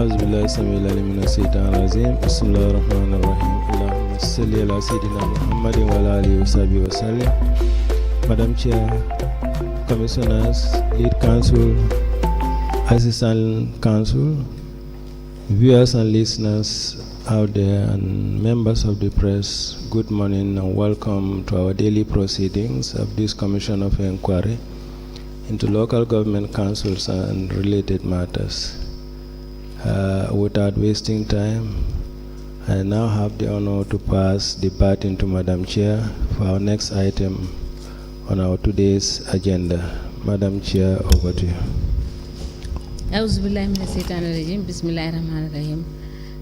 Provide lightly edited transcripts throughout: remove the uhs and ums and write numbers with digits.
أعوذ بالله السميع العليم من الشيطان الرجيم بسم الله الرحمن الرحيم اللهم صل على سيدنا محمد وعلى آله وصحبه وسلم. Madam Chair, Commissioners, Lead Counsel, Assistant Counsel, viewers and listeners out there, and members of the press, good morning and welcome to our daily proceedings of this Commission of Inquiry into local government councils and related matters. Without wasting time, I now have the honor to pass the baton to Madam Chair for our next item on our today's agenda. Madam Chair, over to you. A'udhu billahi minash shaitanir rajim. Bismillahir rahmanir rahim.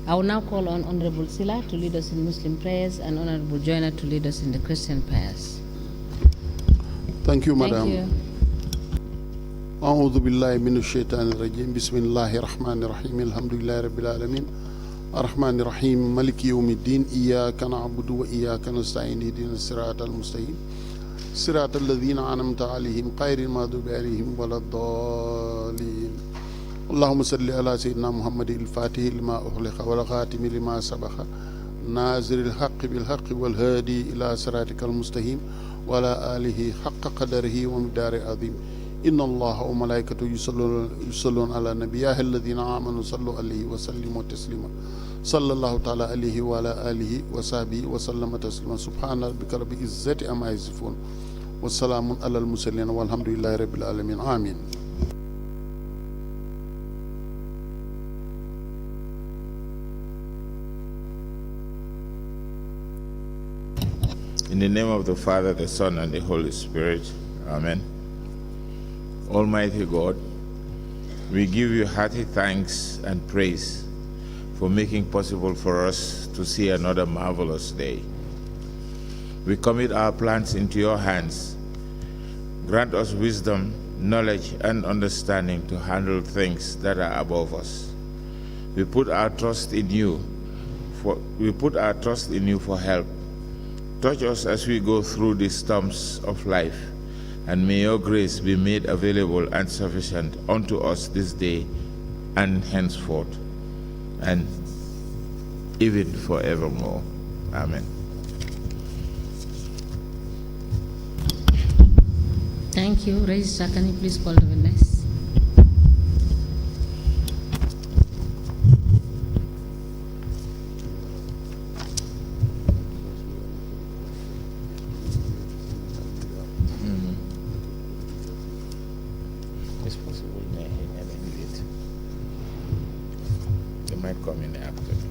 I will now call on Honorable Sila to lead us in Muslim prayers and Honorable Joyner to lead us in the Christian prayers. Thank you, Madam. Thank you. أعوذ بالله من الشيطان الرجيم بسم الله الرحمن الرحيم الحمد لله رب العالمين الرحمن الرحيم مالك يوم الدين إياك نعبد وإياك نستعين اهدنا الصراط المستقيم صراط الذين أنعمت عليهم غير المغضوب عليهم ولا الضالين اللهم صل على سيدنا محمد الفاتح لما أغلق والخاتم لما سبق ناصر الحق بالحق والهادي إلى صراطك المستقيم وعلى آله حق قدره ومقداره العظيم إن الله وملائكته يصلون على النبي الذين آمنوا صلوا عليه وسلموا تسليما صلى الله تعالى عليه وعلى آله وصحبه وسلم تسليما سبحان ربك رب العزة عما يصفون والسلام على المرسلين والحمد لله رب العالمين آمين. In the name of the Father, the Son, and the Holy Spirit. Amen. Almighty God, we give you hearty thanks and praise for making possible for us to see another marvelous day. We commit our plans into your hands. Grant us wisdom, knowledge, and understanding to handle things that are above us. We put our trust in you for help. Touch us as we go through the storms of life, and may your grace be made available and sufficient unto us this day and henceforth, and even forevermore. Amen. Thank you. Registrar, can you please call the witness? It's possible they had it. They might come in the afternoon.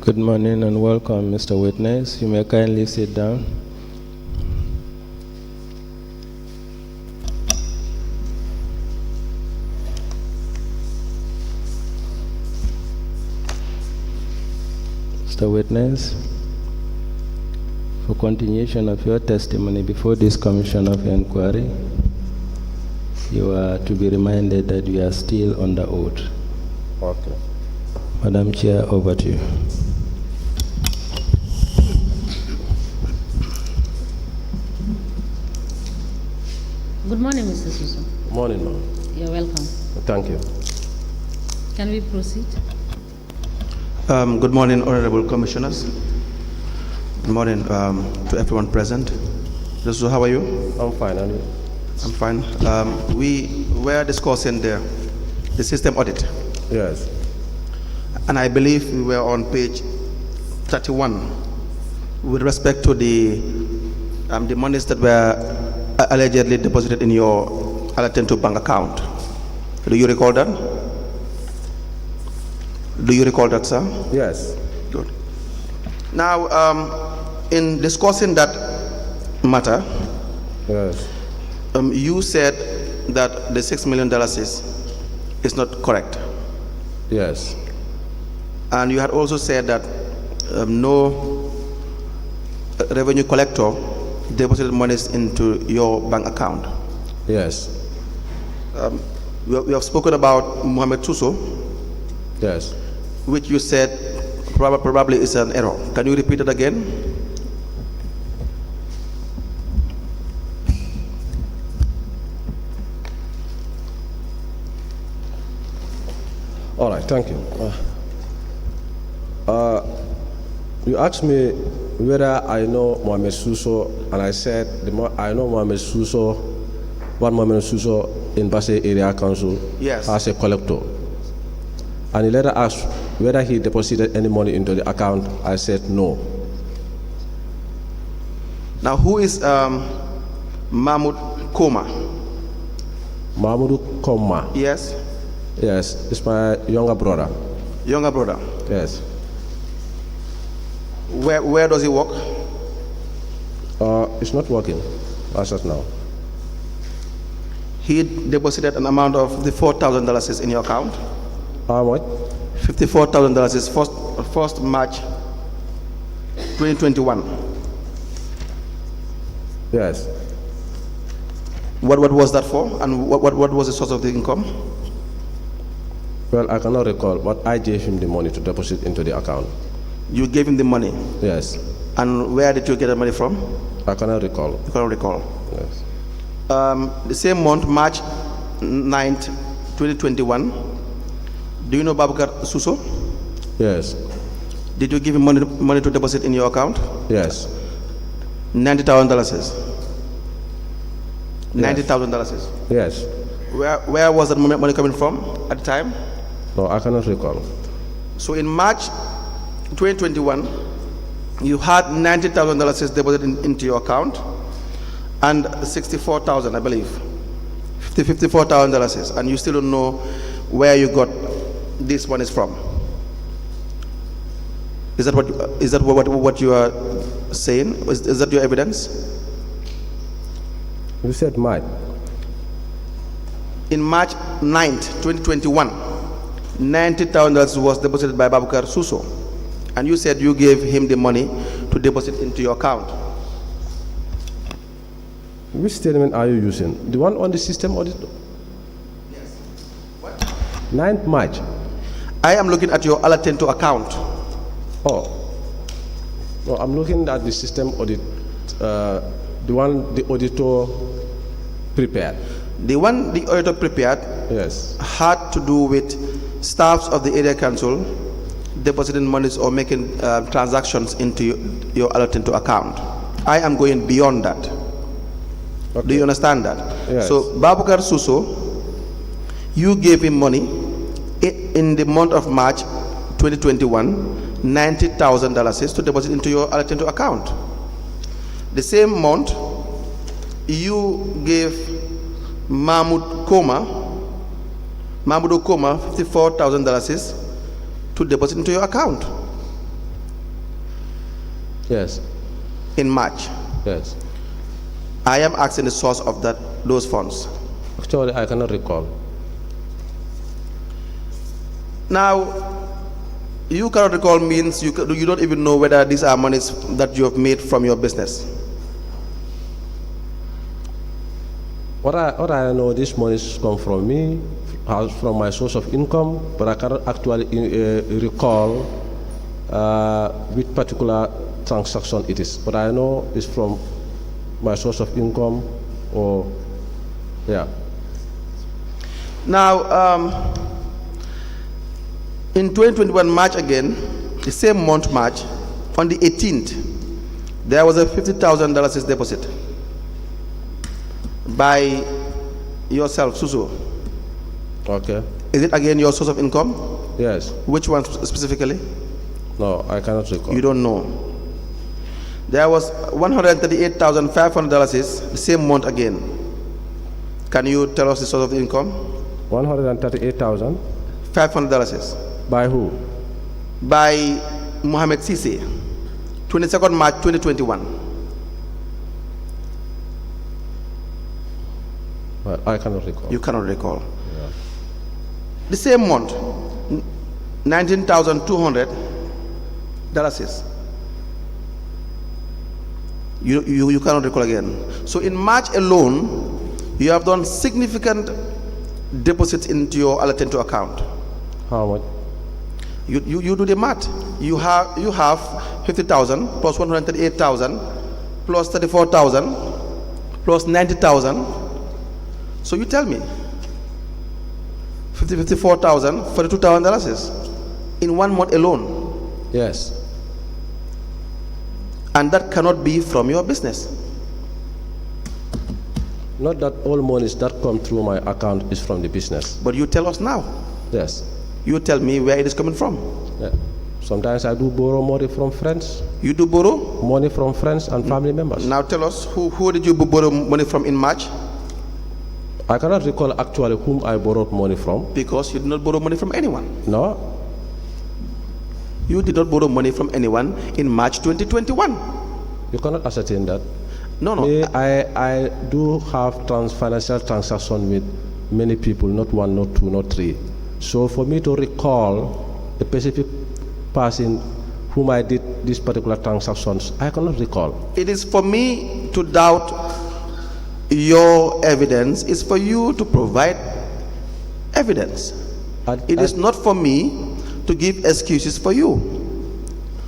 Good morning and welcome, Mr. Witness. You may kindly sit down. Mr. Witness, for continuation of your testimony before this Commission of Inquiry, you are to be reminded that you are still under oath. Okay. Madam Chair, over to you. Good morning, Mr. Susan. Morning, ma'am. You're welcome. Thank you. Can we proceed? Good morning, Honorable Commissioners. Good morning to everyone present. So how are you? I'm fine, and you? I'm fine. We were discussing the system audit, Yes. and I believe we were on page 31 with respect to the monies that were allegedly deposited in your Alatento bank account. Do you recall that? Do you recall that, sir? Yes. Good. Now, in discussing that matter, Yes. you said that the $6 million is not correct. Yes. And you had also said that no revenue collector deposited monies into your bank account. Yes. We have spoken about Mohamed Tuso, Yes. which you said Probably it's an error. Can you repeat it again? All right, thank you. You asked me whether I know Mohamed Suso, and I said I know Mohamed Suso, one Mohamed Suso in Basse Area Council Yes. as a collector. And he later asked whether he deposited any money into the account. I said no. Now, who is Mahmoud Koma? Mahmoud Koma. Yes. Yes, it's my younger brother. Younger brother. Yes. Where does he work? It's not working as of now. He deposited an amount of $54,000 in your account. How much? $54,000 is first March 2021. Yes. What was that for? And what was the source of the income? Well, I cannot recall, but I gave him the money to deposit into the account. You gave him the money. Yes. And where did you get the money from? I cannot recall. You cannot recall. Yes. The same month, March 9th, 2021, do you know Babakar Suso? Yes. Did you give him money to deposit in your account? Yes. $90,000. $90,000. Yes. Where was that money coming from at the time? No, I cannot recall. So in March 2021, you had $90,000 deposited into your account, and $64,000, I believe, $54,000, and you still don't know where you got this money from. Is that what you are saying? Is that your evidence? You said Mike. In March 9th, 2021, $90,000 was deposited by Babakar Suso, and you said you gave him the money to deposit into your account. Which statement are you using? The one on the system audit? Yes. What? 9th March. I am looking at your Alatento account. Oh. No, I'm looking at the system audit, the one the auditor prepared. The one the auditor prepared Yes. had to do with staffs of the area council depositing monies or making transactions into your Alatento account. I am going beyond that. Okay. Do you understand that? Yes. So Babakar Suso, you gave him money in the month of March 2021, $90,000 to deposit into your Alatento account. The same month, you gave Mahmoud Koma $54,000 to deposit into your account Yes. in March. Yes. I am asking the source of those funds. Actually, I cannot recall. Now, you cannot recall means you don't even know whether these are monies that you have made from your business. What I know, this money come from me, from my source of income, but I cannot actually recall which particular transaction it is. But I know it's from my source of income, or yeah. Now, in 2021 March again, the same month March, on the 18th, there was a $50,000 deposit by yourself, Suso. Okay. Is it again your source of income? Yes. Which one specifically? No, I cannot recall. You don't know. There was $138,500 the same month again. Can you tell us the source of the income? $138,000. $500. By who? By Mohamed Sise, 22nd March 2021. Well, I cannot recall. You cannot recall. Yeah. The same month, $19,200. You cannot recall again. So in March alone, you have done significant deposits into your Alatento account. How much? You do the math. You have 50,000 plus 138,000 plus 34,000 plus 90,000. So you tell me, 54,000, $42,000 in 1 month alone. Yes. And that cannot be from your business. Not that all monies that come through my account is from the business. But you tell us now. Yes. You tell me where it is coming from. Yeah. Sometimes I do borrow money from friends. You do borrow? Money from friends and family members. Now tell us, who did you borrow money from in March? I cannot recall actually whom I borrowed money from. Because you did not borrow money from anyone. No. You did not borrow money from anyone in March 2021. You cannot ascertain that. No. Me, I do have financial transaction with many people, not one, not two, not three. So for me to recall a specific person whom I did these particular transactions, I cannot recall. It is for me to doubt your evidence. It's for you to provide evidence. It is not for me to give excuses for you.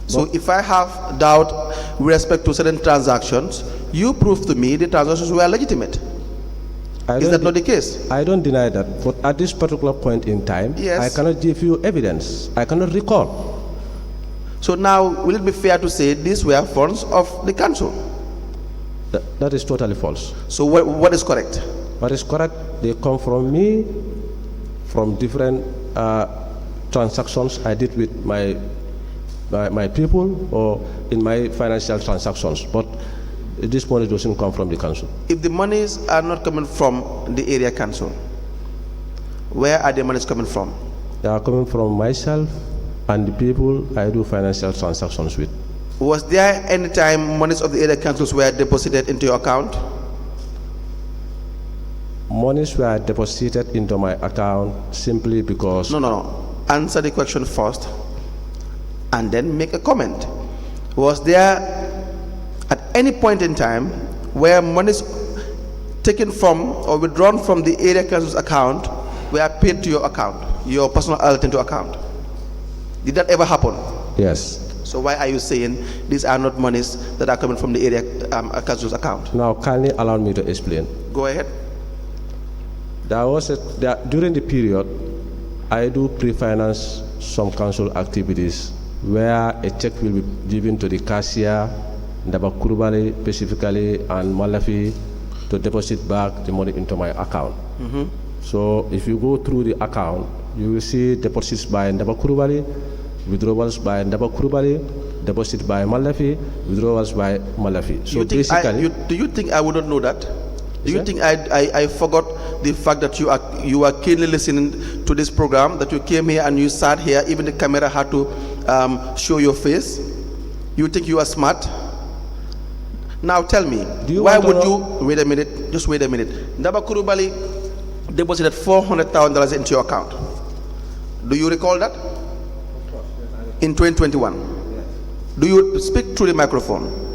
So if I have doubt with respect to certain transactions, you prove to me the transactions were legitimate. Is that not the case? I don't deny that, but at this particular point in time, yes, I cannot give you evidence. I cannot recall. So now, will it be fair to say these were funds of the council? That is totally false. So what is correct? What is correct? They come from me, from different transactions I did with my people or in my financial transactions. But this money doesn't come from the council. If the monies are not coming from the area council, where are the monies coming from? They are coming from myself and the people I do financial transactions with. Was there any time monies of the area councils were deposited into your account? Monies were deposited into my account simply because... No. Answer the question first and then make a comment. Was there at any point in time where monies taken from or withdrawn from the area council's account were paid to your account, your personal Altinto account? Did that ever happen? Yes. So why are you saying these are not monies that are coming from the area council's account? Now, kindly allow me to explain. Go ahead. During the period, I do pre-finance some council activities where a check will be given to the cashier, Ndabakurubali specifically, and Malafi to deposit back the money into my account. So if you go through the account, you will see deposits by Ndabakurubali, withdrawals by Ndabakurubali, deposit by Malafi, withdrawals by Malafi. So basically, do you think I would not know that? Do you think I forgot the fact that you are keenly listening to this program, that you came here and you sat here, even the camera had to show your face? You think you are smart? Now tell me, why would you, wait a minute, just wait a minute. Ndabakurubali deposited $400,000 into your account. Do you recall that? In 2021. Do you speak through the microphone?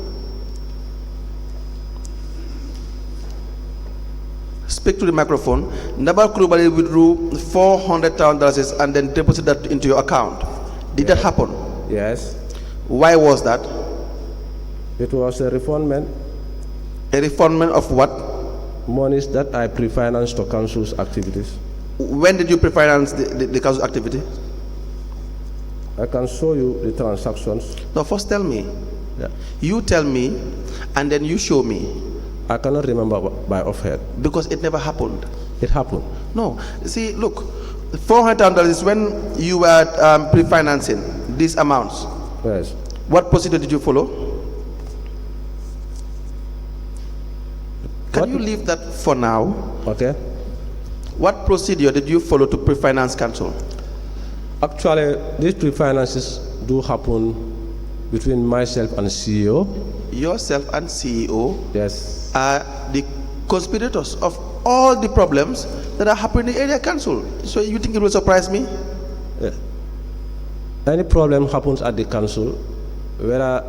Speak to the microphone. Ndabakurubali withdrew $400,000 and then deposited that into your account. Did that happen? yes, Why was that? it was a refundment. A refundment of what? Monies that I pre-financed to council's activities. When did you pre-finance the council activity? I can show you the transactions. No, first tell me. Yeah. You tell me and then you show me. I cannot remember by offhand. Because it never happened. It happened. No. See, look, $400 is when you were pre-financing these amounts. Yes. What procedure did you follow? Can you leave that for now? Okay. What procedure did you follow to pre-finance council? Actually, these pre-finances do happen between myself and CEO. Yourself and CEO Yes. are the conspirators of all the problems that are happening in the area council. So you think it will surprise me? Any problem happens at the council, whether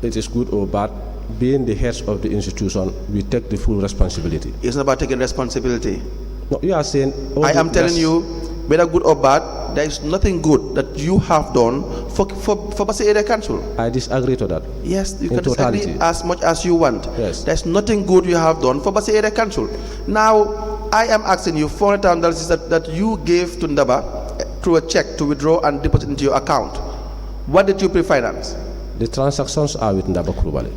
it is good or bad, being the heads of the institution, we take the full responsibility. It's not about taking responsibility. No, you are saying... I am telling you, whether good or bad, there is nothing good that you have done for Basse Area Council. I disagree to that. Yes, you In can disagree totality. as much as you want. Yes. There's nothing good you have done for Basse Area Council. Now, I am asking you $400 that you gave to Ndaba through a check to withdraw and deposit into your account. What did you pre-finance? The transactions are with Ndaba Kurubali.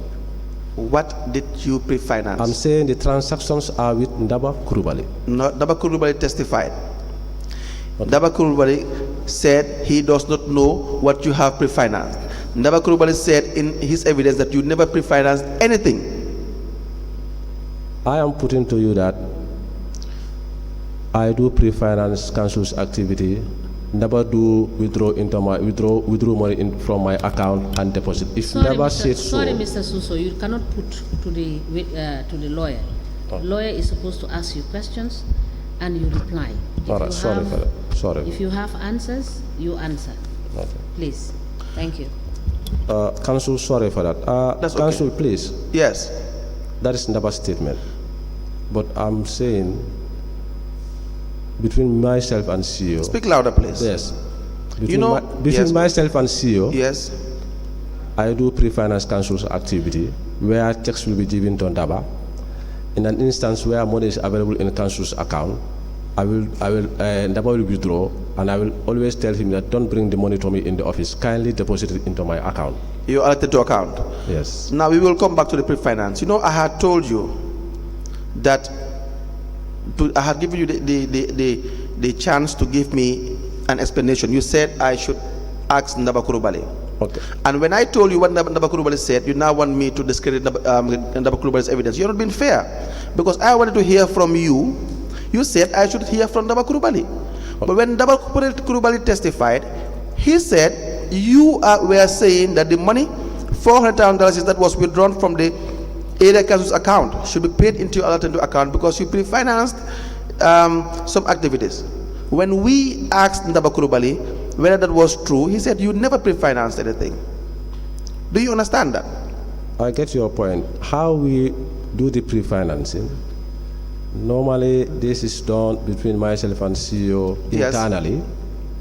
What did you pre-finance? I'm saying the transactions are with Ndaba Kurubali. No, Ndaba Kurubali testified. Ndaba Kurubali said he does not know what you have pre-financed. Ndaba Kurubali said in his evidence that you never pre-financed anything. I am putting to you that I do pre-finance council's activity, never do withdraw money from my account and deposit. If never said so. Sorry, Mr. Suso, you cannot put to the lawyer. Oh. Lawyer is supposed to ask you questions and you reply. All right, sorry for that. Sorry. If you have answers, you answer. Okay. Please. Thank you. Council, sorry for that. That's Council, okay. please. Yes. That is Ndaba's statement. But I'm saying between myself and CEO. Speak louder, please. Yes. Between, You know, yes, myself and CEO, yes. I do pre-finance council's activity where checks will be given to Ndaba. In an instance where money is available in council's account, Ndaba will withdraw, and I will always tell him that don't bring the money to me in the office. Kindly deposit it into my account. You allocated to account. Yes. Now we will come back to the pre-finance. You know, I had told you that I had given you the chance to give me an explanation. You said I should ask Ndaba Kurubali. Okay. And when I told you what Ndaba Kurubali said, you now want me to discredit Ndaba Kurubali's evidence. You're not being fair, because I wanted to hear from you. You said I should hear from Ndaba Kurubali. Okay. But when Ndaba Kurubali testified, he said you were saying that the money, $400,000 that was withdrawn from the area council's account should be paid into your alternative account because you pre-financed some activities. When we asked Ndaba Kurubali whether that was true, he said you never pre-financed anything. Do you understand that? I get your point. How we do the pre-financing, normally this is done between myself and CEO internally. Yes.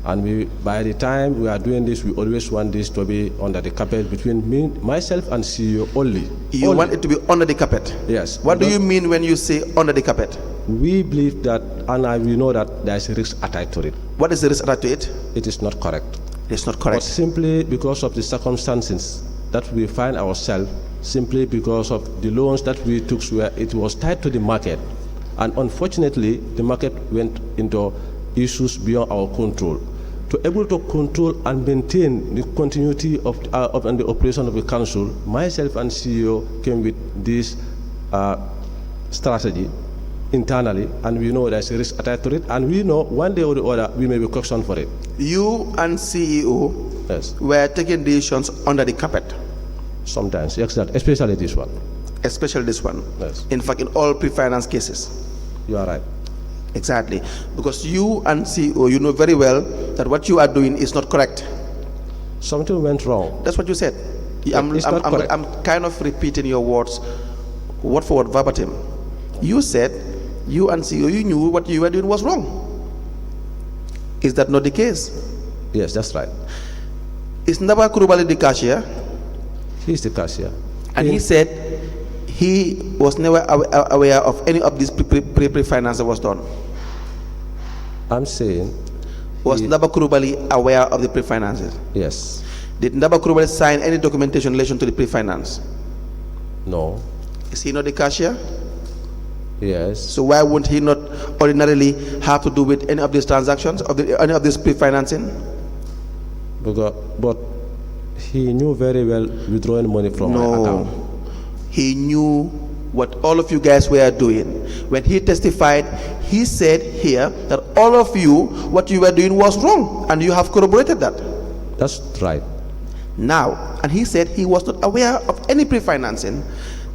And by the time we are doing this, we always want this to be under the carpet between myself and CEO only. You want it to be under the carpet? Yes. What do you mean when you say under the carpet? We believe that, and we know that there is a risk attached to it. What is the risk attached to it? It is not correct. It's not correct. But simply because of the circumstances that we find ourselves, simply because of the loans that we took, where it was tied to the market, and unfortunately, the market went into issues beyond our control. To able to control and maintain the continuity of and the operation of the council, myself and CEO came with this strategy internally, and we know there's a risk attached to it, and we know one day or the other we may be questioned for it. You and CEO yes. were taking decisions under the carpet. Sometimes, exactly, especially this one. Especially this one. Yes. In fact, in all pre-finance cases. You are right. Exactly. Because you and CEO, you know very well that what you are doing is not correct. Something went wrong. That's what you said. I'm kind of repeating your words, word for word, verbatim. You said, you and CEO, you knew what you were doing was wrong. Is that not the case? Yes, that's right. Is Ndaba Kurubali the cashier? He's the cashier. And he said he was never aware of any of this pre-finance that was done. I'm saying... Was Ndaba Kurubali aware of the pre-finances? Yes. Did Ndaba Kurubali sign any documentation in relation to the pre-finance? No. Is he not the cashier? Yes. So why wouldn't he not ordinarily have to do with any of these transactions, any of this pre-financing? But he knew very well withdrawing money from my account. He knew what all of you guys were doing. When he testified, he said here that all of you, what you were doing was wrong, and you have corroborated that. That's right. Now, and he said he was not aware of any pre-financing.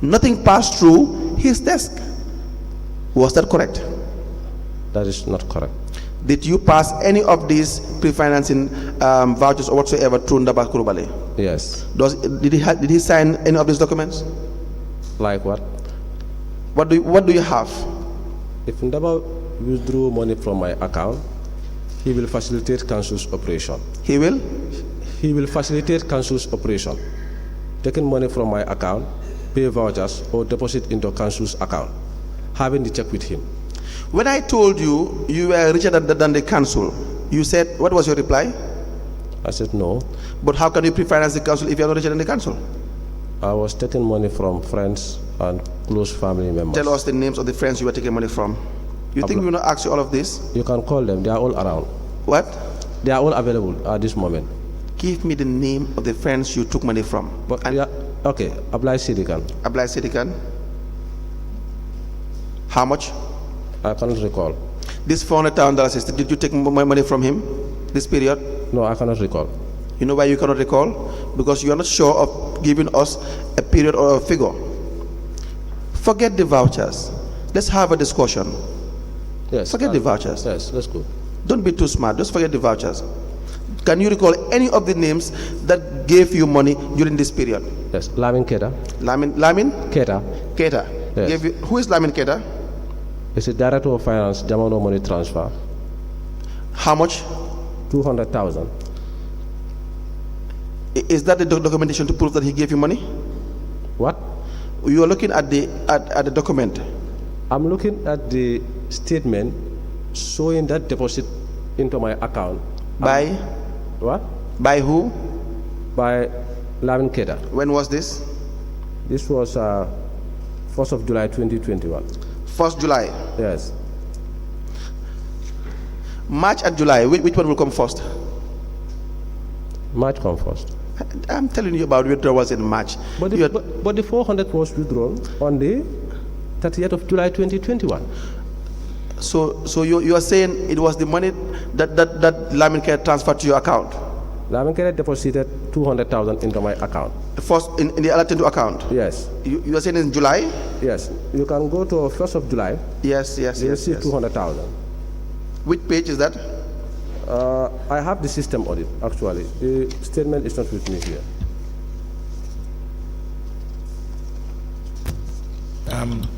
Nothing passed through his desk. Was that correct? That is not correct. Did you pass any of these pre-financing vouchers or whatsoever through Ndaba Kurubali? Yes. Did he sign any of these documents? Like what? What do you have? If Ndaba withdrew money from my account, he will facilitate council's operation. He will? He will facilitate council's operation, taking money from my account, pay vouchers, or deposit into council's account, having the check with him. When I told you you were richer than the council, you said, what was your reply? I said no. But how can you pre-finance the council if you are not richer than the council? I was taking money from friends and close family members. Tell us the names of the friends you were taking money from. You think we will not ask you all of this? You can call them, they are all around. What? They are all available at this moment. Give me the name of the friends you took money from. But yeah, okay, Ablai Sidikan. Ablai Sidikan. How much? I cannot recall. This $400,000, did you take money from him this period? No, I cannot recall. You know why you cannot recall? Because you are not sure of giving us a period or a figure. Forget the vouchers. Let's have a discussion. Yes. Forget the vouchers. Yes, let's go. Don't be too smart. Just forget the vouchers. Can you recall any of the names that gave you money during this period? Yes, Lamin Keta. Lamin? Keta. Keta. Yes. Gave you, who is Lamin Keta? He's the director of finance, Jamano Money Transfer. How much? 200,000. Is that the documentation to prove that he gave you money? What? You are looking at the document. I'm looking at the statement showing that deposit into my account. By? What? By who? By Lamin Keta. When was this? This was 1st of July 2021. 1st July? Yes. March and July, which one will come first? March come first. I'm telling you about withdrawals in March. But the 400 was withdrawn on the 30th of July 2021. So you are saying it was the money that Lamin Keta transferred to your account? Lamin Keta deposited 200,000 into my account. The first in the Alatendu account? Yes. You are saying in July? Yes. You can go to 1st of July. Yes. You see 200,000. Which page is that? I have the system audit, actually. The statement is not with me here.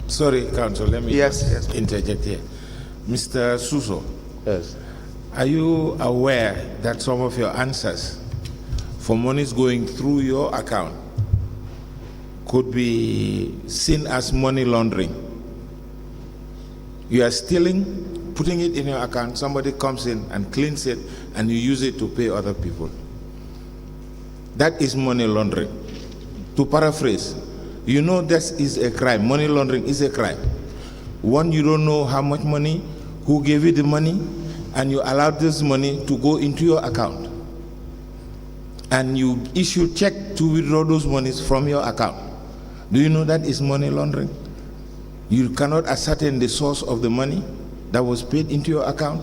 Sorry, Council, let me Yes. interject here. Mr. Suso, Yes. are you aware that some of your answers for monies going through your account could be seen as money laundering? You are stealing, putting it in your account, somebody comes in and cleans it, and you use it to pay other people. That is money laundering. To paraphrase, you know this is a crime. Money laundering is a crime. One, you don't know how much money, who gave you the money, and you allowed this money to go into your account. And you issue check to withdraw those monies from your account. Do you know that is money laundering? You cannot ascertain the source of the money that was paid into your account.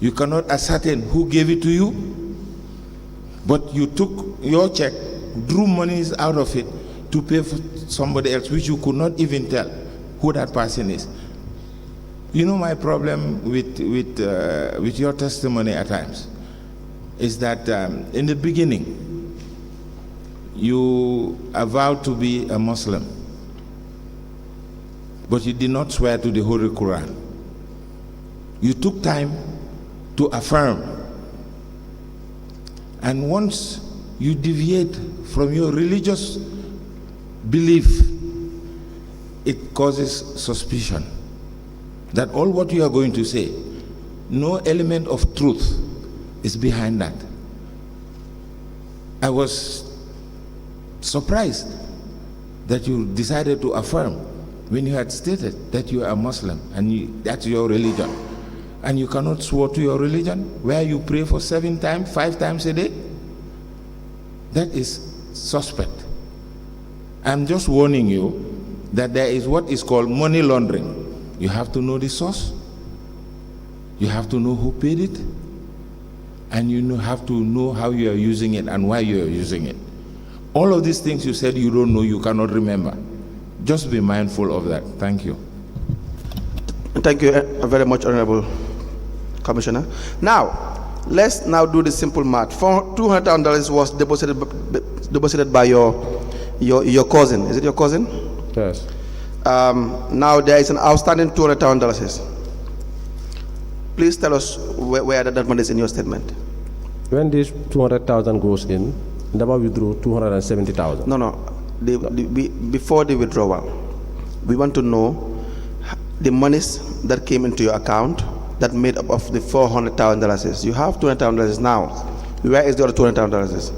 You cannot ascertain who gave it to you. But you took your check, drew monies out of it to pay for somebody else, which you could not even tell who that person is. You know, my problem with your testimony at times is that in the beginning, you avowed to be a Muslim, but you did not swear to the Holy Quran. You took time to affirm. And once you deviate from your religious belief, it causes suspicion that all what you are going to say, no element of truth is behind that. I was surprised that you decided to affirm when you had stated that you are a Muslim and that's your religion, and you cannot swear to your religion where you pray for 7 times, 5 times a day. That is suspect. I'm just warning you that there is what is called money laundering. You have to know the source, you have to know who paid it, and you have to know how you are using it and why you are using it. All of these things you said you don't know, you cannot remember. Just be mindful of that. Thank you. Thank you very much, Honorable Commissioner. Now, let's now do the simple math. $200,000 was deposited by your cousin. Is it your cousin? Yes. Now there is an outstanding $200,000. Please tell us where that money is in your statement. When this 200,000 goes in, Ndaba withdrew 270,000. No. Before the withdrawal, we want to know the monies that came into your account that made up of the $400,000. You have $200,000 now. Where is the other $200,000?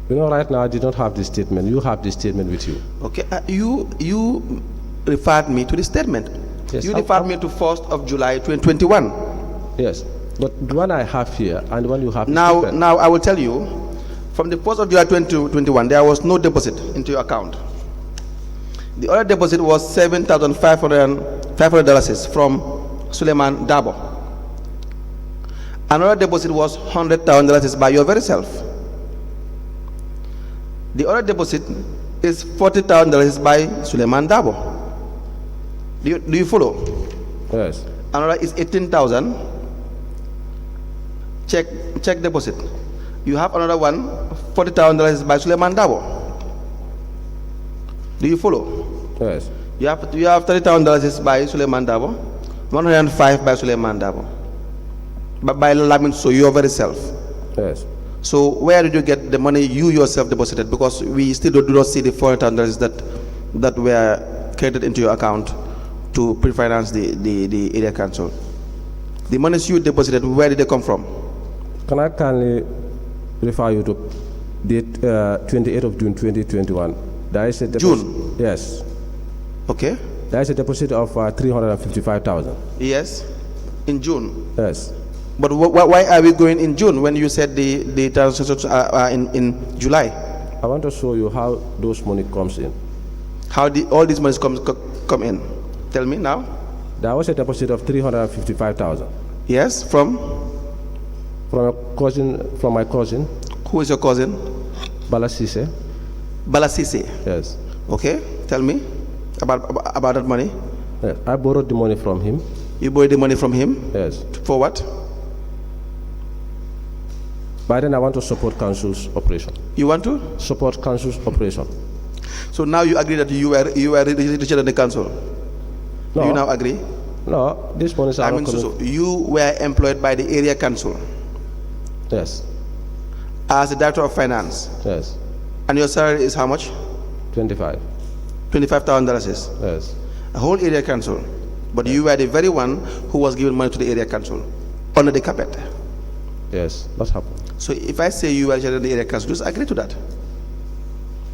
You know, right now I did not have this statement. You have this statement with you. Okay, you referred me to the statement. Yes, you referred me to 1st of July 2021. Yes, but the one I have here and the one you have Now I will tell you, from the 1st of July 2021, there was no deposit into your account. The other deposit was $7,500 from Suleiman Dabo. Another deposit was $100,000 by your very self. The other deposit is $40,000 by Suleiman Dabo. Do you follow? Yes. Another is 18,000. Check deposit. You have another one, $40,000 by Suleiman Dabo. Do you follow? Yes. You have $30,000 by Suleiman Dabo, 105 by Suleiman Dabo. But by Lamin, so your very self. Yes. So where did you get the money you yourself deposited? Because we still do not see the $400,000 that were credited into your account to pre-finance the area council. The monies you deposited, where did they come from? Can I kindly refer you to date 28th of June 2021? There is a deposit. June? Yes. Okay. There is a deposit of 355,000. Yes. In June. Yes. But why are we going in June when you said the transactions are in July? I want to show you how those money comes in. How all these monies come in? Tell me now. There was a deposit of 355,000. Yes, from my cousin. Who is your cousin? Balasise. Balasise. Yes. Okay. Tell me about that money. Yes. I borrowed the money from him. You borrowed the money from him? Yes. For what? By then I want to support council's operation. You want to support council's operation? So now you agree that you were richer than the council? No. You now agree? No, this money is so you were employed by the area council? Yes. As the director of finance? Yes. And your salary is how much? $25,000. Yes. A whole area council. But you were the very one who was giving money to the area council under the carpet. Yes, that happened. So if I say you were in the area council, just agree to that.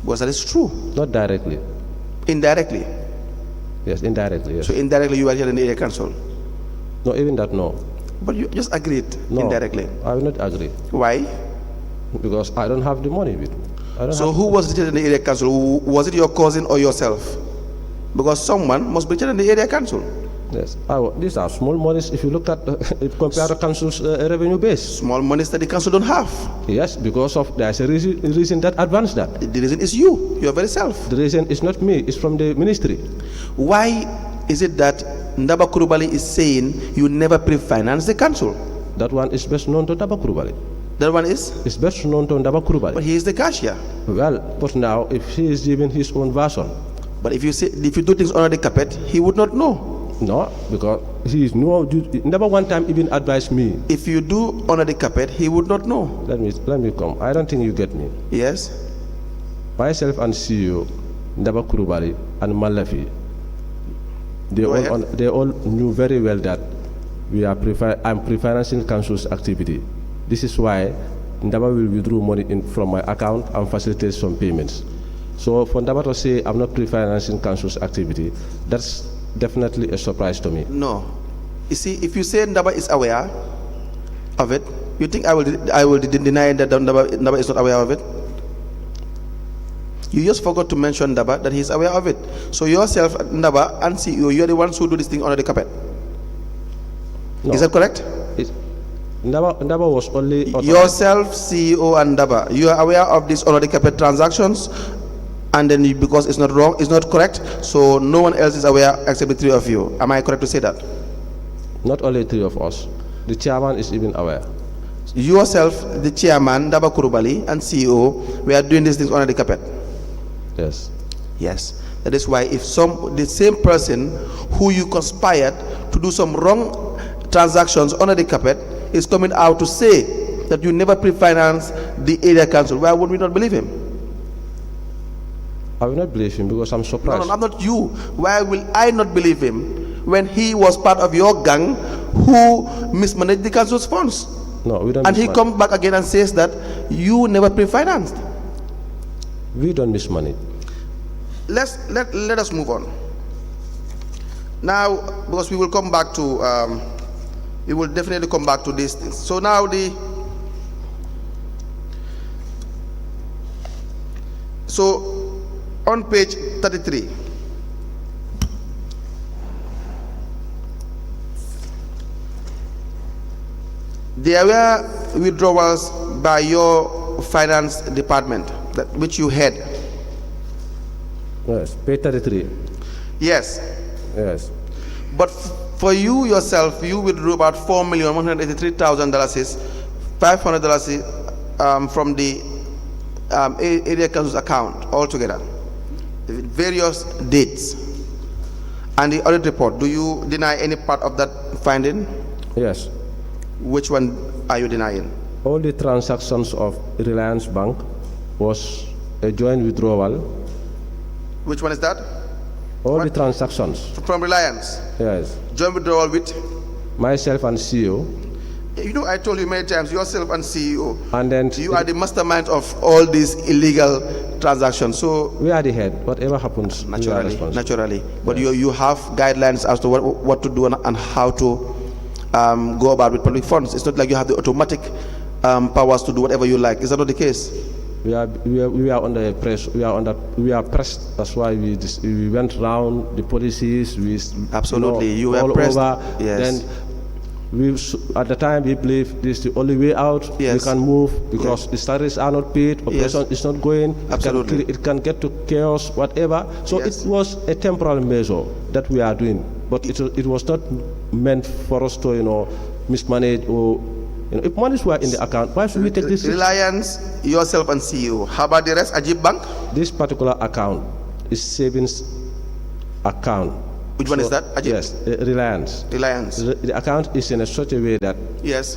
Because that is true. Not directly. Indirectly. Yes, indirectly, yes. So indirectly you were in the area council? No, even that, no. But you just agreed indirectly. I will not agree. Why? Because I don't have the money with me. So who was in the area council? Was it your cousin or yourself? Because someone must be in the area council. Yes. These are small monies if you look at compare the council's revenue base. Small monies that the council don't have. Yes, because of there's a reason that advanced that. The reason is you, your very self. The reason is not me, it's from the ministry. Why is it that Ndaba Kurubali is saying you never pre-finance the council? That one is best known to Ndaba Kurubali. That one is? It's best known to Ndaba Kurubali. But he is the cashier. Well, but now if he is giving his own version. But if you do things under the carpet, he would not know. No, because he is never one time even advised me. If you do under the carpet, he would not know. Let me come. I don't think you get me. Yes. Myself and CEO Ndaba Kurubali and Malafi, they all knew very well that I'm pre-financing council's activity. This is why Ndaba will withdraw money from my account and facilitate some payments. So for Ndaba to say I'm not pre-financing council's activity, that's definitely a surprise to me. No. You see, if you say Ndaba is aware of it, you think I will deny that Ndaba is not aware of it? You just forgot to mention Ndaba that he is aware of it. So yourself, Ndaba, and CEO, you are the ones who do this thing under the carpet. No. Is that correct? Ndaba was only... Yourself, CEO, and Ndaba, you are aware of these under the carpet transactions, and then because it's not wrong, it's not correct, so no one else is aware except the three of you. Am I correct to say that? Not only three of us. The chairman is even aware. Yourself, the chairman, Ndaba Kurubali, and CEO, we are doing these things under the carpet. Yes. Yes. That is why if the same person who you conspired to do some wrong transactions under the carpet is coming out to say that you never pre-financed the area council. Why would we not believe him? I will not believe him because I'm surprised. No, I'm not you. Why will I not believe him when he was part of your gang who mismanaged the council's funds? No, we don't. And he comes back again and says that you never pre-financed. We don't mismanage. Let us move on. Now, because we will come back to, we will definitely come back to these things. So now on page 33, there were withdrawals by your finance department, which you had. Yes, page 33. Yes. Yes. But for you yourself, you withdrew about $4,183,000, $500 from the area council's account altogether, various dates. And the audit report, do you deny any part of that finding? Yes. Which one are you denying? All the transactions of Reliance Bank was a joint withdrawal. Which one is that? All the transactions. From Reliance? Yes. Joint withdrawal with? Myself and CEO. You know, I told you many times, yourself and CEO. And then you are the mastermind of all these illegal transactions. So we are the head. Whatever happens, naturally. But yes, you have guidelines as to what to do and how to go about with public funds. It's not like you have the automatic powers to do whatever you like. Is that not the case? We are under press. We are pressed. That's why we went around the policies. Absolutely, you were all pressed. Over. Yes. Then at the time we believe this is the only way out. Yes. We can move because the salaries are not paid. Operation is not going. Absolutely, it can get to chaos, whatever. So it was a temporary measure that we are doing, but it was not meant for us to mismanage or. If monies were in the account, why should we take this? Reliance, yourself and CEO. How about the rest? Ajib Bank? This particular account is savings account. Which one is that? Ajib? Yes, Reliance. Reliance. The account is in such a way that yes,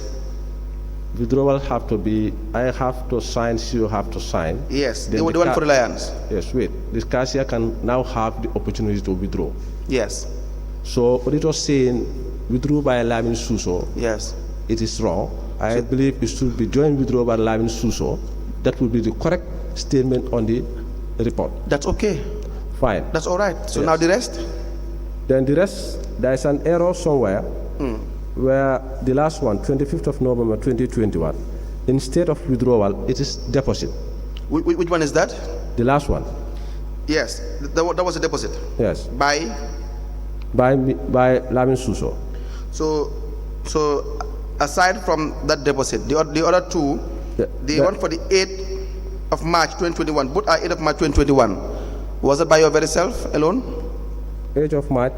withdrawal have to be. I have to sign. CEO have to sign. Yes, the one for Reliance. Yes, wait. This cashier can now have the opportunity to withdraw. Yes. So what it was saying, withdrew by Lamin Suso. Yes. It is wrong. I believe it should be joint withdrawal by Lamin Suso. That would be the correct statement on the report. That's okay. Fine. That's all right. So now the rest? Then the rest, there is an error somewhere where the last one, 25th of November 2021, instead of withdrawal, it is deposit. Which one is that? The last one. Yes, that was a deposit. Yes. By Lamin Suso. So aside from that deposit, the other two, the one for the 8th of March 2021, both are 8th of March 2021. Was it by your very self alone? 8th of March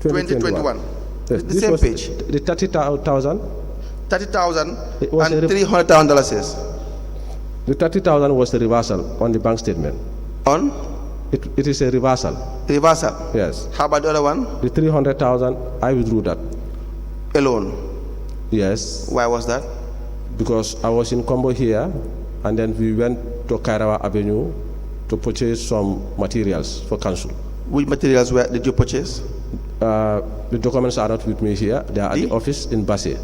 2021. Yes, the same page. The 30,000. 30,000 and $300,000. The 30,000 was the reversal on the bank statement. On? It is a reversal. Reversal? Yes. How about the other one? The 300,000, I withdrew that. Alone? Yes. Why was that? Because I was in Combo here, and then we went to Kairawa Avenue to purchase some materials for council. Which materials did you purchase? The documents are not with me here. They are at the office in Basse.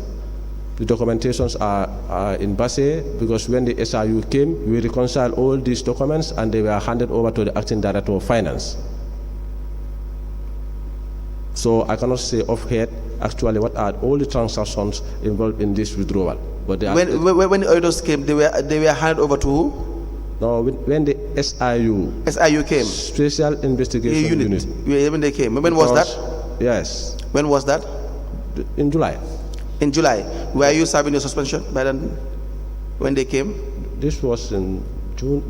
The documentations are in Basse because when the SRU came, we reconciled all these documents and they were handed over to the acting director of finance. So I cannot say offhand actually what are all the transactions involved in this withdrawal. But they when the auditors came, they were handed over to who? No, when the SIU came, Special Investigation Unit. When they came, when was that? Yes. When was that? In July. In July. Were you serving your suspension by then? When they came? This was in June.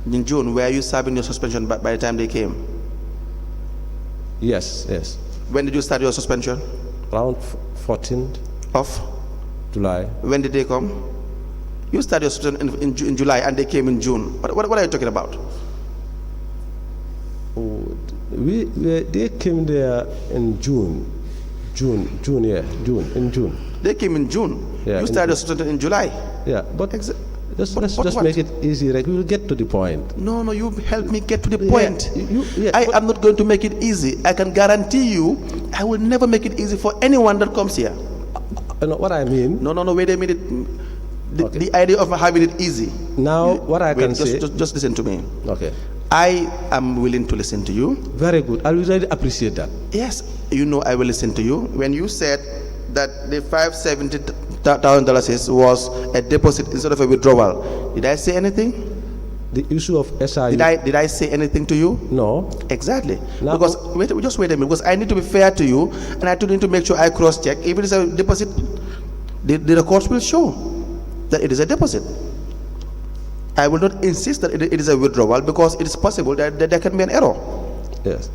In June, were you serving your suspension by the time they came? Yes. When did you start your suspension? Around 14th of July. When did they come? You started your suspension in July and they came in June. What are you talking about? They came there in June In June. They came in June. Yeah, You in started substantive in July. Yeah, but Exa- let's but just what? make it easy. Like, we'll get to the point. No, you help me get to the point. Yeah, I but- am not going to make it easy. I can guarantee you, I will never make it easy for anyone that comes here. You know what I mean? No, wait a minute. Okay. The idea of having it easy. Now, what I can Wait, say... just listen to me. Okay. I am willing to listen to you. Very good. I will really appreciate that. Yes, you know I will listen to you. When you said that the $570,000 was a deposit instead of a withdrawal, did I say anything? The issue of SIU... Did I say anything to you? No. Exactly. Now- Because just wait a minute. Because I need to be fair to you, and I need to make sure I cross-check. If it is a deposit, the records will show that it is a deposit. I will not insist that it is a withdrawal, because it is possible that there can be an error. Yes.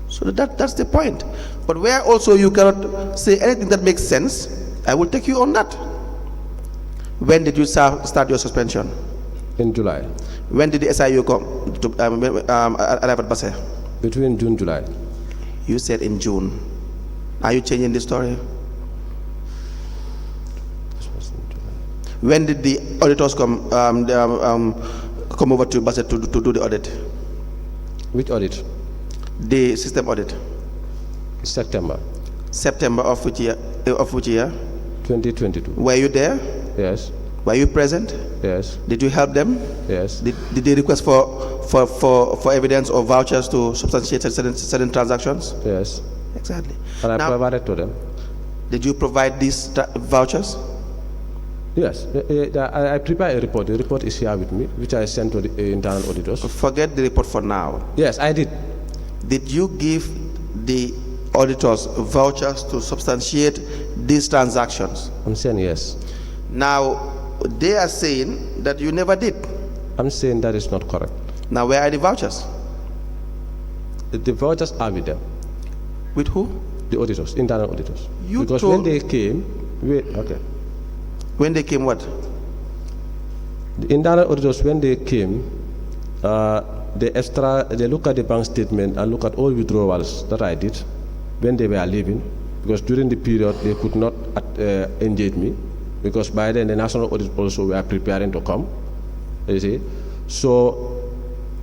So that's the point. But where also you cannot say anything that makes sense, I will take you on that. When did you start your suspension? In July. When did the SIU come to arrive at Basse? Between June, July. You said in June. Are you changing the story? This was in July. When did the auditors come over to Basse to do the audit? Which audit? The system audit. September September of which year? 2022. Were you there? Yes. Were you present? Yes. Did you help them? Yes. Did they request for evidence or vouchers to substantiate certain transactions? Yes. Exactly. And I Now, provided to them. did you provide these vouchers? Yes. I prepare a report. The report is here with me, which I sent to the internal auditors. Forget the report for now. Yes, I did. Did you give the auditors vouchers to substantiate these transactions? I'm saying yes. Now, they are saying that you never did. I'm saying that is not correct. Now, where are the vouchers? The vouchers are with them, With who? the auditors, internal auditors. You because told- when they came, When they came, what? the internal auditors, when they came, they look at the bank statement and look at all withdrawals that I did when they were leaving, because during the period they could not engage me, because by then the national audit also were preparing to come, you see. So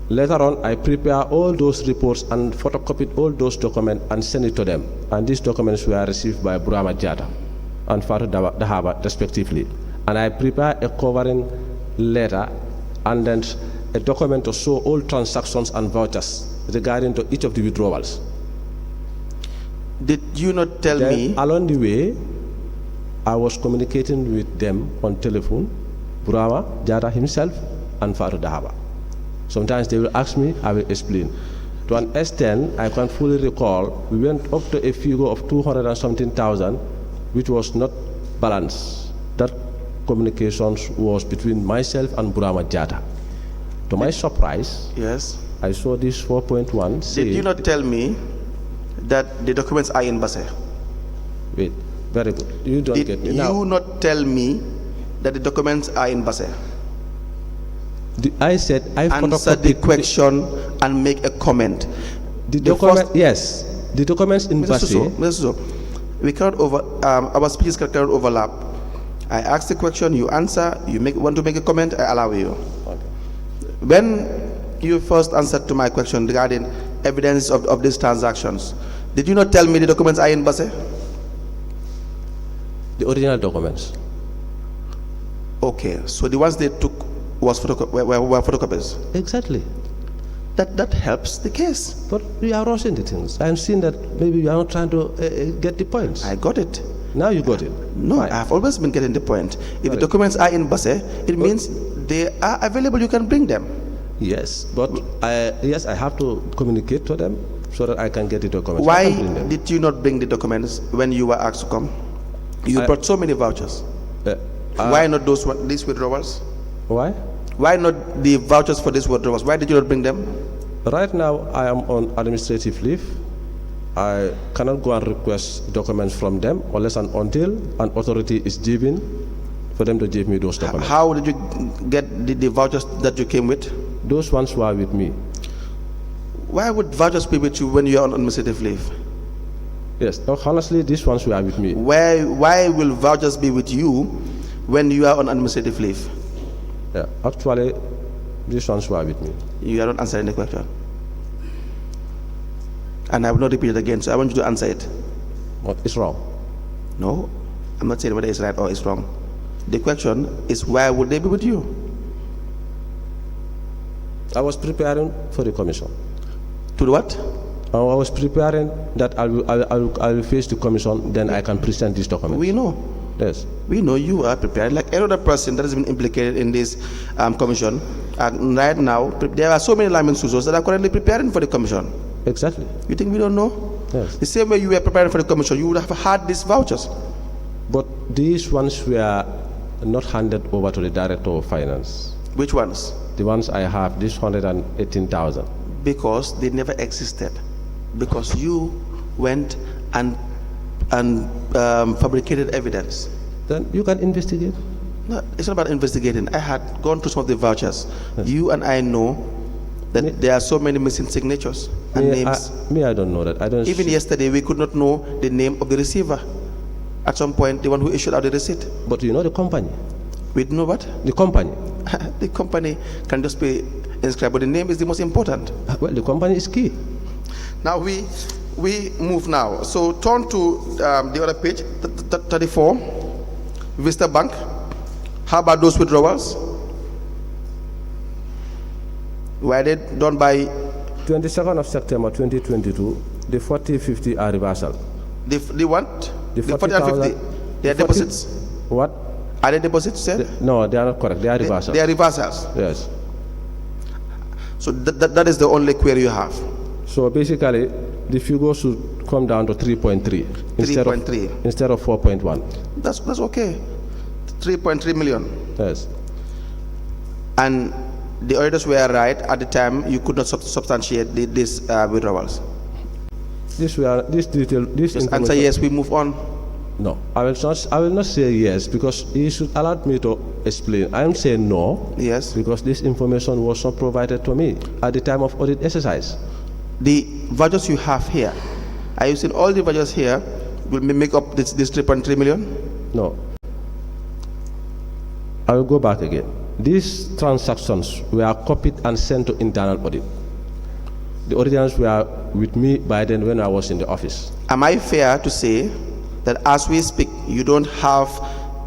later on I prepare all those reports and photocopied all those documents and sent it to them, and these documents were received by Burama Jata and Fatou Dahaba respectively, and I prepare a covering letter and then a document to show all transactions and vouchers regarding to each of the withdrawals. Did you not tell Then, me? along the way, I was communicating with them on telephone, Burama Jata himself and Fatou Dahaba. Sometimes they will ask me, I will explain. To an extent, I can fully recall, we went up to a figure of 200 and something thousand, which was not balanced. That communications was between myself and Burama Jata. To my surprise, Yes. I saw this 4.1 say... Did you not tell me that the documents are in Basse? Wait, very good. You don't Did get me. you Now, not tell me that the documents are in Basse? I said I Answer the photocopied question and make a comment. the the document. first- Yes, the documents in Basse. Mr. Suso, we cannot our speeches cannot overlap. I ask the question, you answer, want to make a comment, I allow you. When you first answered to my question regarding evidence of these transactions, did you not tell me the documents are in Basse? The original documents. Okay, so the ones they took were photocopies. Exactly. That helps the case. But we are rushing the things. I'm seeing that maybe you are not trying to get the points. I got it. Now you got it. No, Fine. I've always been getting the point. If the Right. documents are in Basse, it means they are available, you can bring them. Yes, but I have to communicate to them so that I can get the documents. I Why can bring them. did you not bring the documents when you were asked to come? You brought so many vouchers. Why not these withdrawals? Why? Why not the vouchers for these withdrawals? Why did you not bring them? Right now, I am on administrative leave. I cannot go and request documents from them unless and until an authority is given for them to give me those documents. How did you get the vouchers that you came with? Those ones were with me. Why would vouchers be with you when you are on administrative leave? Yes, honestly, these ones were with me. Why will vouchers be with you when you are on administrative leave? Yeah, actually, these ones were with me. You are not answering the question. And I will not repeat it again, so I want you to answer it. What is wrong? No, I'm not saying whether it's right or it's wrong. The question is, why would they be with you? I was preparing for the commission. To do what? I was preparing that I will face the commission, then I can present this document. We know. Yes. We know you are prepared. Like any other person that has been implicated in this commission, and right now, there are so many linemen that are currently preparing for the commission. Exactly. You think we don't know? Yes. The same way you were preparing for the commission, you would have had these vouchers. But these ones were not handed over to the Director of Finance. Which ones? The ones I have, this 118,000. Because they never existed. Because you went and fabricated evidence. Then you can investigate. No, it's not about investigating. I had gone through some of the vouchers. Yes. You and I know that there are so many missing signatures and names. I don't know that. I don't. Even yesterday, we could not know the name of the receiver. At some point, the one who issued out the receipt. But you know the company. We know what? The company. The company can just be inscribed, but the name is the most important. Well, the company is key. Now we move now. So turn to the other page, 34, Vista Bank. How about those withdrawals? Were they done by 22nd of September 2022? The 40-50 are reversal. The what? The 40 and 50. They are deposits. What? Are they deposits, sir? No, they are not correct. They are reversals. They are reversals. Yes. So that is the only query you have. So basically, the figure should come down to 3.3 instead of 4.1. That's okay. 3.3 million. Yes. And the auditors were right at the time. You could not substantiate these withdrawals. This detail. Just answer yes. We move on. No, I will not say yes, because you should allow me to explain. I am saying no. Yes. Because this information was not provided to me at the time of audit exercise. The vouchers you have here, are you saying all the vouchers here will make up this 3.3 million? No. I will go back again. These transactions were copied and sent to internal audit. The auditors were with me by then when I was in the office. Am I fair to say that as we speak, you don't have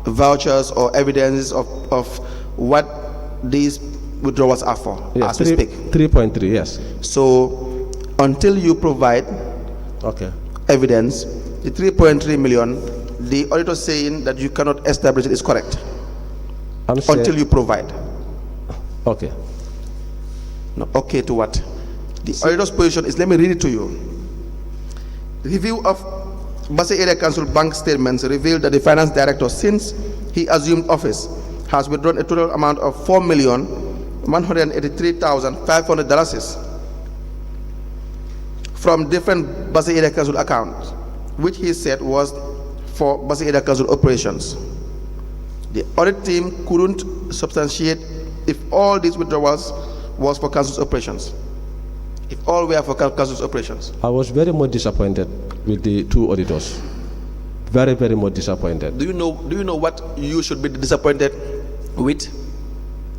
vouchers or evidence of what these withdrawals are for? Yes, as we speak? 3.3, yes. So until you provide evidence, the 3.3 million, the auditor saying that you cannot establish it is correct. Until you provide. Okay. No, okay to what? The auditor's position is, let me read it to you. Review of Basse Area Council bank statements revealed that the finance director, since he assumed office, has withdrawn a total amount of $4,183,500 from different Basse Area Council accounts, which he said was for Basse Area Council operations. The audit team couldn't substantiate if all these withdrawals was for council's operations. If all were for council's operations. I was very much disappointed with the two auditors. Very, very much disappointed. Do you know what you should be disappointed with?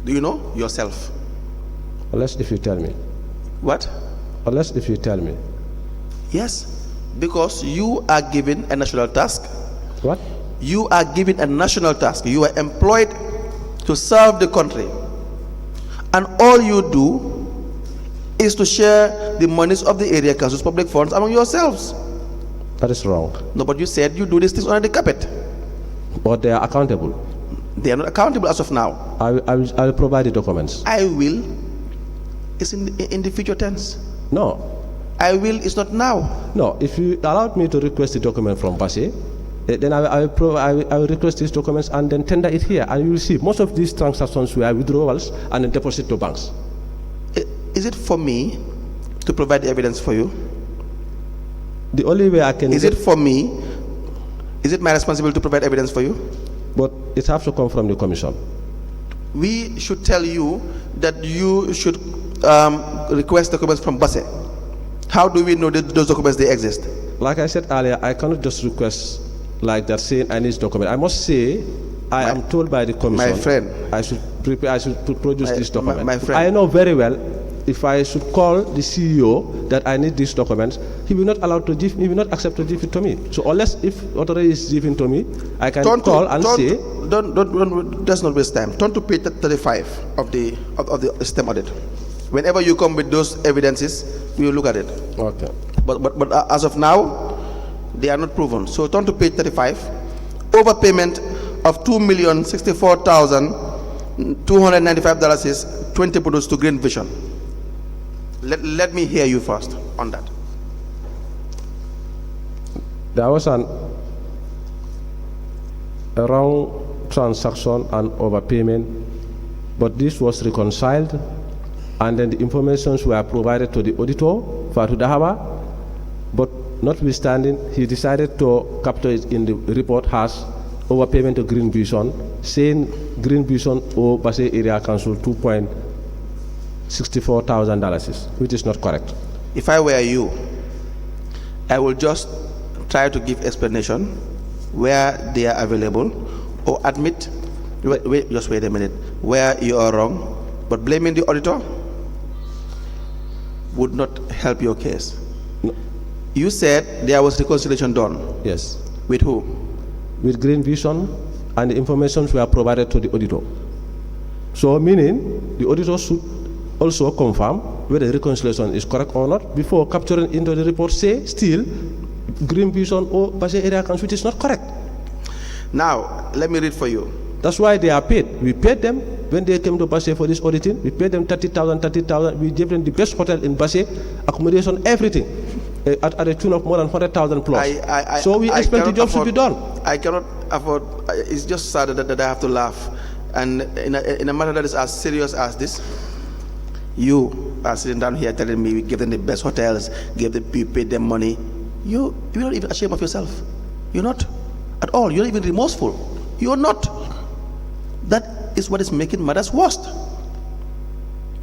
Do you know? Yourself. Unless if you tell me. What? Unless if you tell me. Yes, because you are given a national task. What? You are given a national task. You are employed to serve the country. And all you do is to share the monies of the area council's public funds among yourselves. That is wrong. No, but you said you do these things under the carpet. But they are accountable. They are not accountable as of now. I will provide the documents. I will is in the future tense. No. I will is not now. No, if you allowed me to request the document from Basse, then I will request these documents and then tender it here, and you will see most of these transactions were withdrawals and then deposit to banks. Is it for me to provide the evidence for you? The only way I can... Is it for me? Is it my responsibility to provide evidence for you? But it has to come from the commission. We should tell you that you should request documents from Basse. How do we know that those documents they exist? like I said earlier, I cannot just request like that saying I need document. I must say, I am told by the commission, my friend, I should prepare, I should produce this document. my friend. I know very well, if I should call the CEO that I need these documents, he will not allow to give, he will not accept to give it to me. So unless if authority is giving to me, I can call and say. Don't, let's not waste time. Turn to page 35 of the system audit. Whenever you come with those evidences, we will look at it. Okay. But as of now, they are not proven. So turn to page 35. Overpayment of $2,064,295 is 20 products to Green Vision. Let me hear you first on that. There was a wrong transaction and overpayment, but this was reconciled, and then the informations were provided to the auditor, Fatu Dahaba, but notwithstanding, he decided to capture it in the report as overpayment to Green Vision, saying Green Vision owe Basse Area Council $2,064,000, which is not correct. If I were you, I will just try to give explanation where they are available, or admit, just wait a minute, where you are wrong, but blaming the auditor would not help your case. No. You said there was reconciliation done. Yes. With who? With Green Vision, and the information were provided to the auditor. So meaning the auditor should also confirm whether the reconciliation is correct or not before capturing into the report say still Green Vision or Basse Area Council, which is not correct. Now, let me read for you. That's why they are paid. We paid them when they came to Basse for this auditing. We paid them 30,000. We gave them the best hotel in Basse, accommodation, everything, at a tune of more than 100,000 plus. So we expect the job should be done. I cannot afford. It's just sad that I have to laugh. And in a matter that is as serious as this, you are sitting down here telling me we give them the best hotels, we paid them money. You're not even ashamed of yourself. You're not at all. You're not even remorseful. You're not. That is what is making matters worse.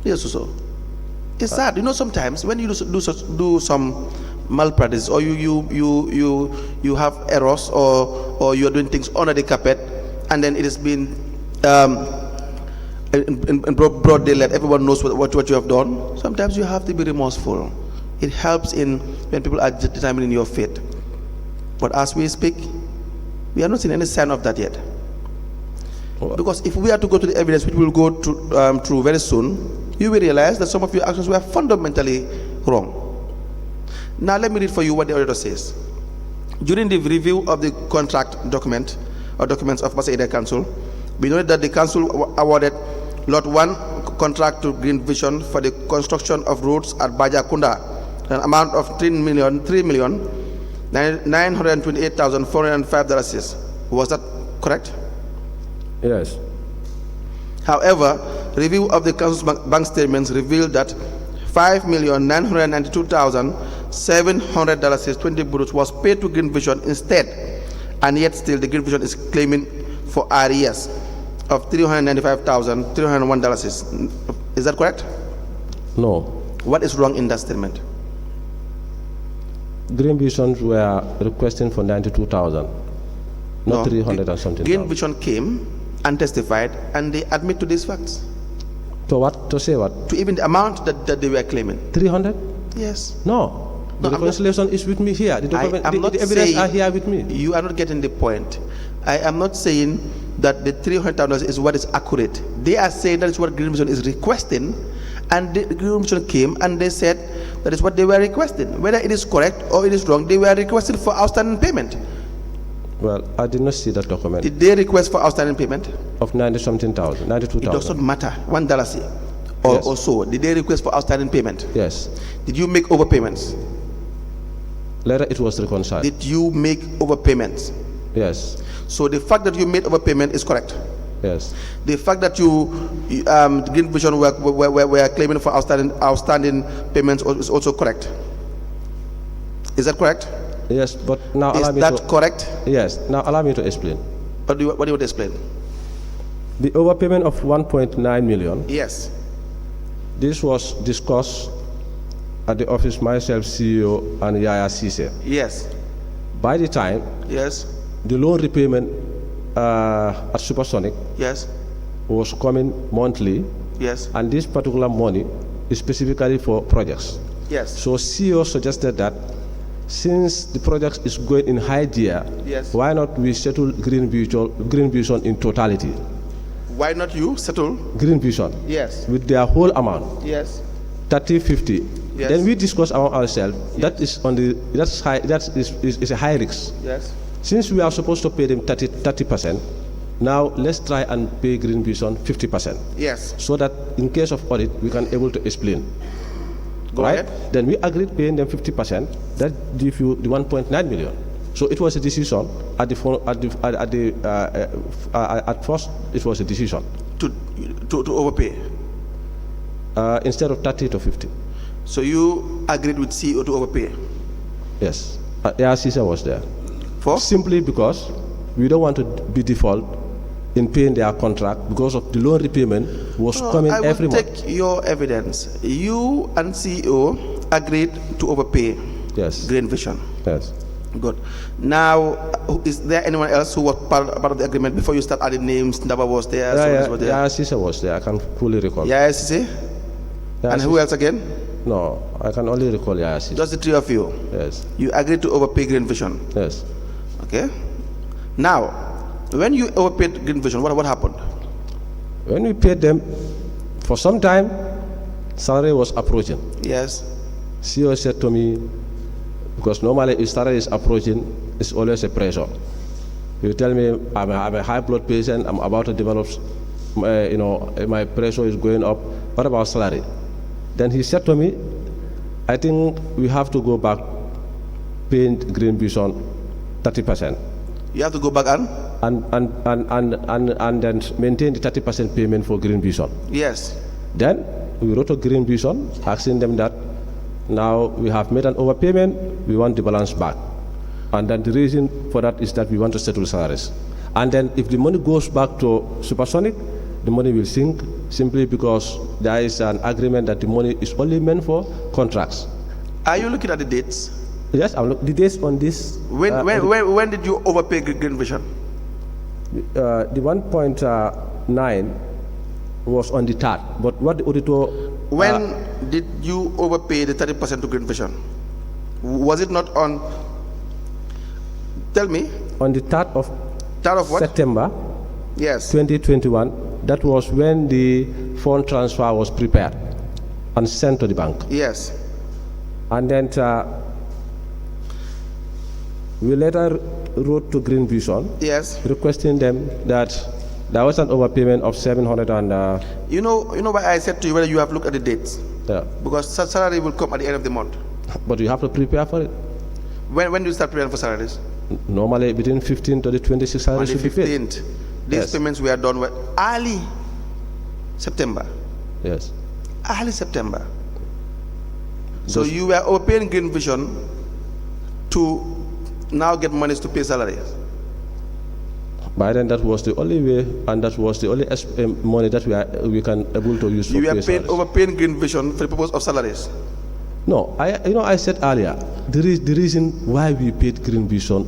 Yes, so it's sad. You know, sometimes when you do some malpractice, or you have errors, or you're doing things under the carpet, and then it has been in broad daylight, everyone knows what you have done. Sometimes you have to be remorseful. It helps when people are determining your fate. But as we speak, we are not seeing any sign of that yet. Because if we are to go to the evidence, which we will go through very soon, you will realize that some of your actions were fundamentally wrong. Now let me read for you what the auditor says. During the review of the contract document or documents of Basse Area Council, we noted that the council awarded Lot 1 contract to Green Vision for the construction of roads at Bajakunda, an amount of $3,928,405. Was that correct? Yes. However, review of the council's bank statements revealed that $5,992,700 20 bucks was paid to Green Vision instead, and yet still the Green Vision is claiming for arrears of $395,301. Is that correct? No. What is wrong in that statement? Green Visions were requesting for 92,000, not 300 and something. Green Vision came and testified, and they admit to these facts. To what? To say what? To even the amount that they were claiming. 300? Yes. No. The reconciliation is with me here. The evidence are here with me. You are not getting the point. I am not saying that the $300,000 is what is accurate. They are saying that is what Green Vision is requesting, and the Green Vision came and they said that is what they were requesting. Whether it is correct or it is wrong, they were requesting for outstanding payment. Well, I did not see that document. Did they request for outstanding payment? Of 90-something thousand, 92,000. It does not matter, $1 or so. Did they request for outstanding payment? Yes. Did you make overpayments? Later it was reconciled. Did you make overpayments? Yes. So the fact that you made overpayment is correct? Yes. The fact that Green Vision were claiming for outstanding payments is also correct? Is that correct? Yes, but now allow me to... Is that correct? Yes. Now allow me to explain. What do you want to explain? The overpayment of 1.9 million. Yes. This was discussed at the office, myself, CEO, and Yaya Cisse. Yes. By the time Yes. the loan repayment at Supersonic Yes. was coming monthly, Yes. and this particular money is specifically for projects. Yes. So CEO suggested that since the project is going in high gear, Yes. why not we settle Green Vision in totality? Why not you settle? Green Vision Yes. with their whole amount, Yes. 30-50. Yes. Then we discuss among ourselves. That is on the that's high. That is a high risk. Yes. Since we are supposed to pay them 30%, now let's try and pay Green Vision 50%, Yes. so that in case of audit we can able to explain. Go Right? ahead. Then we agreed paying them 50%. That give you the 1.9 million. So it was a decision at first. It was a decision To overpay. instead of 30 to 50. So you agreed with CEO to overpay. Yes, Cisse was there. For? Simply because we don't want to be default in paying their contract because of the loan repayment was coming I will every month. take your evidence. You and CEO agreed to overpay Yes. Green Vision. Yes. Good. Now, is there anyone else who was part of the agreement before you start adding names? Ndaba was there, Solis was there. Cisse was there. I can fully recall. Yes, see? And who else again? No, I can only recall Cisse. Just the three of you. Yes. You agreed to overpay Green Vision. Yes. Okay. Now, when you overpaid Green Vision, what happened? When we paid them, for some time, salary was approaching. Yes. CEO said to me, because normally if salary is approaching, it's always a pressure. You tell me I'm a high blood patient, I'm about to develop, my pressure is going up. What about salary? Then he said to me, I think we have to go back paying Green Vision 30%. You have to go back and? And then maintain the 30% payment for Green Vision. Yes. Then we wrote to Green Vision asking them that now we have made an overpayment, we want the balance back. And then the reason for that is that we want to settle salaries. And then if the money goes back to Supersonic, the money will sink simply because there is an agreement that the money is only meant for contracts. Are you looking at the dates? Yes, the dates on this. When did you overpay Green Vision? The 1.9 was on the 3rd, but what the auditor... When did you overpay the 30% to Green Vision? Was it not on... Tell me. On the 3rd of what? September, Yes. 2021, that was when the fund transfer was prepared and sent to the bank. Yes. And then we later wrote to Green Vision, Yes. requesting them that there was an overpayment of 700 and... You know why I said to you whether you have looked at the dates? Yeah. Because salary will come at the end of the month. But you have to prepare for it. When do you start preparing for salaries? Normally between 15 to the 26 On salaries the should be paid. 15th. These Yes. payments were done early September. Yes. Early September. So you were overpaying Green Vision to now get monies to pay salaries. By then, that was the only way, and that was the only money that we can able to use for You pay were salaries. overpaying Green Vision for the purpose of salaries. No, I said earlier, the reason why we paid Green Vision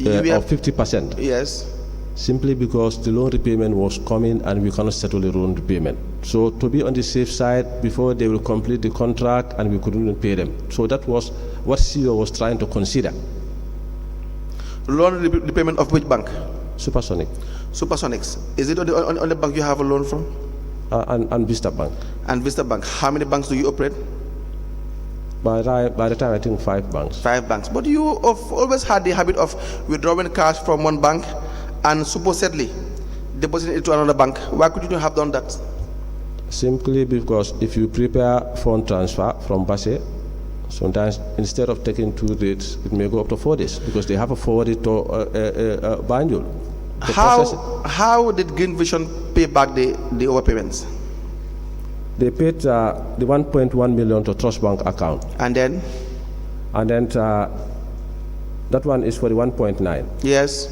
of 50%, Yes. simply because the loan repayment was coming and we cannot settle the loan repayment. So to be on the safe side before they will complete the contract and we couldn't pay them. So that was what CEO was trying to consider. Loan repayment of which bank? Supersonic Supersonics. Is it on the bank you have a loan from? and Vista Bank. And Vista Bank. How many banks do you operate? By the time, I think 5 banks. 5 banks. But you have always had the habit of withdrawing cash from one bank and supposedly depositing it to another bank. Why could you not have done that? Simply because if you prepare fund transfer from Basse, sometimes instead of taking 2 days, it may go up to 4 days because they have to forward it to Banjul. How did Green Vision pay back the overpayments? They paid the 1.1 million to Trust Bank account. And then? And then that one is for the 1.9. Yes.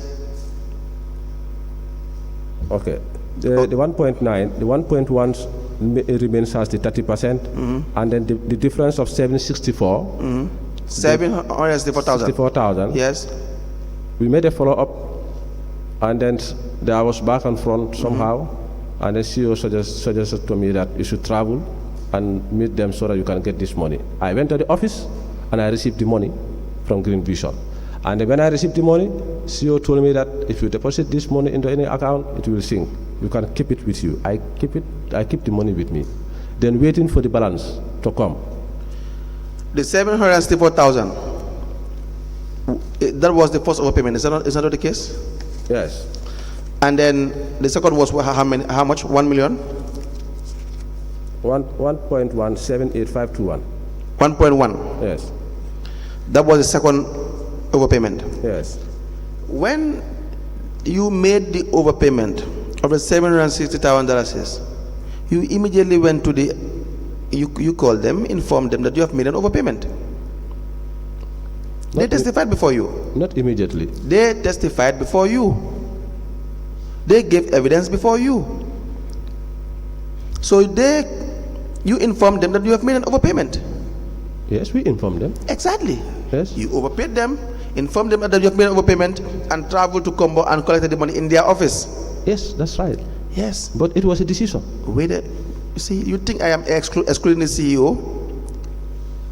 Okay. The 1.9, the 1.1 it remains as the 30%, and then the difference of 764, 764,000. 64,000. Yes. We made a follow-up, and then there was back and front somehow, and the CEO suggested to me that you should travel and meet them so that you can get this money. I went to the office, and I received the money from Green Vision. And when I received the money, CEO told me that if you deposit this money into any account, it will sink. You can keep it with you. I keep the money with me. Then waiting for the balance to come. The 764,000, that was the first overpayment. Is that not the case? Yes. And then the second was how much? 1 million? 1.178521. 1.1. Yes. That was the second overpayment. Yes. When you made the overpayment of the $760,000, you immediately went to you called them, informed them that you have made an overpayment. They testified before you. Not immediately. They testified before you. They gave evidence before you. So you informed them that you have made an overpayment. Yes, we informed them. Exactly. Yes. You overpaid them, informed them that you have made an overpayment, and traveled to Combo and collected the money in their office. Yes, that's right. Yes. But it was a decision. Wait, you see, you think I am excluding the CEO?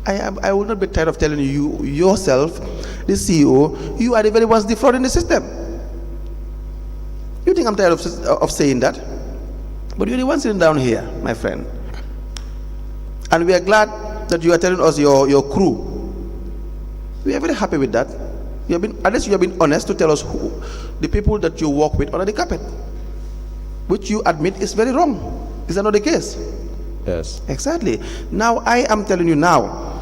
I will not be tired of telling you yourself, the CEO, you are the very ones defrauding the system. You think I'm tired of saying that? But you're the one sitting down here, my friend. And we are glad that you are telling us your crew. We are very happy with that. Unless you have been honest to tell us the people that you work with under the carpet, which you admit is very wrong. Is that not the case? Yes. Exactly. Now I am telling you now,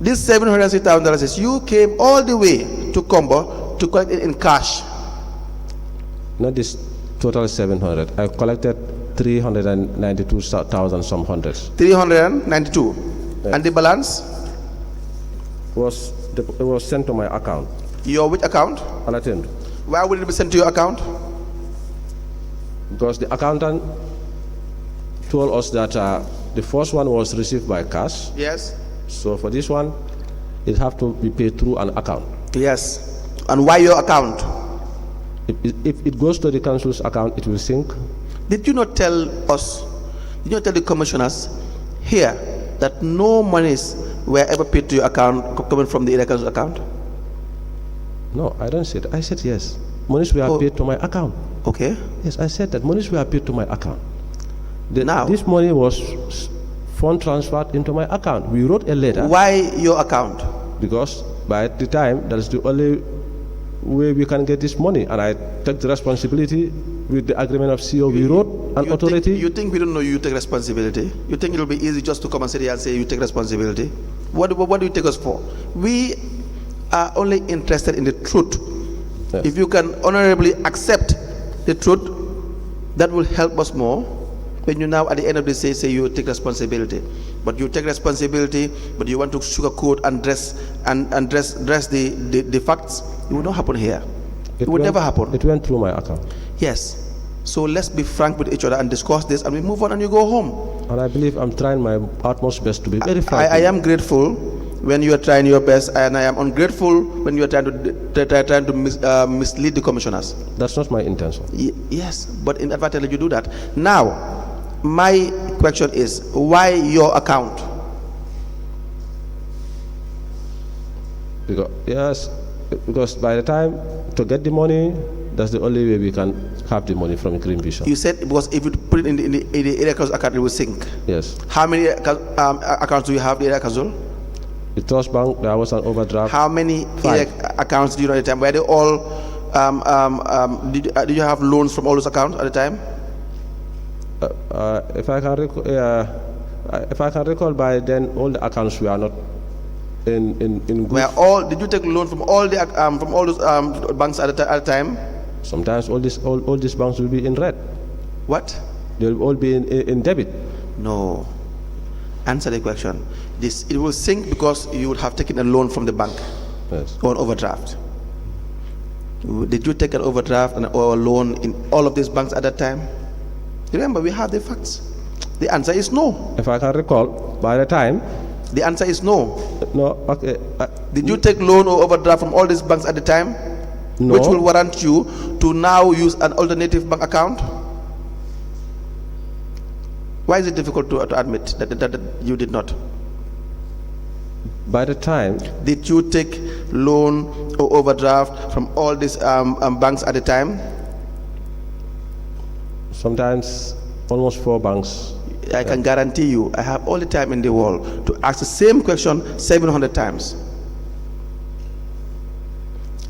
this $760,000, you came all the way to Combo to collect it in cash. Not this total 700. I collected 392,000 some hundreds. 392. Yes. And the balance? It was sent to my account. Your which account? Unattended. Why would it be sent to your account? Because the accountant told us that the first one was received by cash. Yes. So for this one, it have to be paid through an account. Yes. And why your account? If it goes to the council's account, it will sink. Did you not tell us, did you not tell the commissioners here that no monies were ever paid to your account coming from the area council account? No, I don't say that. I said yes. Monies were paid to my account. Okay. Yes, I said that monies were paid to my account. Now, this money was fund transferred into my account. We wrote a letter. Why your account? Because by the time, that is the only way we can get this money, and I take the responsibility with the agreement of CEO. We wrote an authority. You think we don't know you take responsibility? You think it will be easy just to come and sit here and say you take responsibility? What do you take us for? We are only interested in the truth. Yes. If you can honorably accept the truth, that will help us more. When you now at the end of the day say you take responsibility, but you take responsibility, but you want to sugarcoat and dress the facts, it will not happen here. It would never happen. It went through my account. Yes. So let's be frank with each other and discuss this, and we move on and you go home. And I believe I'm trying my utmost best to be very frank. I am grateful when you are trying your best, and I am ungrateful when you are trying to mislead the commissioners. That's not my intention. Yes, but inadvertently you do that. Now, my question is, why your account? Because by the time to get the money, that's the only way we can have the money from Green Vision. You said because if you put it in the area council account, it will sink. Yes. How many accounts do you have, the area council? The Trust Bank, there was an overdraft. How many accounts do you know at the time? Were they all? Did you have loans from all those accounts at the time? If I can recall, by then all the accounts were not in good. Did you take loan from all those banks at the time? Sometimes all these banks will be in red. What? They will all be in debit. No. Answer the question. It will sink because you would have taken a loan from the bank. Yes. Or an overdraft. Did you take an overdraft or a loan in all of these banks at that time? Remember, we have the facts. The answer is no. If I can recall, by the time, The answer is no. no, okay, Did you take loan or overdraft from all these banks at the time? no, Which will warrant you to now use an alternative bank account? Why is it difficult to admit that you did not? by the time, Did you take loan or overdraft from all these banks at the time? sometimes almost 4 banks. I can guarantee you, I have all the time in the world to ask the same question 700 times.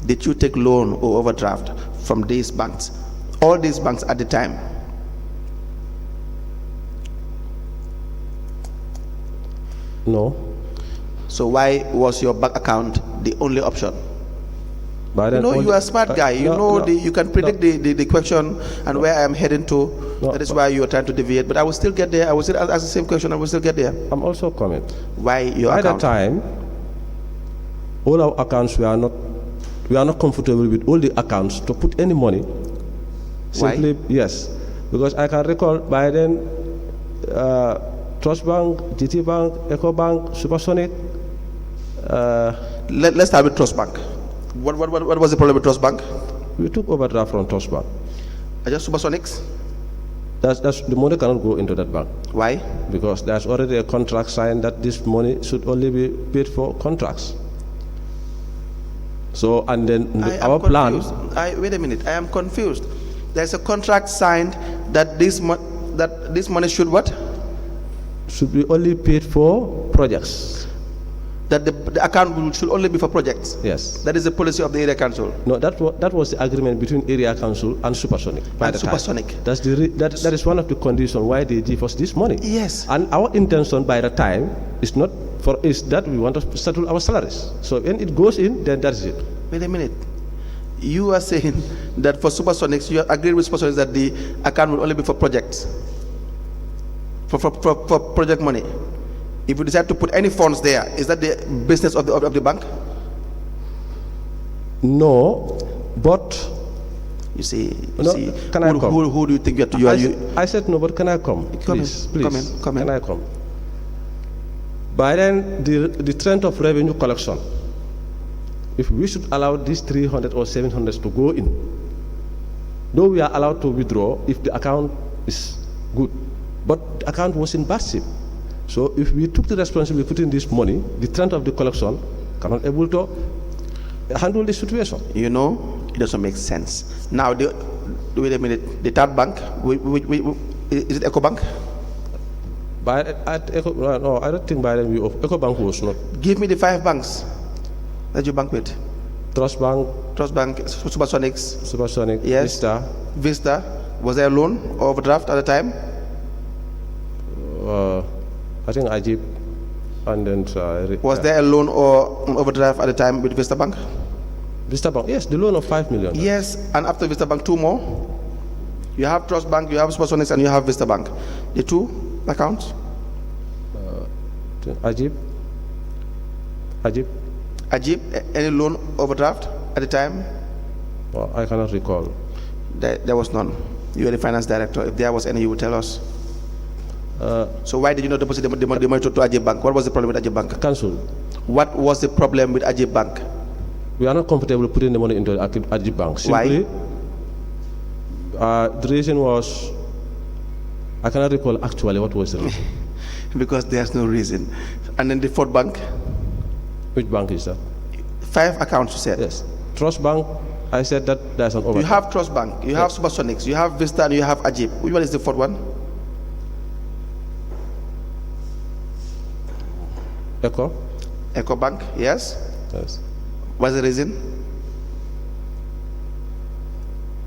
Did you take loan or overdraft from these banks? All these banks at the time? No. So why was your bank account the only option? By You then, know, all you the- are a smart guy. You no, know, no, you can predict the question and where I am heading to. No, That is why you are trying to deviate. But I will still get there. I will still ask the same question. I will still get there. I'm also coming. Why your By account? that time, all our accounts we are not comfortable with all the accounts to put any money. Why? Simply, yes, because I can recall by then, Trust Bank, GT Bank, Eco Bank, Supersonic. Let's start with Trust Bank. What was the problem with Trust Bank? We took overdraft from Trust Bank. Just Supersonics? That's the money cannot go into that bank Why? because there's already a contract signed that this money should only be paid for contracts. So and then our plan. Wait a minute. I am confused. There's a contract signed that this money should what? Should be only paid for projects. That the account should only be for projects. Yes. That is the policy of the area council. No, that was the agreement between area council and Supersonic. By And the time. Supersonic. That's that is one of the conditions why they give us this money. Yes. And our intention by the time is that we want to settle our salaries. So when it goes in, then that's it. Wait a minute. You are saying that for Supersonics, you agreed with Supersonics that the account will only be for projects, for project money. If you decide to put any funds there, is that the business of the bank? No, but You see, No, can I come? who do you think you are? I said no, but can I come? Come in, Please, come in, come in. Can I come? By then, the trend of revenue collection, if we should allow these 300 or 700 to go in, though we are allowed to withdraw if the account is good, but the account was in bad shape. So if we took the responsibility of putting this money, the trend of the collection cannot able to handle the situation. You know, it doesn't make sense. Now, wait a minute. The third bank, is it Eco Bank? No, I don't think by then Eco Bank was not. Give me the 5 banks that you bank with. Trust Bank, Supersonics, Supersonic, yes. Vista. Was there a loan or overdraft at the time? I think Ajib, and then Was there a loan or an overdraft at the time with Vista Bank? Vista Bank? Yes, the loan of 5 million. Yes, and after Vista Bank, 2 more. You have Trust Bank, you have Supersonics, and you have Vista Bank. The 2 accounts. Ajib, Ajib, any loan overdraft at the time? well, I cannot recall. There was none. You are the finance director. If there was any, you would tell us. So why did you not deposit the money to Ajib Bank? What was the problem with Ajib Bank? Cancel. What was the problem with Ajib Bank? We are not comfortable putting the money into Ajib Bank. Simply, Why? The reason was, I cannot recall actually what was the reason. Because there's no reason. And then the 4th bank, Which bank is that? 5 accounts you said. Yes. Trust Bank, I said that there's an You overdraft. have Trust Bank, you have Supersonics, you have Vista, and you have Ajib. Which one is the 4th one? Eco Bank, yes. Yes. What's the reason?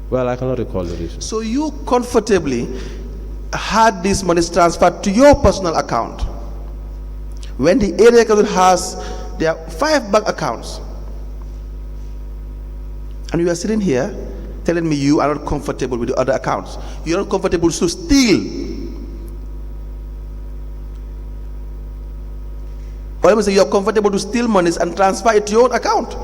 Well, I cannot recall the reason. So you comfortably had this money transferred to your personal account when the area council has their 5 bank accounts, and you are sitting here telling me you are not comfortable with the other accounts. You're not comfortable to steal. Or let me say you're comfortable to steal monies and transfer it to your own account.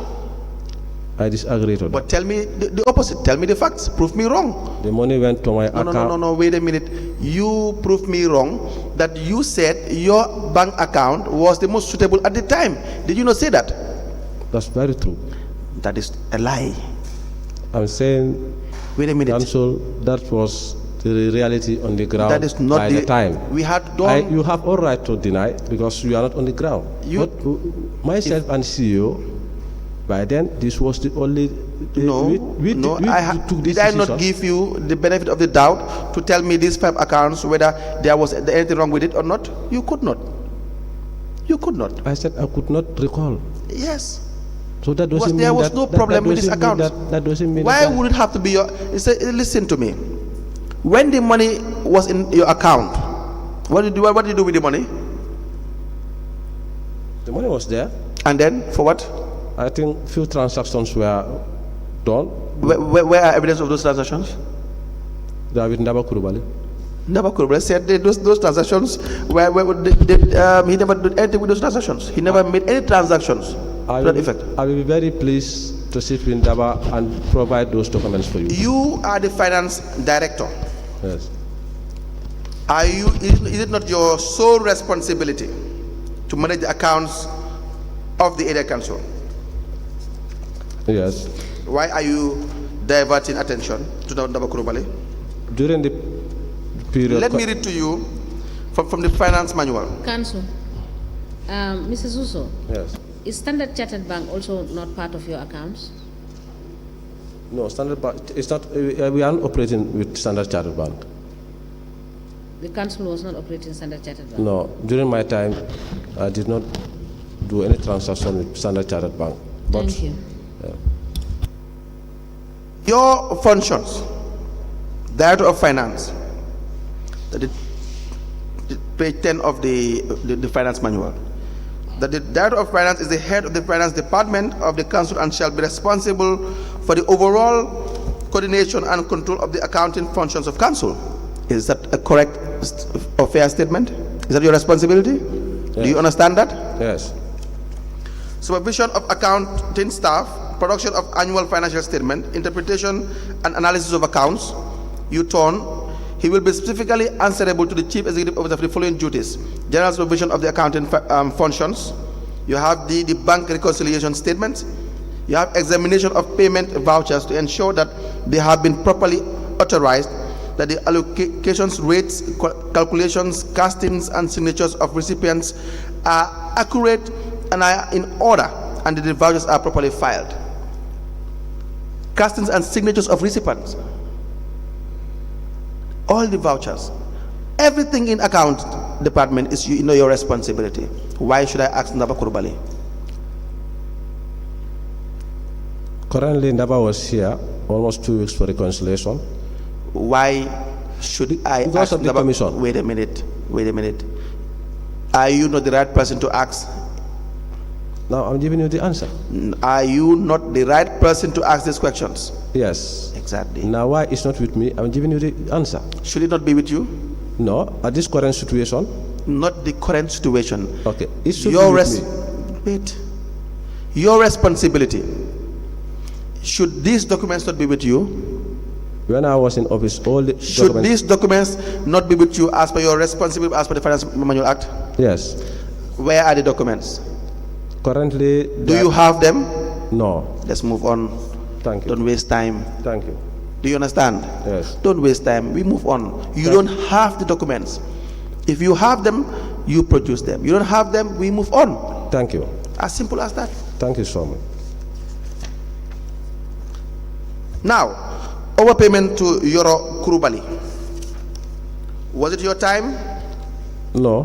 I disagree to that. But tell me the opposite. Tell me the facts. Prove me wrong. The money went to my account. No. Wait a minute. You proved me wrong that you said your bank account was the most suitable at the time. Did you not say that? That's very true. That is a lie. I'm saying, Wait a minute. Council, that was the reality on the ground That is not by the time. We had done. You have all right to deny because you are not on the ground. But myself and CEO, by then, this was the only. Did I not give you the benefit of the doubt to tell me these 5 accounts whether there was anything wrong with it or not? You could not. You could not. I said I could not recall. Yes. So that doesn't mean there was no problem with this account. That doesn't mean. Why would it have to be your? Listen to me. When the money was in your account, what did you do with the money? The money was there. And then for what? I think few transactions were done. Where are evidence of those transactions? David Ndabakurubali. Ndabakurubali said those transactions he never did anything with those transactions. He never made any transactions to that effect. I will be very pleased to sit with Ndaba and provide those documents for you. You are the finance director. Yes. Is it not your sole responsibility to manage the accounts of the area council? Yes. Why are you diverting attention to Ndabakurubali? During the period. Let me read to you from the finance manual. Council, Mr. Suso. Yes. Is Standard Chartered Bank also not part of your accounts? No, Standard Bank. It's not. We aren't operating with Standard Chartered Bank. The council was not operating Standard Chartered Bank? No. During my time, I did not do any transaction with Standard Chartered Bank. But, thank you. Yeah. Your functions, Director of Finance, page 10 of the finance manual, that the Director of Finance is the head of the finance department of the council and shall be responsible for the overall coordination and control of the accounting functions of council. Is that a correct or fair statement? Is that your responsibility? Yes. Do you understand that? Yes. Supervision of accounting staff, production of annual financial statement, interpretation and analysis of accounts. He will be specifically answerable to the Chief Executive Officer for the following duties: general supervision of the accounting functions. You have the bank reconciliation statements. You have examination of payment vouchers to ensure that they have been properly authorized, that the allocations, rates, calculations, castings and signatures of recipients are accurate and are in order, and that the vouchers are properly filed. Castings and signatures of recipients, all the vouchers, everything in account department is your responsibility. Why should I ask Ndabakurubali? Currently, Ndaba was here almost 2 weeks for reconciliation. Why should I because ask of the commission? Wait a minute. Are you not the right person to ask? Now I'm giving you the answer. Are you not the right person to ask these questions? Yes. Exactly. Now why it's not with me, I'm giving you the answer. Should it not be with you? No, at this current situation. Not the current situation. Okay. It should be with me. Wait. Your responsibility. Should these documents not be with you? When I was in office, all the should these documents not be with you as per your responsibility, as per the Finance Manual Act? Yes. Where are the documents? Currently. Do you have them? No. Let's move on. Thank you. Don't waste time. Thank you. Do you understand? Yes. Don't waste time. We move on. You don't have the documents. If you have them, you produce them. You don't have them, we move on. Thank you. As simple as that. Thank you so much. Now, overpayment to Yoro Kurubali. Was it your time? No.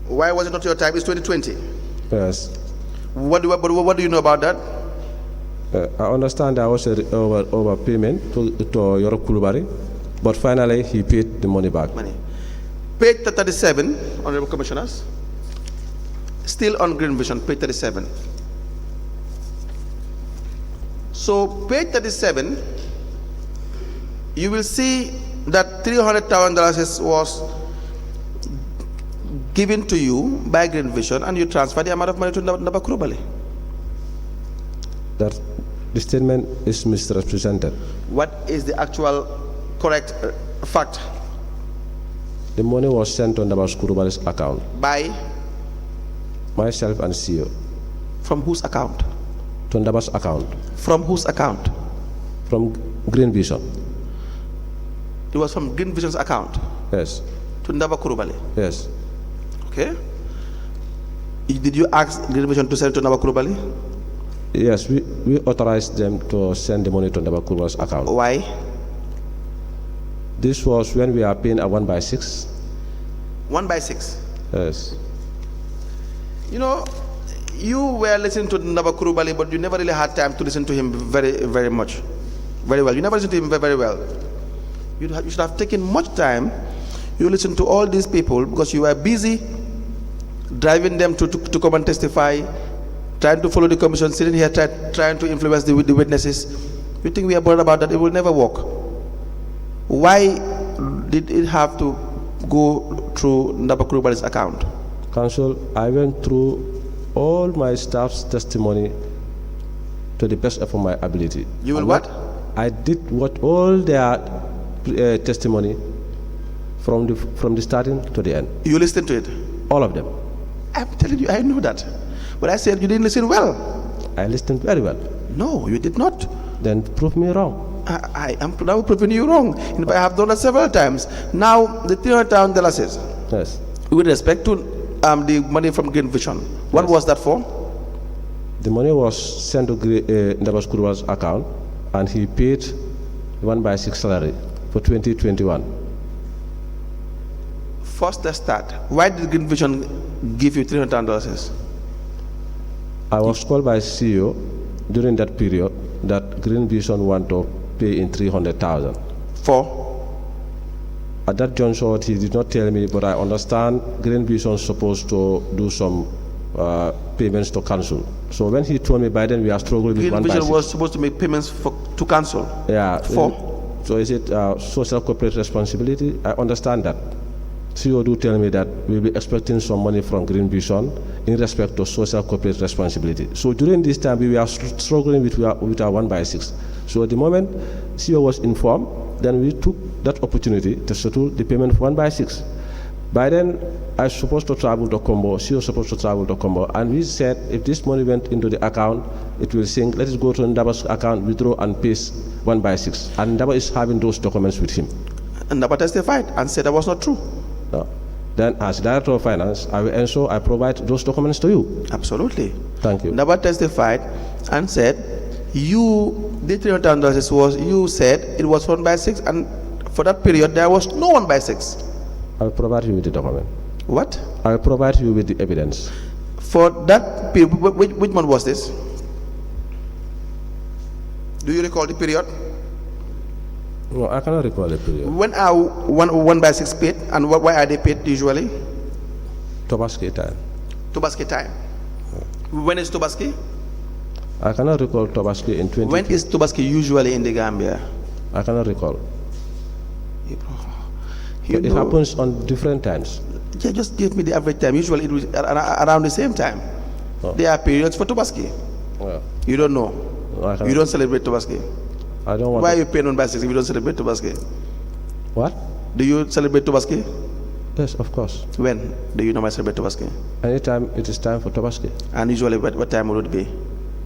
Why was it not your time? It's 2020. Yes. What do you know about that? I understand there was a overpayment to Yoro Kurubali, but finally he paid the money back. Page 37, Honorable Commissioners. Still on Green Vision, page 37. So, page 37, you will see that $300,000 was given to you by Green Vision, and you transfer the amount of money to Ndabakurubali. That the statement is misrepresented. What is the actual correct fact? The money was sent on Ndaba Kurubali's account. By? Myself and CEO. From whose account? To Ndaba's account. From whose account? From Green Vision. It was from Green Vision's account? Yes. To Ndaba Kurubali? Yes. Okay. Did you ask Green Vision to send it to Ndaba Kurubali? Yes, we authorized them to send the money to Ndaba Kurubali's account. Why? This was when we are paying a 1/6. 1/6? Yes. You know, you were listening to Ndaba Kurubali, but you never really had time to listen to him very much. Very well. You never listened to him very well. You should have taken much time. You listened to all these people because you were busy driving them to come and testify, trying to follow the commission, sitting here trying to influence the witnesses. You think we are bothered about that? It will never work. Why did it have to go through Ndaba Kurubali's account? Counsel, I went through all my staff's testimony to the best of my ability. You will what? I did what all their testimony from the starting to the end. You listened to it? All of them. I'm telling you, I know that. But I said you didn't listen well. I listened very well. No, you did not. Then prove me wrong. I am now proving you wrong. In fact, I have done that several times. Now, the $300,000 says, Yes. with respect to the money from Green Vision, what was that for? The money was sent to Ndaba Kurubali's account, and he paid 1/6 salary for 2021. First, let's start. Why did Green Vision give you $300,000? I was called by CEO during that period that Green Vision want to pay in 300,000. For? At that juncture, he did not tell me, but I understand Green Vision is supposed to do some payments to council. So when he told me, by then we are struggling with 1/6. Green Vision was supposed to make payments to council? Yeah. For? So is it social corporate responsibility? I understand that. CEO do tell me that we'll be expecting some money from Green Vision in respect to social corporate responsibility. So during this time, we were struggling with our 1/6. So at the moment CEO was informed, then we took that opportunity to settle the payment for 1/6. By then, I was supposed to travel to Combo, CEO was supposed to travel to Combo, and we said if this money went into the account, it will sink. Let us go to Ndaba's account, withdraw and pay 1/6. And Ndaba is having those documents with him. And Ndaba testified and said that was not true. No. Then as Director of Finance, I will ensure I provide those documents to you. Absolutely. Thank you. Ndaba testified and said, the $300,000 was, you said it was 1/6, and for that period there was no 1/6. I will provide you with the document. What? I will provide you with the evidence. For that period, which month was this? Do you recall the period? No, I cannot recall the period. When are 1/6 paid, and why are they paid usually? Tobaski time. Tobaski time. When is Tobaski? I cannot recall Tobaski in 20. When is Tobaski usually in the Gambia? I cannot recall. It know, happens on different times. Yeah, just give me the average time. Usually it was around the same time. Oh. There are periods for Tobaski. Well, You don't know. no, I cannot. You don't celebrate Tobaski. I don't want. Why are you paying 1/6 if you don't celebrate Tobaski? What? Do you celebrate Tobaski? Yes, of course. When do you normally celebrate Tobaski? Anytime it is time for Tobaski. And usually what time would it be?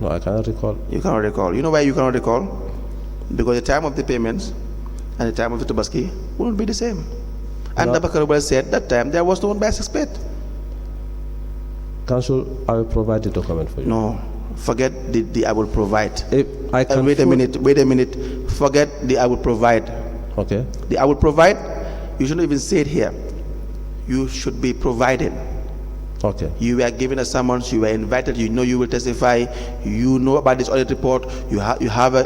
No, I cannot recall. You cannot recall. You know why you cannot recall? Because the time of the payments and the time of the Tobaski wouldn't be the same. And No. Ndaba Kurubali said that time there was no 1/6 paid. Council, I will provide the document for you. No, forget the I will provide. If I can. Wait a minute. Forget the I will provide. Okay. The I will provide, you shouldn't even say it here. You should be providing. Okay. You were given a summons, you were invited, you know you will testify, you know about this audit report, you have a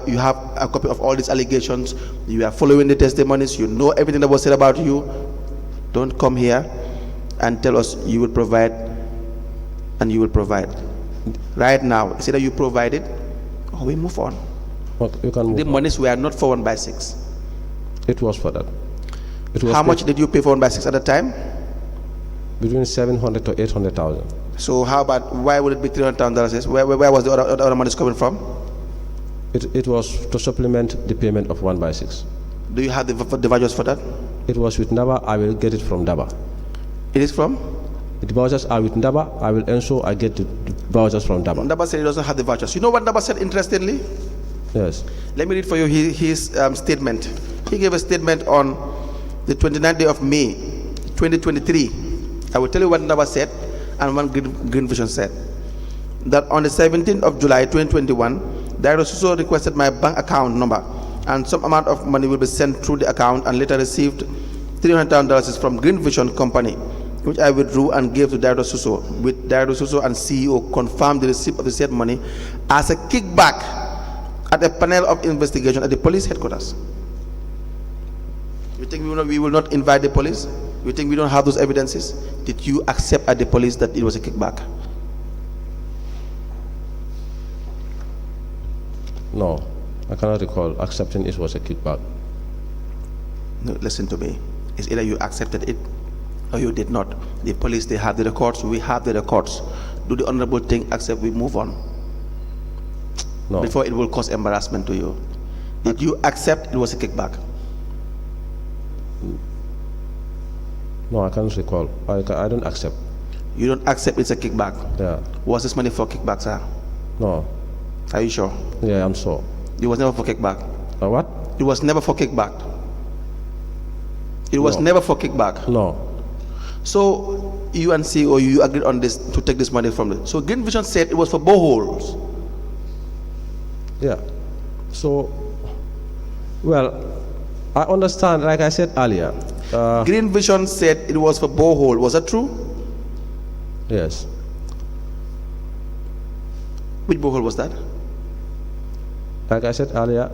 copy of all these allegations, you are following the testimonies, you know everything that was said about you. Don't come here and tell us you will provide and you will provide. Right now, it's either you provide it or we move on. Okay, you can move The on. monies were not for 1/6. It was for that. It was How much did you pay for 1/6 at the time? between 700 to 800,000. So how about, why would it be $300,000? Where was the other monies coming from? It was to supplement the payment of 1/6. Do you have the vouchers for that? It was with Ndaba. I will get it from Ndaba. It is from? The vouchers are with Ndaba. I will ensure I get the vouchers from Ndaba. Ndaba said he doesn't have the vouchers. You know what Ndaba said interestingly? Yes. Let me read for you his statement. He gave a statement on the 29th day of May, 2023. I will tell you what Ndaba said and what Green Vision said. That on the 17th of July, 2021, Director Suso requested my bank account number and some amount of money will be sent through the account, and later received $300,000 from Green Vision Company, which I withdrew and gave to Director Suso, with Director Suso and CEO confirmed the receipt of the said money as a kickback at a panel of investigation at the police headquarters. You think we will not invite the police? You think we don't have those evidences? Did you accept at the police that it was a kickback? No, I cannot recall accepting it was a kickback. No, listen to me. It's either you accepted it or you did not. The police, they have the records. We have the records. Do the honorable thing, accept, we move on. No. Before it will cause embarrassment to you. Did you accept it was a kickback? No, I can't recall. I don't accept. You don't accept it's a kickback? Yeah. Was this money for kickback, sir? No. Are you sure? Yeah, I'm sure. It was never for kickback. What? It was never for kickback. It was No. never for kickback. No. So you and CEO, you agreed on this to take this money from them. So Green Vision said it was for boreholes. Yeah. So, well, I understand, like I said earlier. Green Vision said it was for borehole. Was that true? Yes. Which borehole was that? Like I said earlier,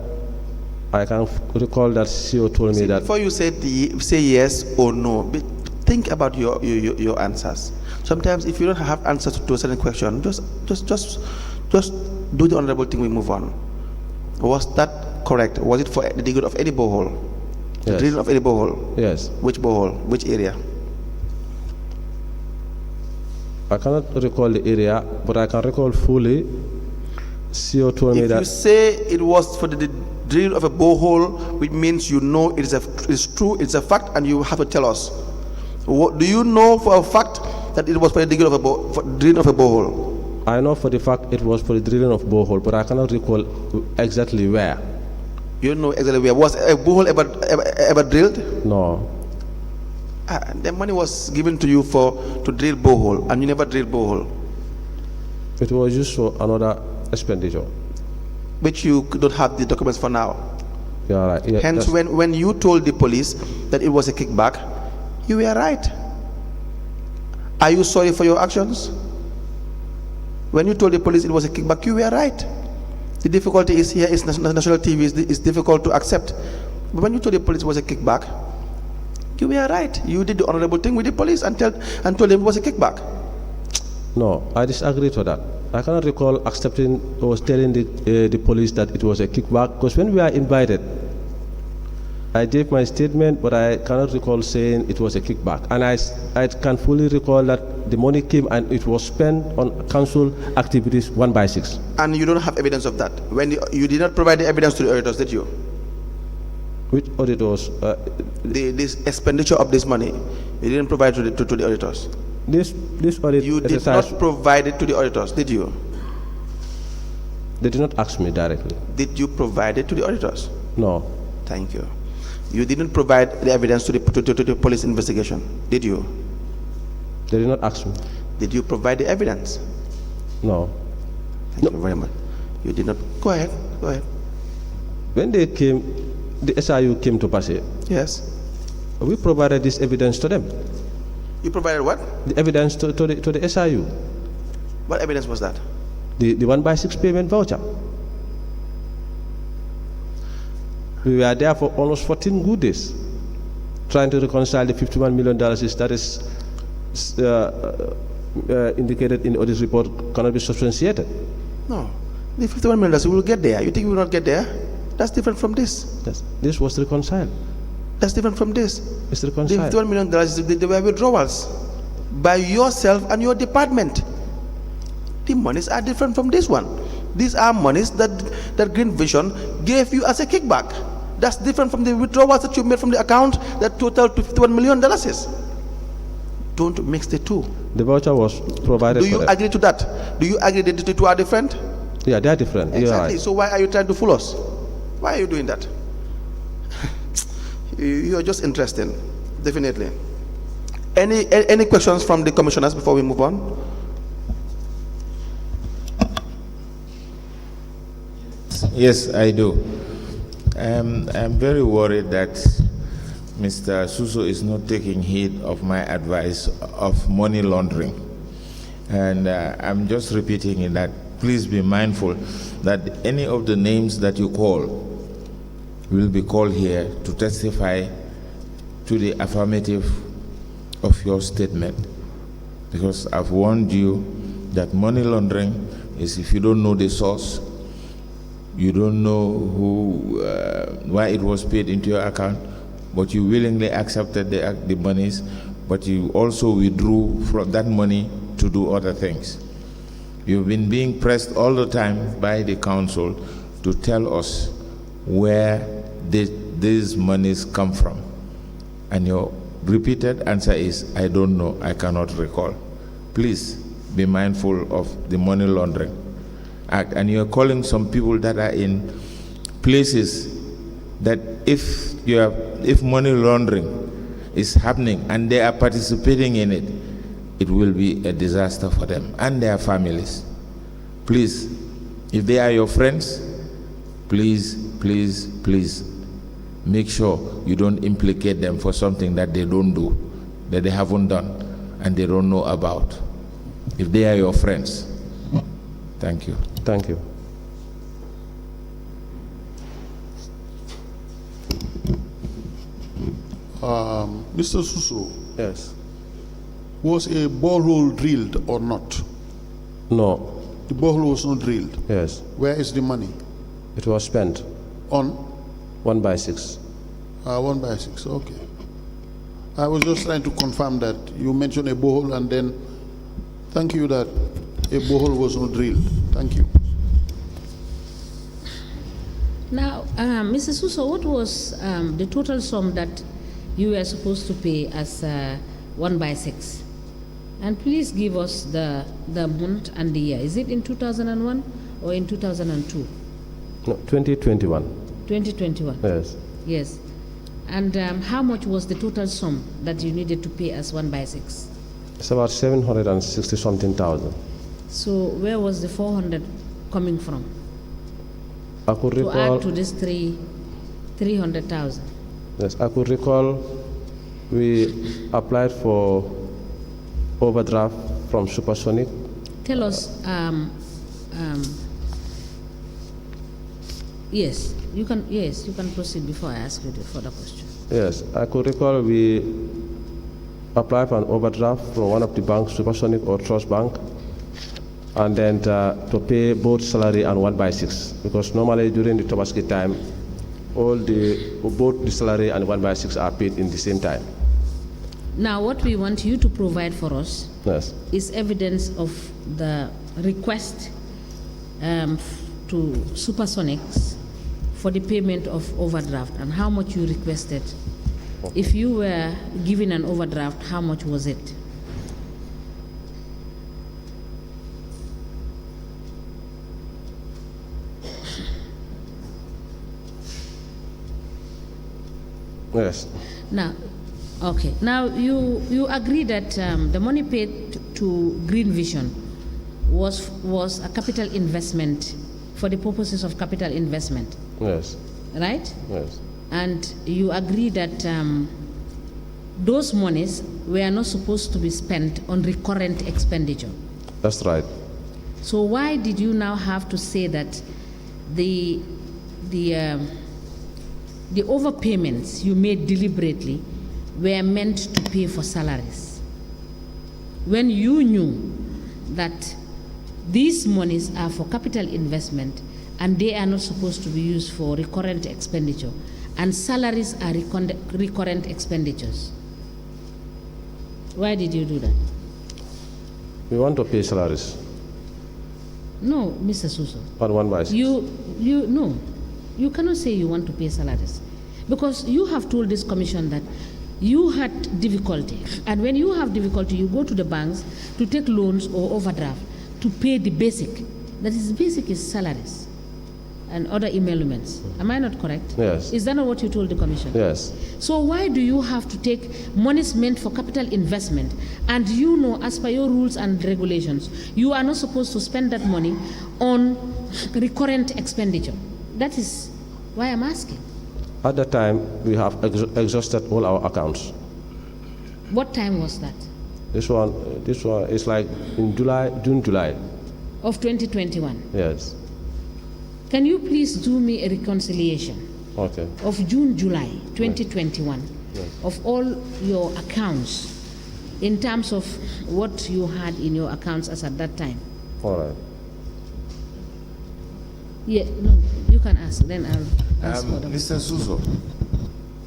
I can recall that CEO told me that. Before you say yes or no, think about your answers. Sometimes if you don't have answers to a certain question, just do the honorable thing. We move on. Was that correct? Was it for the digging of any borehole? The Yes. drilling of any borehole? Yes. Which borehole? Which area? I cannot recall the area, but I can recall fully. CEO told me If that. you say it was for the drilling of a borehole, which means you know it's true, it's a fact, and you have to tell us. Do you know for a fact that it was for the digging of drilling of a borehole? I know for the fact it was for the drilling of borehole, but I cannot recall exactly where. You don't know exactly where. Was a borehole ever drilled? No. The money was given to you to drill borehole, and you never drilled borehole, It was used for another expenditure. which you don't have the documents for now. Yeah, right. Yeah, Hence, that's- when you told the police that it was a kickback, you were right. Are you sorry for your actions? When you told the police it was a kickback, you were right. The difficulty is here is national TV is difficult to accept. But when you told the police it was a kickback, you were right. You did the honorable thing with the police and told them it was a kickback. No, I disagree to that. I cannot recall accepting or telling the police that it was a kickback, because when we are invited, I gave my statement, but I cannot recall saying it was a kickback. And I can fully recall that the money came and it was spent on council activities 1/6. And you don't have evidence of that. When you did not provide the evidence to the auditors, did you? Which auditors? This expenditure of this money, you didn't provide to the auditors. This audit You did exercise, not provide it to the auditors, did you? they did not ask me directly. Did you provide it to the auditors? No, Thank you. You didn't provide the evidence to the police investigation, did you? they did not ask me. Did you provide the evidence? No. Thank you very much. You did not. Go ahead. Go ahead. When they came, the SIU came to Pasay, Yes. we provided this evidence to them. You provided what? The evidence to the SIU. What evidence was that? The 1/6 payment voucher. We were there for almost 14 good days, trying to reconcile the $51 million that is indicated in the audit report cannot be substantiated. No. The $51 million, we will get there. You think we will not get there? That's different from this. This was reconciled. That's different from this. It's The reconciled. $51 million, they were withdrawals by yourself and your department. The monies are different from this one. These are monies that that Green Vision gave you as a kickback. That's different from the withdrawals that you made from the account that totaled to $51 million. Don't mix the two. The voucher was provided. Do you agree to that? Do you agree that the two are different? Yeah, they are different. Exactly. Right. So why are you trying to fool us? Why are you doing that? You are just interesting, definitely. Any questions from the commissioners before we move on? Yes, I do. I'm very worried that Mr. Suso is not taking heed of my advice of money laundering. And I'm just repeating it that please be mindful that any of the names that you call will be called here to testify to the affirmative of your statement. Because I've warned you that money laundering is if you don't know the source, you don't know why it was paid into your account, but you willingly accepted the monies, but you also withdrew from that money to do other things. You've been being pressed all the time by the council to tell us where these monies come from. And your repeated answer is, I don't know, I cannot recall. Please be mindful of the money laundering act. And you're calling some people that are in places that if money laundering is happening and they are participating in it, it will be a disaster for them and their families. Please, if they are your friends, please, please, please make sure you don't implicate them for something that they don't do, that they haven't done, and they don't know about. If they are your friends. Thank you. Thank you. Mr. Suso, Yes. was a borehole drilled or not? No. The borehole was not drilled. Yes. Where is the money? It was spent. On 1/6. 1/6, okay. I was just trying to confirm that you mentioned a borehole and then thank you that a borehole was not drilled. Thank you. Now, Mr. Suso, what was the total sum that you were supposed to pay as 1/6? And please give us the month and the year. Is it in 2001 or in 2002? No, 2021. 2021. Yes. Yes. And how much was the total sum that you needed to pay as 1/6? It's about 760 something thousand. So where was the 400 coming from? I could To recall. add to this 300,000. Yes, I could recall we applied for overdraft from Supersonic. Tell us, yes, you can proceed before I ask you the further question. Yes, I could recall we applied for an overdraft from one of the banks, Supersonic or Trust Bank, and then to pay both salary and 1/6, because normally during the Tobaski time, both the salary and 1/6 are paid in the same time. Now, what we want you to provide for us Yes. is evidence of the request to Supersonics for the payment of overdraft and how much you requested. If you were given an overdraft, how much was it? Yes. Now, okay. Now you agree that the money paid to Green Vision was a capital investment for the purposes of capital investment. Yes. Right? Yes. And you agree that those monies were not supposed to be spent on recurrent expenditure. That's right. So why did you now have to say that the overpayments you made deliberately were meant to pay for salaries, when you knew that these monies are for capital investment and they are not supposed to be used for recurrent expenditure, and salaries are recurrent expenditures? Why did you do that? We want to pay salaries. No, Mr. Suso. On 1 by 6. No. You cannot say you want to pay salaries. Because you have told this commission that you had difficulty. And when you have difficulty, you go to the banks to take loans or overdraft to pay the basic. That is, basic is salaries and other emoluments. Am I not correct? Yes. Is that not what you told the commission? Yes. So why do you have to take monies meant for capital investment, and you know, as per your rules and regulations, you are not supposed to spend that money on recurrent expenditure? That is why I'm asking. At the time, we have exhausted all our accounts. What time was that? This one is like in June, July. Of 2021? Yes. Can you please do me a reconciliation Okay. of June, July 2021 Yes. of all your accounts in terms of what you had in your accounts as at that time? All right. Yeah, no, you can ask, then I'll ask for them. Mr. Suso,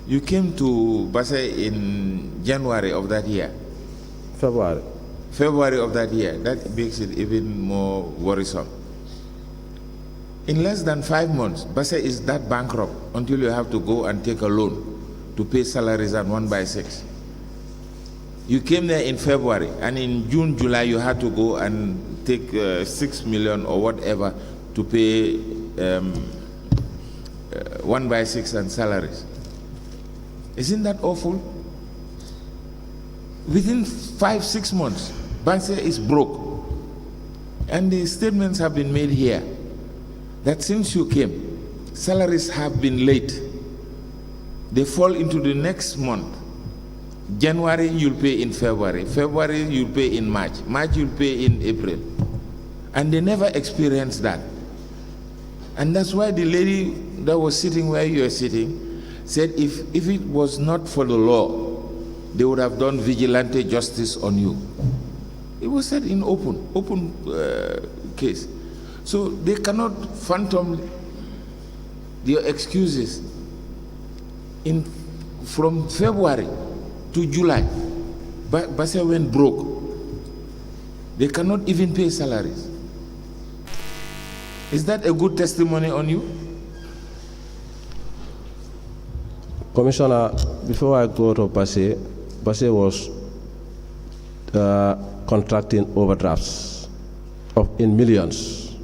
you came to Basse in January of that year. February of that year. That makes it even more worrisome. In less than 5 months, Basse is that bankrupt until you have to go and take a loan to pay salaries at 1 by 6. You came there in February, and in June, July, you had to go and take 6 million or whatever to pay 1 by 6 and salaries. Isn't that awful? Within 5-6 months, Basse is broke. And the statements have been made here that since you came, salaries have been late. They fall into the next month. January, you'll pay in February. February, you'll pay in March. March, you'll pay in April. And they never experienced that. And that's why the lady that was sitting where you are sitting said if it was not for the law, they would have done vigilante justice on you. It was said in open case. So they cannot phantom their excuses. From February to July, Basse went broke. They cannot even pay salaries. Is that a good testimony on you? Commissioner, before I go to Basse was contracting overdrafts in millions.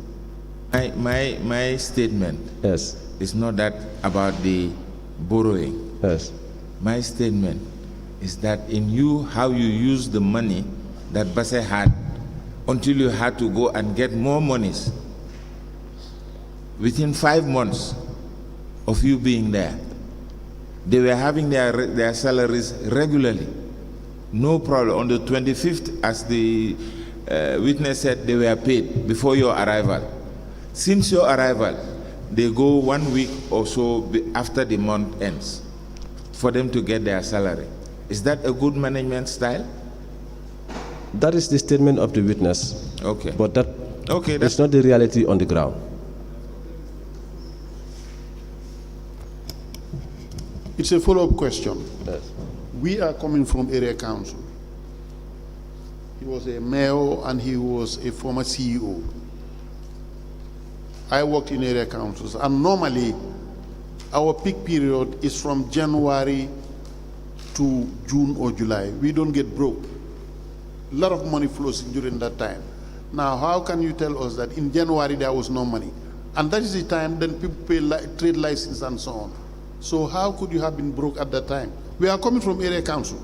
My statement Yes. is not that about the borrowing. Yes. My statement is that in you, how you use the money that Basse had until you had to go and get more monies. Within 5 months of you being there, they were having their salaries regularly. No problem. On the 25th, as the witness said, they were paid before your arrival. Since your arrival, they go 1 week or so after the month ends for them to get their salary. Is that a good management style? That is the statement of the witness. Okay. But that Okay, is not the reality on the ground. It's a follow-up question. Yes. We are coming from area council. He was a mayor and he was a former CEO. I worked in area councils, and normally our peak period is from January to June or July. We don't get broke. A lot of money flows in during that time. Now, how can you tell us that in January there was no money? And that is the time then people pay trade license and so on. So how could you have been broke at that time? We are coming from area council.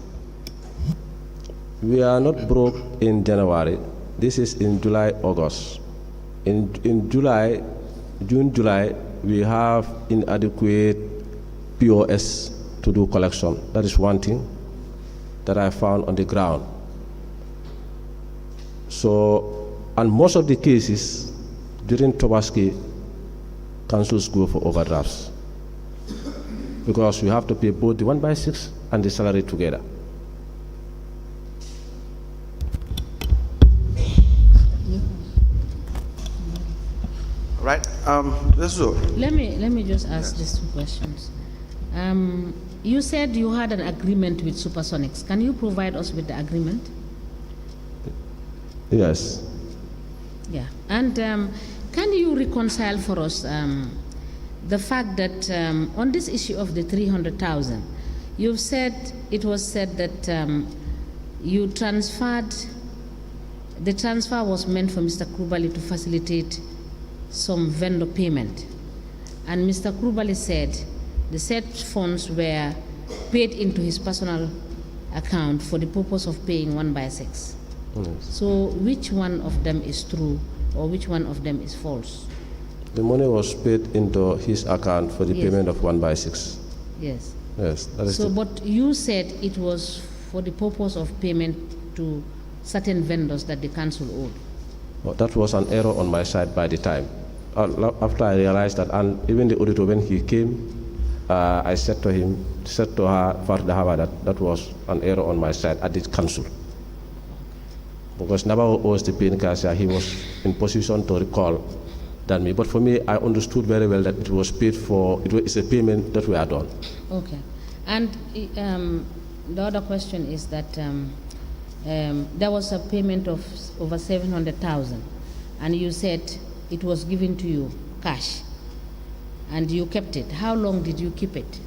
We are not broke in January. This is in July, August. In July, June, July, we have inadequate POS to do collection. That is one thing that I found on the ground. So, and most of the cases during Tobaski, councils go for overdrafts because we have to pay both the 1 by 6 and the salary together. Right. Let's go. Let me just ask these two questions. You said you had an agreement with Supersonics. Can you provide us with the agreement? Yes. Yeah, and can you reconcile for us the fact that on this issue of the 300,000, you've said, it was said that you transferred, the transfer was meant for Mr. Krubali to facilitate some vendor payment. And Mr. Krubali said the said funds were paid into his personal account for the purpose of paying 1/6. Yes. So which one of them is true or which one of them is false? The money was paid into his account for the Yes. payment of 1/6. Yes. Yes, that is So, the, but you said it was for the purpose of payment to certain vendors that the council owed. well, that was an error on my side by the time. After I realized that, and even the auditor, when he came, I said to her, that was an error on my side at the council. Because Naba was the paying cashier, he was in position to recall than me. But for me, I understood very well that it was paid for, it's a payment that we had done. Okay. And the other question is that there was a payment of over 700,000, and you said it was given to you cash, and you kept it. How long did you keep it?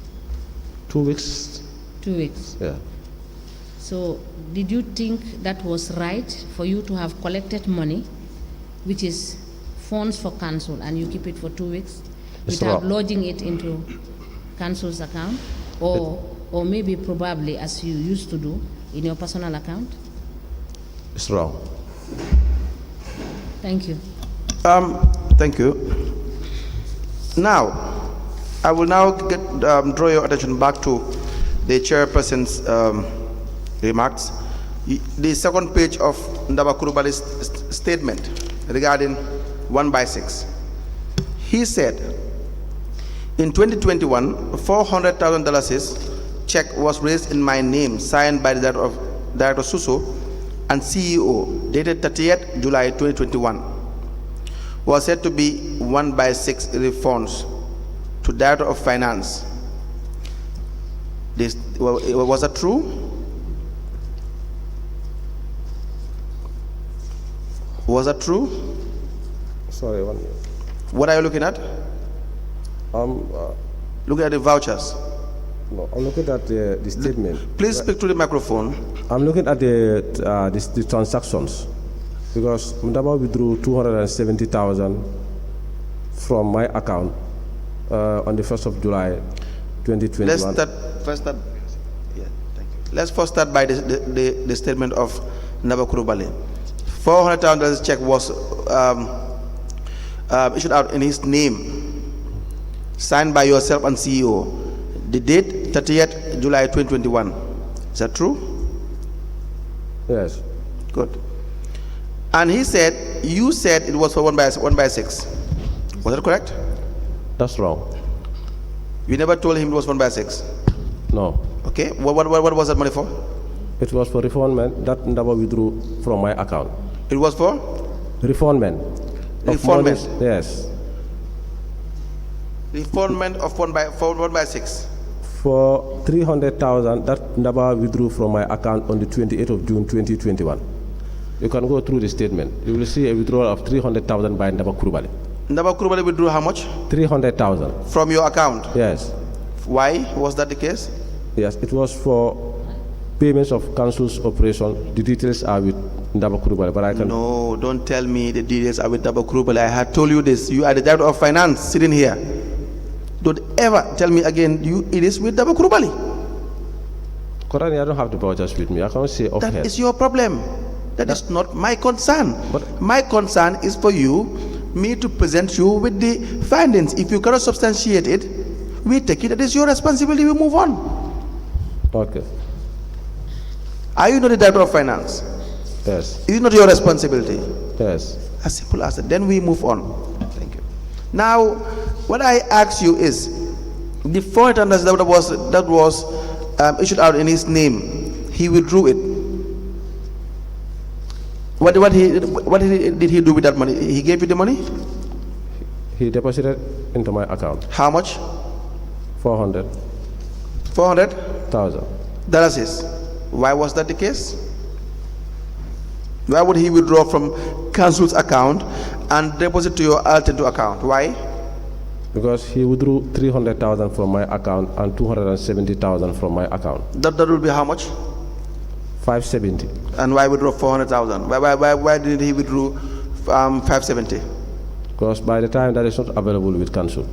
2 weeks. 2 weeks. Yeah. So did you think that was right for you to have collected money, which is funds for council, and you keep it for 2 weeks It's without wrong. lodging it into council's account, or maybe probably as you used to do in your personal account? It's wrong. Thank you. Thank you. Now, I will now draw your attention back to the chairperson's remarks. The second page of Ndaba Kurubali's statement regarding 1/6. He said, in 2021, $400,000 check was raised in my name, signed by the Director Suso and CEO, dated 30th July 2021. Was said to be 1/6 refunds to Director of Finance. Was that true? Was that true? Sorry, 1 minute. What are you looking at? Looking at the vouchers. No, I'm looking at the statement. Please speak to the microphone. I'm looking at the transactions, because Mdaba withdrew 270,000 from my account on the 1st of July 2021. Let's first start by the statement of Ndaba Kurubali. $400,000 check was issued out in his name, signed by yourself and CEO. The date 30th July 2021. Is that true? Yes. Good. And he said, you said it was for 1/6. Was that correct? That's wrong. You never told him it was 1/6. No. Okay. What was that money for? It was for refundment that Ndaba withdrew from my account. It was for Refundment. of Refundment. monies- Yes. refundment of 1/6. For 300,000 that Ndaba withdrew from my account on the 28th of June 2021. You can go through the statement. You will see a withdrawal of 300,000 by Ndaba Kurubali. Ndaba Kurubali withdrew how much? 300,000. From your account. Yes. Why was that the case? Yes, it was for payments of council's operation. The details are with Ndaba Kurubali, but I can... No, don't tell me the details are with Ndaba Kurubali. I had told you this. You are the Director of Finance sitting here. Don't ever tell me again it is with Ndaba Kurubali. Korani, I don't have the vouchers with me. I can't say offhand. That is your problem. That is not my concern. But- My concern is for me to present you with the findings. If you cannot substantiate it, we take it. That is your responsibility. We move on. Okay. Are you not the Director of Finance? Yes. Is it not your responsibility? Yes. As simple as that. Then we move on. Thank you. Now, what I ask you is, the $400 that was issued out in his name, he withdrew it. What did he do with that money? He gave you the money? He deposited into my account How much? 400,000. $400? Why was that the case? Why would he withdraw from council's account and deposit to your alternative account? Why? Because he withdrew 300,000 from my account and 270,000 from my account. That will be how much? 570. And why withdraw 400,000? Why did he withdraw 570? Because by the time that is not available with council.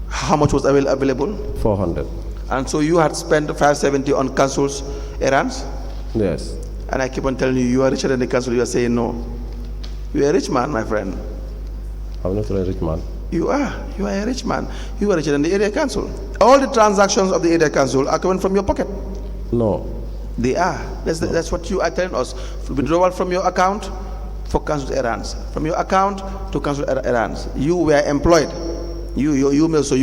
How much was available? 400. And so you had spent 570 on council's errands? Yes. And I keep on telling you, you are richer than the council. You are saying no. You are a rich man, my friend. I'm not a rich man. You are a rich man. You are richer than the area council. All the transactions of the area council are coming from your pocket. No. They are. That's what you are telling us. Withdrawal from your account for council errands. From your account to council errands. You were employed. You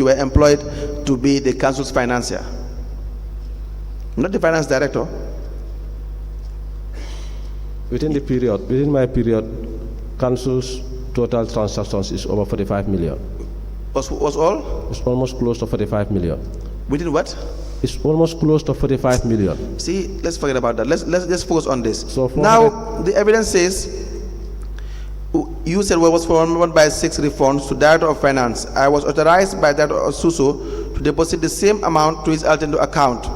were employed to be the council's financier. Not the finance director. Within my period, council's total transactions is over 45 million. Was all? It's almost close to 45 million. Within what? It's almost close to 45 million. See, let's forget about that. Let's focus on this. So now, the evidence says, you said what was for 1/6 refunds to Director of Finance. I was authorized by Director of Suso to deposit the same amount to his alternative account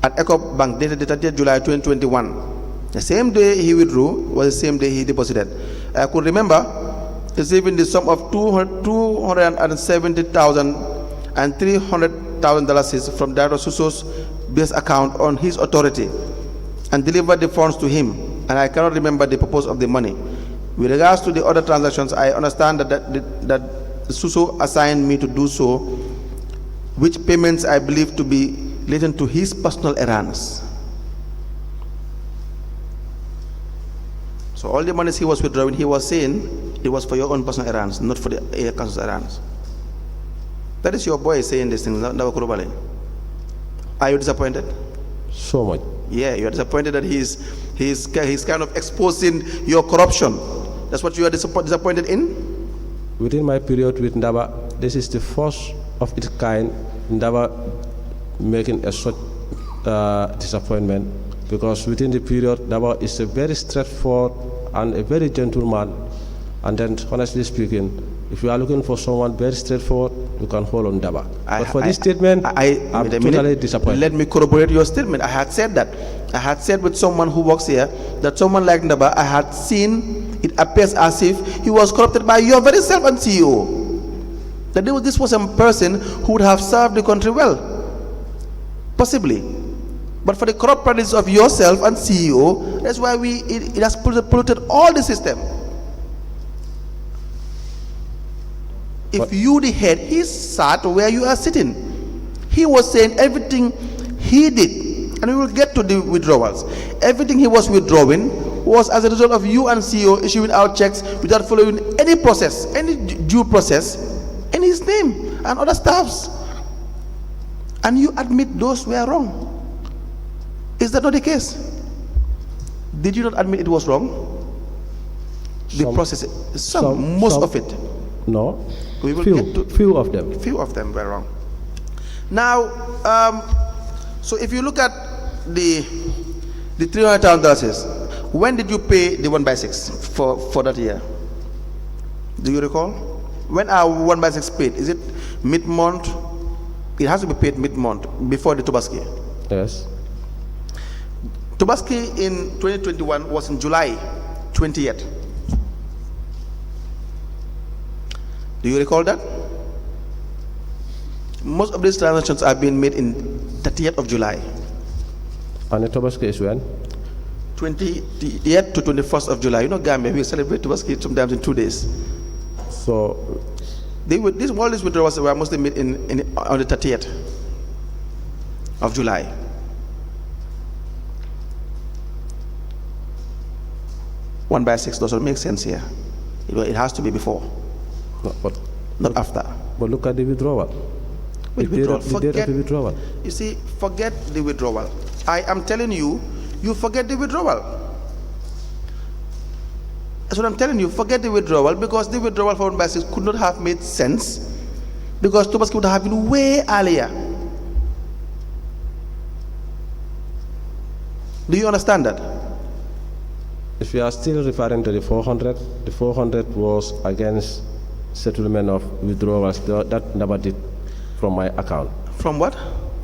at Eco Bank dated the 30th July 2021. The same day he withdrew was the same day he deposited. I could remember receiving the sum of $270,000 and $300,000 from Director Suso's business account on his authority and delivered the funds to him, and I cannot remember the purpose of the money. With regards to the other transactions, I understand that Suso assigned me to do so, which payments I believe to be relating to his personal errands. So all the monies he was withdrawing, he was saying it was for your own personal errands, not for the council's errands. That is your boy saying these things. Are you disappointed? So much. Yeah, you are disappointed that he's kind of exposing your corruption. That's what you are disappointed in? Within my period with Ndaba, this is the first of its kind, Ndaba making a such disappointment, because within the period, Ndaba is a very straightforward and a very gentleman. And then, honestly speaking, if you are looking for someone very straightforward, you can hold on Ndaba. But for this statement, I'm totally disappointed. Let me corroborate your statement. I had said that. I had said with someone who works here that someone like Ndaba, I had seen it appears as if he was corrupted by your very self and CEO. That this was a person who would have served the country well. Possibly. But for the corrupt practice of yourself and CEO, that's why it has polluted all the system. If you, the head, he sat where you are sitting. He was saying everything he did, and we will get to the withdrawals. Everything he was withdrawing was as a result of you and CEO issuing out checks without following any process, any due process, in his name and other staffs. And you admit those were wrong. Is that not the case? Did you not admit it was wrong? The process, most of it. No. We will get to few of them. Few of them were wrong. Now, so if you look at the $300,000, when did you pay the 1/6 for that year? Do you recall? When are 1/6 paid? Is it mid-month? It has to be paid mid-month before the Tobaski. Yes. Tobaski in 2021 was in July 20th. Do you recall that? Most of these transactions are being made in 30th of July. And the Tobaski is when? 20th to 21st of July. You know, Gambia, we celebrate Tobaski sometimes in 2 days. So, all these withdrawals were mostly made on the 30th of July. $1/6 doesn't make sense here. It has to be before, not after. But look at the withdrawal. The date of the withdrawal. You see, forget the withdrawal. I am telling you, you forget the withdrawal. That's what I'm telling you. Forget the withdrawal, because the withdrawal for 1/6 could not have made sense, because Tobaski would have been way earlier. Do you understand that? If you are still referring to the 400 was against settlement of withdrawals that never did from my account. From what?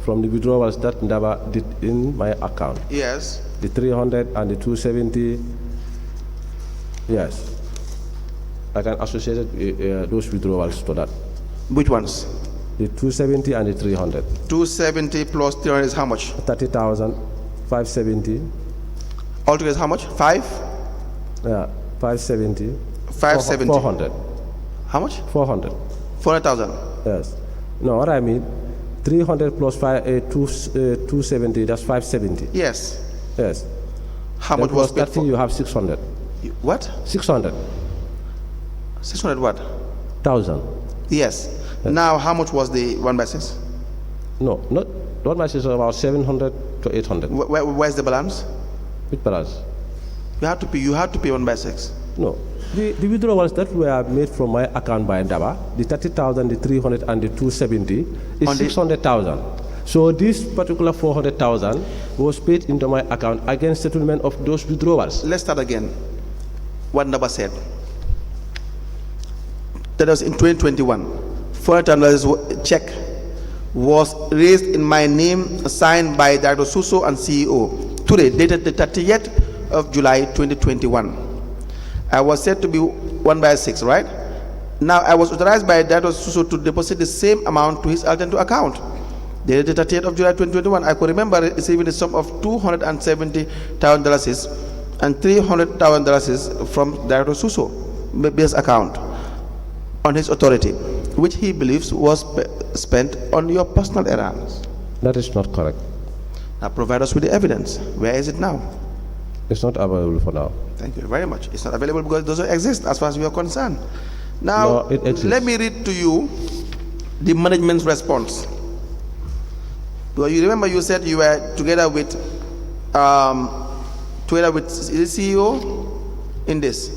From the withdrawals that never did in my account. Yes. The 300 and the 270, yes. I can associate those withdrawals to that. Which ones? The 270 and the 300. 270 plus 300 is how much? 30,000, 570. Altogether is how much? 5? Yeah, 570. 570. 400. How much? 400. 400,000. Yes. No, what I mean, 300 plus 270, that's 570. Yes. Yes. How much was paid 30, for? you have 600. What? 600. 600 what? 1,000. Yes. Now, how much was the 1/6? No, not 1/6 is about 700 to 800. Where's the balance? Which balance? You have to pay. You have to pay 1/6. No. The withdrawals that were made from my account by Ndaba, the 30,000, the 300, and the 270 is 600,000. So this particular 400,000 was paid into my account against settlement of those withdrawals. Let's start again. What Ndaba said. That was in 2021. $400 check was raised in my name, signed by Dr. Suso and CEO. Today, dated the 30th of July 2021. I was said to be 1/6, right? Now, I was authorized by Dr. Suso to deposit the same amount to his alternative account. Dated the 30th of July 2021, I could remember receiving the sum of $270,000 and $300,000 from Dr. Suso, base account, on his authority, which he believes was spent on your personal errands. That is not correct. Now provide us with the evidence. Where is it now? It's not available for now. Thank you very much. It's not available because it doesn't exist as far as we are concerned. Now, No, it exists. let me read to you the management's response. Because you remember you said you were together with the CEO in this.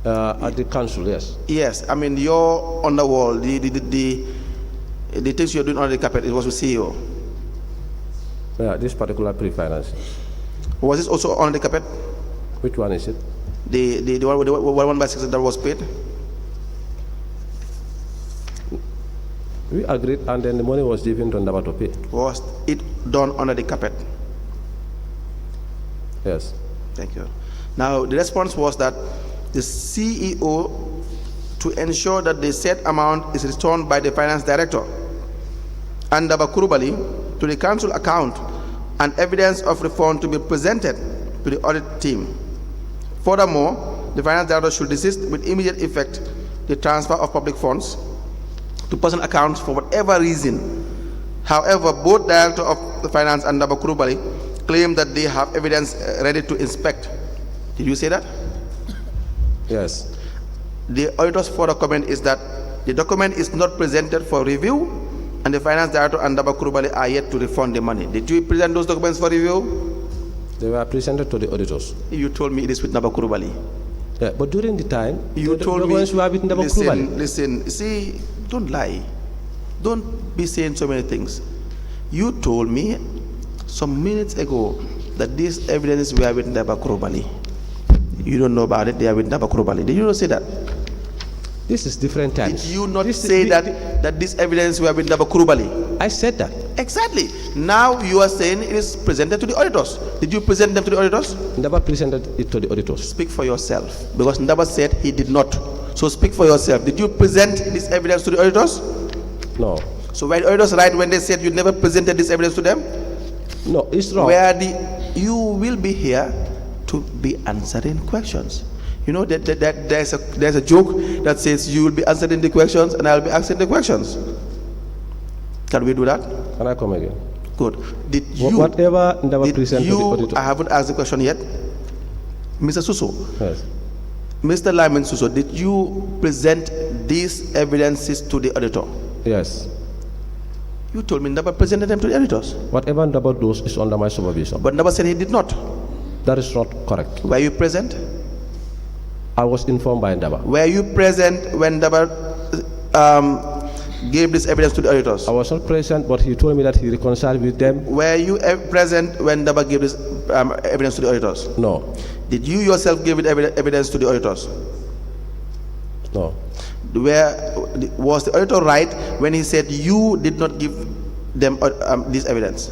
At the council, yes. Yes, I mean you're on the wall. The things you're doing under the carpet, it was with CEO. Yeah, this particular pre-finance. Was this also on the carpet? Which one is it? The 1/6 that was paid? We agreed, and then the money was given to Ndaba to pay. Was it done under the carpet? Yes. Thank you. Now, the response was that the CEO, to ensure that the said amount is returned by the finance director and Ndaba Kurubali to the council account, and evidence of refund to be presented to the audit team. Furthermore, the finance director should desist with immediate effect the transfer of public funds to personal accounts for whatever reason. However, both Director of the Finance and Ndaba Kurubali claim that they have evidence ready to inspect. Did you say that? Yes. The auditor's further comment is that the document is not presented for review, and the Finance Director and Ndaba Kurubali are yet to refund the money. Did you present those documents for review? They were presented to the auditors. You told me it is with Ndaba Kurubali. Yeah, but during the time, You the told me, documents were with Ndaba Kurubali. listen, see, don't lie. Don't be saying so many things. You told me some minutes ago that these evidences were with Ndaba Kurubali. You don't know about it, they are with Ndaba Kurubali. Did you not say that? This is different times. Did you not say that this evidence were with Ndaba Kurubali? I said that. Exactly. Now you are saying it is presented to the auditors. Did you present them to the auditors? Ndaba presented it to the auditors. Speak for yourself, because Ndaba said he did not. So speak for yourself. Did you present this evidence to the auditors? No. So were the auditors right when they said you never presented this evidence to them? No, it's wrong. You will be here to be answering questions. You know that there's a joke that says you will be answering the questions and I will be answering the questions. Can we do that? Can I come again? Good. Did you? Whatever Ndaba presented to the auditor. I haven't asked the question yet. Mr. Suso. Yes. Mr. Lyman Suso, did you present these evidences to the auditor? Yes. You told me Ndaba presented them to the auditors. Whatever Ndaba does is under my supervision. But Ndaba said he did not. That is not correct. Were you present? I was informed by Ndaba. Were you present when Ndaba gave this evidence to the auditors? I was not present, but he told me that he reconciled with them. Were you present when Daba gave this evidence to the auditors? No. Did you yourself give it evidence to the auditors? No. Was the auditor right when he said you did not give them this evidence?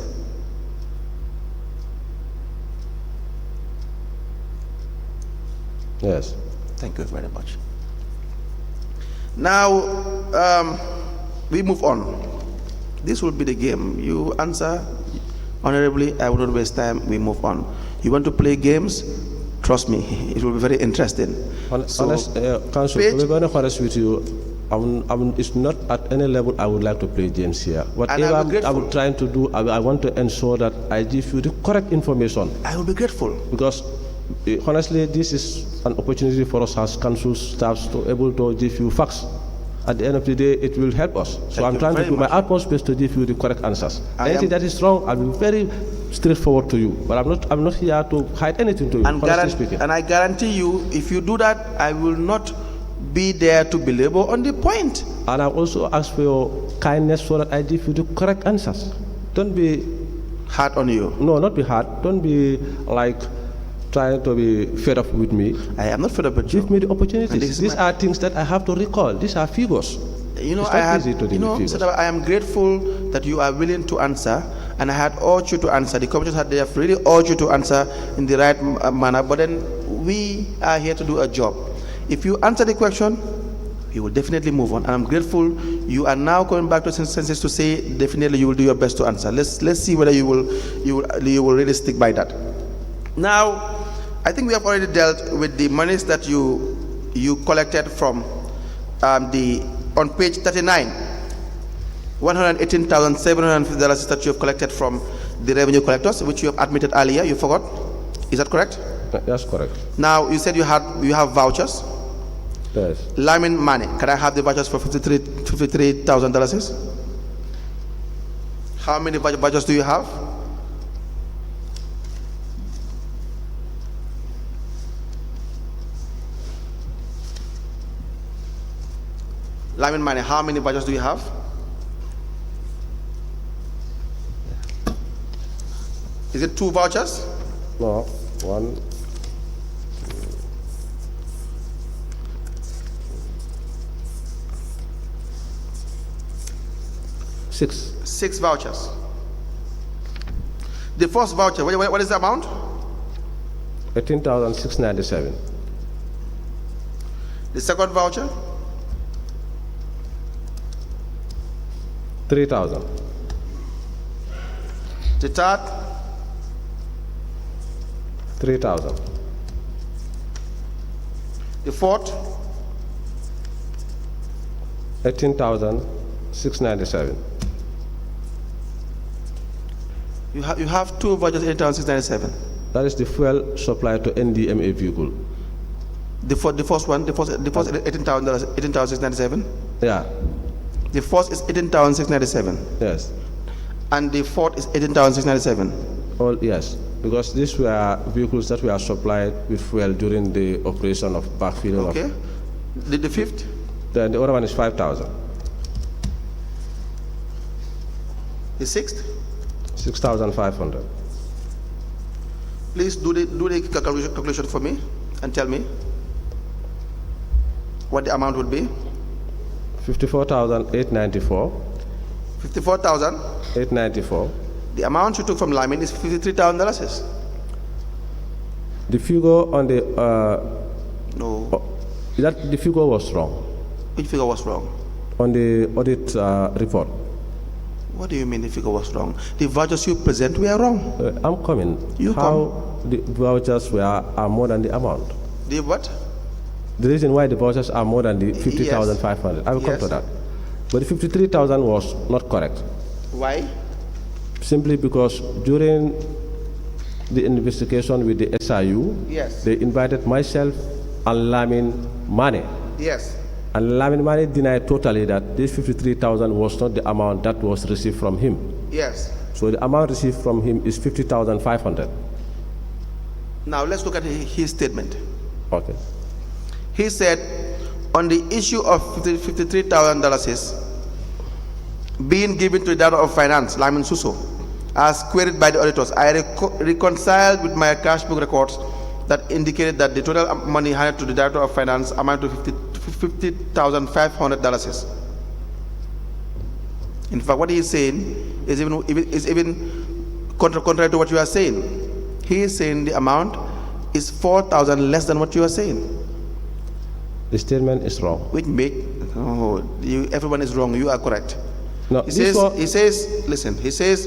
Yes. Thank you very much. Now, we move on. This will be the game. You answer honorably, I will not waste time, we move on. You want to play games? Trust me, it will be very interesting. Council, to be very honest with you, it's not at any level I would like to play games here. Whatever I'm trying to do, I want to ensure that I give you the correct information. I will be grateful. Because honestly, this is an opportunity for us as council staffs to able to give you facts. At the end of the day, it will help us. So I'm trying to do my utmost best to give you the correct answers. Anything that is wrong, I'll be very straightforward to you. But I'm not here to hide anything to you, honestly speaking. And I guarantee you, if you do that, I will not be there to belabor on the point. And I also ask for your kindness so that I give you the correct answers. Don't be hard on you. No, not be hard. Don't be like trying to be fed up with me. I am not fed up with you. Give me the opportunities. These are things that I have to recall. These are figures. You know, I am grateful that you are willing to answer, and I had urged you to answer. The commissioners have really urged you to answer in the right manner, but then we are here to do a job. If you answer the question, we will definitely move on. And I'm grateful you are now going back to senses to say definitely you will do your best to answer. Let's see whether you will really stick by that. Now, I think we have already dealt with the monies that you collected from on page 39, $118,750 that you have collected from the revenue collectors, which you have admitted earlier. You forgot? Is that correct? That's correct. Now, you said you have vouchers. Yes. Lamin money. Can I have the vouchers for $53,000? How many vouchers do you have? Lamin money. How many vouchers do you have? Is it 2 vouchers? No, 1. 6. 6 vouchers. The first voucher, what is the amount? 18,697. The second voucher? 3,000. The third? 3,000. The fourth? 18,697. You have 2 vouchers, 18,697. That is the fuel supply to NDMA vehicle. The first one, the first $18,697. Yeah. The first is 18,697. Yes. And the fourth is 18,697. All yes, because these were vehicles that were supplied with fuel during the operation of backfilling. Okay. The fifth? Then the other one is 5,000. The sixth? 6,500. Please do the calculation for me and tell me what the amount would be. 54,894. 54,894. The amount you took from Lamin is $53,000. The figure on the no. That the figure was wrong. Which figure was wrong? On the audit report. What do you mean the figure was wrong? The vouchers you present were wrong. I'm coming. How the vouchers are more than the amount? The what? The reason why the vouchers are more than the 50,500. I will come to that. But the 53,000 was not correct. Why? Simply because during the investigation with the SIU, they invited myself and Lamin Mane. Yes. And Lamin Mane denied totally that this 53,000 was not the amount that was received from him. Yes. So the amount received from him is 50,500. Now let's look at his statement. Okay. He said on the issue of $53,000, being given to the Director of Finance, Lyman Suso, as queried by the auditors, I reconciled with my cash book records that indicated that the total money handed to the Director of Finance amounted to $50,500. In fact, what he is saying is even contrary to what you are saying. He is saying the amount is 4,000 less than what you are saying. The statement is wrong. Which everyone is wrong. You are correct. No, he says, listen, he says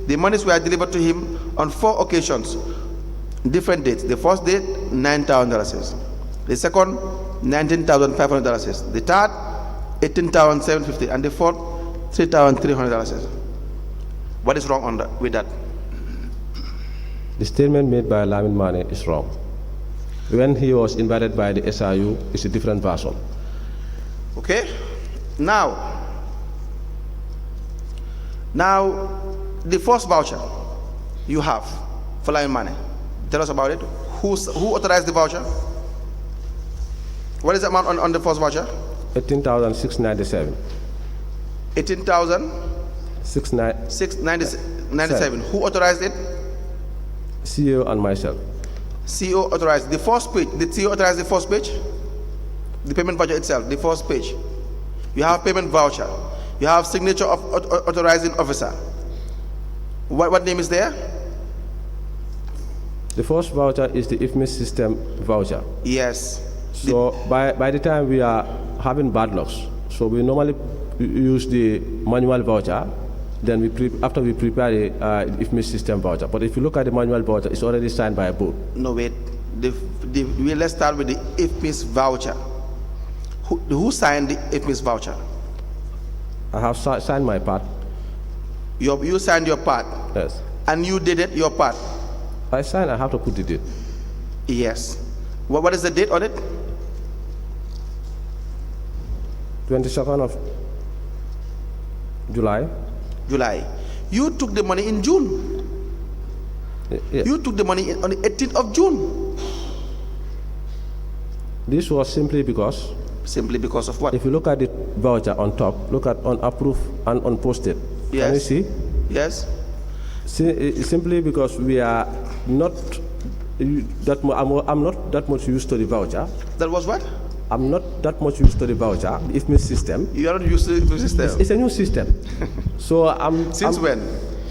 the monies were delivered to him on 4 occasions, different dates. The first date, $9,000. The second, $19,500. The third, $18,750. And the fourth, $3,300. What is wrong with that? The statement made by Lamin Mane is wrong. When he was invited by the SRU, it's a different version. Okay? Now, the first voucher you have for Lamin Mane, tell us about it. Who authorized the voucher? What is the amount on the first voucher? $18,697. 18,697. Who authorized it? CEO and myself. CEO authorized the first page. Did CEO authorize the first page? The payment voucher itself, the first page. You have payment voucher. You have signature of authorizing officer. What name is there? The first voucher is the IFMIS system voucher. Yes. So by the time we are having bad lucks, so we normally use the manual voucher. Then after we prepare the IFMIS system voucher. But if you look at the manual voucher, it's already signed by a board. No, wait. Let's start with the IFMIS voucher. Who signed the IFMIS voucher? I have signed my part. You signed your part? Yes. And you did it, your part? I signed, I have to put the date. Yes. What is the date on it? 22nd of July. July. You took the money in June. Yeah. You took the money on the 18th of June. This was simply because. Simply because of what? If you look at the voucher on top, look at unapproved and unposted. Yes. Can you see? Yes. Simply because we are not I'm not that much used to the voucher. That was what? I'm not that much used to the voucher, the IFMIS system. You are not used to the system? It's a new system. So Since when?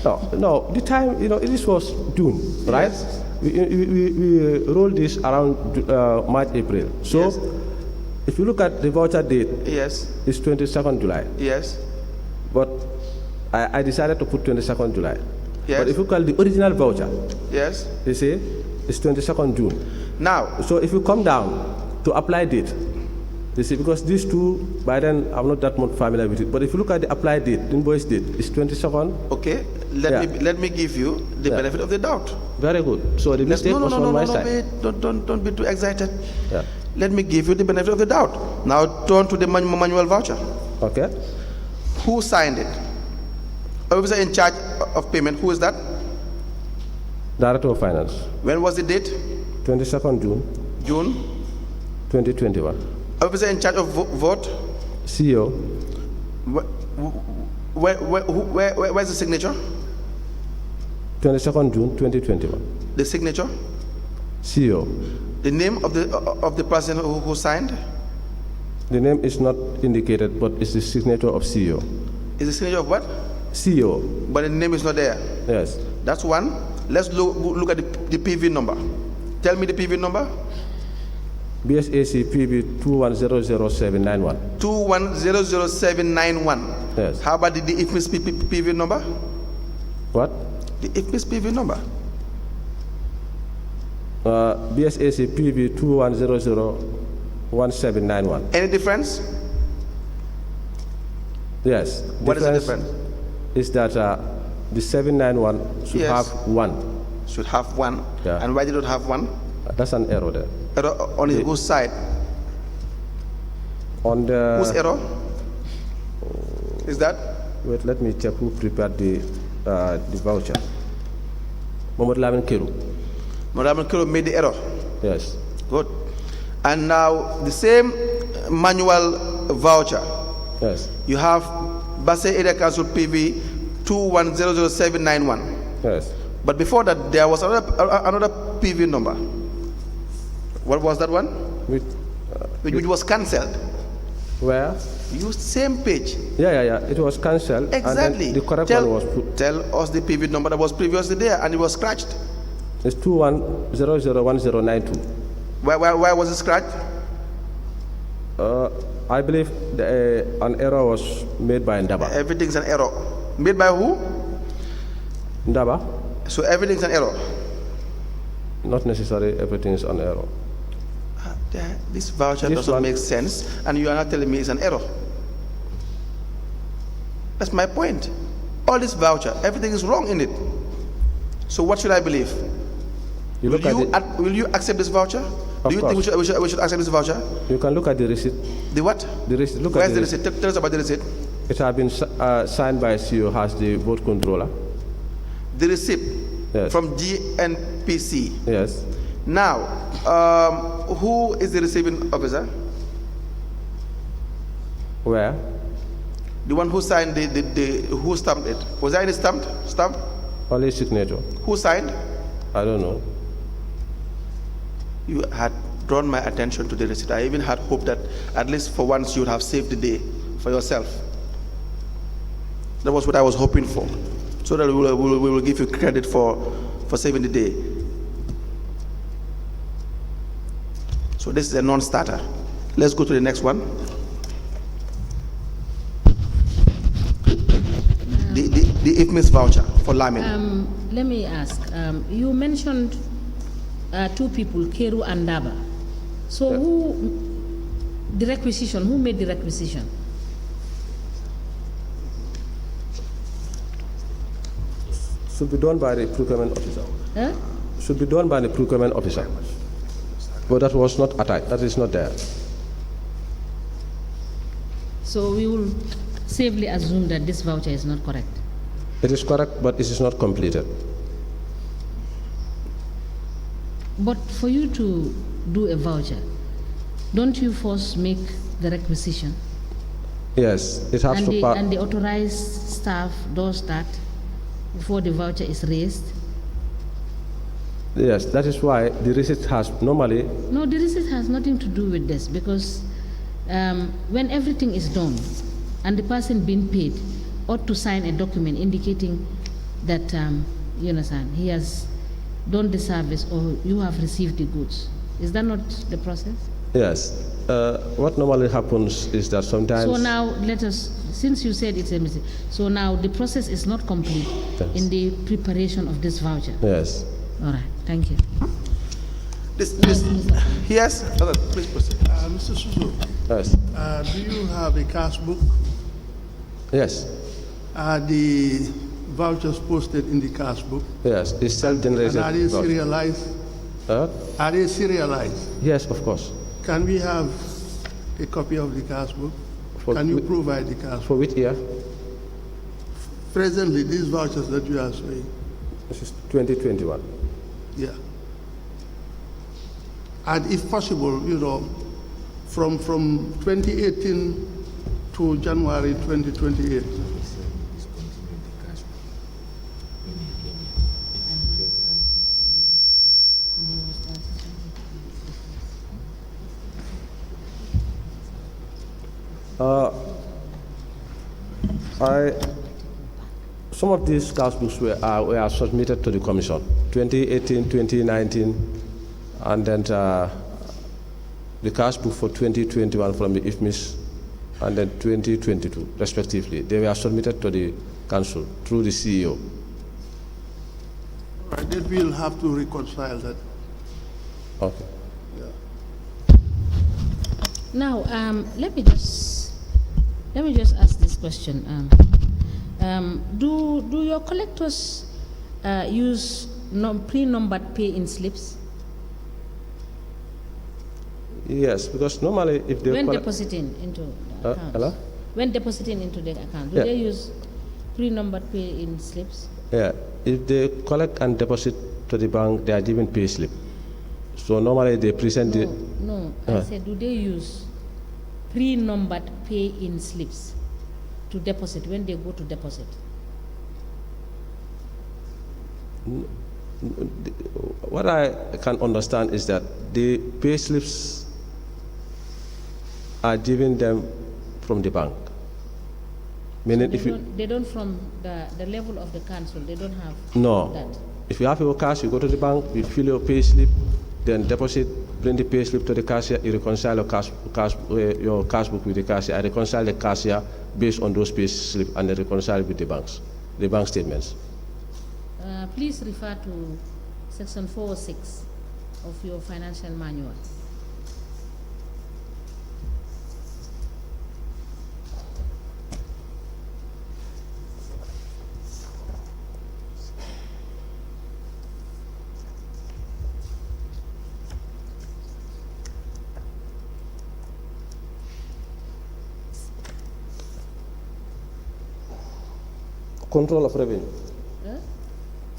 No, the time, this was June, right? Yes. We rolled this around March, April. So yes. If you look at the voucher date, yes, it's 22nd July. Yes. But I decided to put 22nd July. Yes. But if you call the original voucher, yes, they say it's 22nd June. Now, so if you come down to apply date, you see, because these two, by then, I'm not that much familiar with it. But if you look at the apply date, invoice date, it's 22nd. Okay, let me give you the benefit of the doubt. Very good. So the mistake was on my side. Wait, don't be too excited. Yeah. Let me give you the benefit of the doubt. Now turn to the manual voucher. Okay. Who signed it? Officer in charge of payment, who is that? Director of Finance. When was the date? 22nd June. June? 2021. Officer in charge of vote? CEO. Where's the signature? 22nd June 2021. The signature? CEO. The name of the person who signed? The name is not indicated, but it's the signature of CEO. Is the signature of what? CEO. But the name is not there? Yes. That's one. Let's look at the PV number. Tell me the PV number. BSAC PV 2100791. 2100791. Yes. How about the IFMIS PV number? What? The IFMIS PV number. BSAC PV 2101791. Any difference? Yes. What is the difference? Is that the 791 should have one. Should have one. Yeah. And why did it have one? That's an error there. Error on whose side? On the. Whose error? Is that? Wait, let me check who prepared the voucher. Mohamed Lamin Kiru. Mohamed Kiru made the error. Yes. Good. And now the same manual voucher. Yes. You have Basse Area Council PV 2100791. Yes. But before that, there was another PV number. What was that one? Which Which was cancelled. where? You same page. Yeah. It was cancelled. Exactly. And then the correct one was put. Tell us the PV number that was previously there and it was scratched. It's 21001092. Why was it scratched? I believe an error was made by Ndaba. Everything's an error. Made by who? Ndaba? So everything's an error. Not necessarily everything is an error. This voucher This doesn't one- make sense, and you are not telling me it's an error. That's my point. All this voucher, everything is wrong in it. So what should I believe? You look at it. Will you accept this voucher? Of Do you think course. we should accept this voucher? You can look at the receipt. The what? The receipt. Look Where's at the receipt? Tell us about the receipt. It has been signed by CEO as the vote controller. The receipt Yes. from GNPC. Yes. Now, who is the receiving officer? Where? The one who signed who stamped it? Was there any stamp? Only signature. Who signed? I don't know. You had drawn my attention to the receipt. I even had hope that at least for once you would have saved the day for yourself. That was what I was hoping for. So that we will give you credit for saving the day. So this is a non-starter. Let's go to the next one. The IFMIS voucher for Lamin. Let me ask. You mentioned two people, Keru and Daba. So who made the requisition? Should be done by the procurement officer. Huh? Should be done by the procurement officer. But that was not attached. That is not there. So we will safely assume that this voucher is not correct. It is correct, but it is not completed. But for you to do a voucher, don't you first make the requisition? Yes, it has And to pass. the authorized staff does that before the voucher is raised? Yes, that is why the receipt has normally. No, the receipt has nothing to do with this because when everything is done and the person being paid ought to sign a document indicating that, you understand, he has done the service or you have received the goods. Is that not the process? Yes. What normally happens is that sometimes. So now let us, since you said it's a mistake, so now the process is not complete Yes. in the preparation of this voucher. Yes. All right, thank you. Yes, please proceed. Mr. Suso, Yes. do you have a cash book? Yes. Are the vouchers posted in the cash book? Yes. It's And self-generated. are they voucher. serialized? Are they serialized? Yes, of course. Can we have a copy of the cash book? For Can you whi- provide the cash For book? which year? Presently, these vouchers that you are showing, This is 2021. yeah. And if possible, you know, from 2018 to January 2028. Some of these cash books were submitted to the commission, 2018, 2019, and then the cash book for 2021 from the IFMIS, and then 2022, respectively. They were submitted to the council through the CEO. All right, then we'll have to reconcile that. Okay. Now, let me just ask this question. Do your collectors use pre-numbered pay-in slips Yes, because normally if they when depositing into the account? hello? When depositing into the account, do Yeah. they use pre-numbered pay-in slips? Yeah, if they collect and deposit to the bank, they are given pay slip. So normally they present the. No, I said, do they use pre-numbered pay-in slips? to deposit, when they go to deposit? What I can understand is that the pay slips are given them from the bank. Meaning They don't from the level of the council, they don't have No. that. If you have your cash, you go to the bank, you fill your pay slip, then deposit, bring the pay slip to the cashier, you reconcile your cash book with the cashier. I reconcile the cashier based on those pay slips and then reconcile with the banks, the bank statements. Please refer to section 406 of your financial manual. Control of revenue. Huh?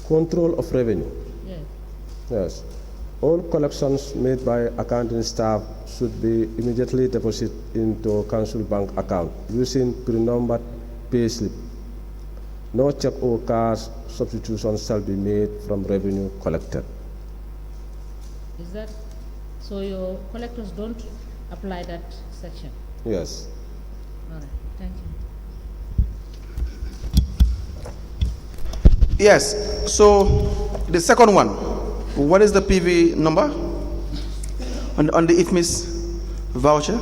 Control of revenue. Yes. Yes. All collections made by accounting staff should be immediately deposited into council bank account using pre-numbered pay slip. No check or cash substitutions shall be made from revenue collected. Is that, so your collectors don't apply that section? Yes. All right, thank you. Yes, so the second one, what is the PV number on the IFMIS voucher?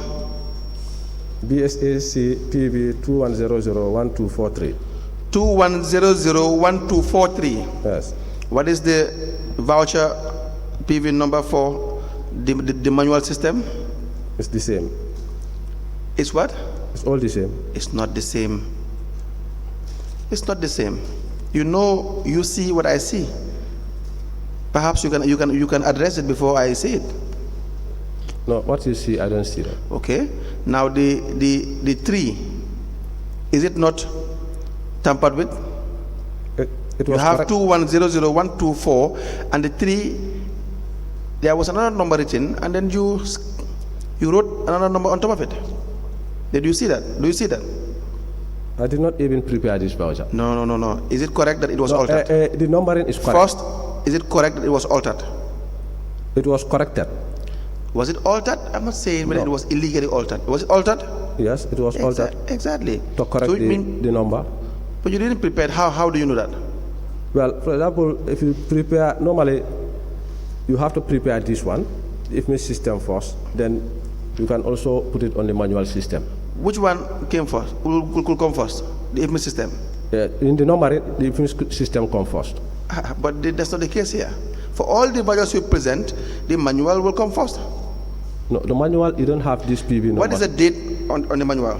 BSAC PV 21001243. 21001243. Yes. What is the voucher PV number for the manual system? It's the same. It's what? It's all the same. It's not the same. It's not the same. You know, you see what I see. Perhaps you can address it before I say it. No, what you see, I don't see that. Okay. Now the 3, is it not tampered with? It You was have correct. 2100124 and the 3. There was another number written, and then you wrote another number on top of it. Did you see that? Do you see that? I did not even prepare this voucher. No. Is it correct that it was No, altered? the numbering is correct. First, is it correct that it was altered? It was corrected. Was it altered? I'm not saying whether No. it was illegally altered. Was it altered? Yes, it was altered Exactly. to correct So it the number. But you didn't prepare. How do you know that? Well, for example, if you prepare, normally you have to prepare this one, the IFMIS system first, then you can also put it on the manual system. Which one came first? Could come first? The IFMIS system. In the numbering, the IFMIS system comes first. But that's not the case here. For all the values you present, the manual will come first. No, the manual, you don't have this PV number. What is the date on the manual?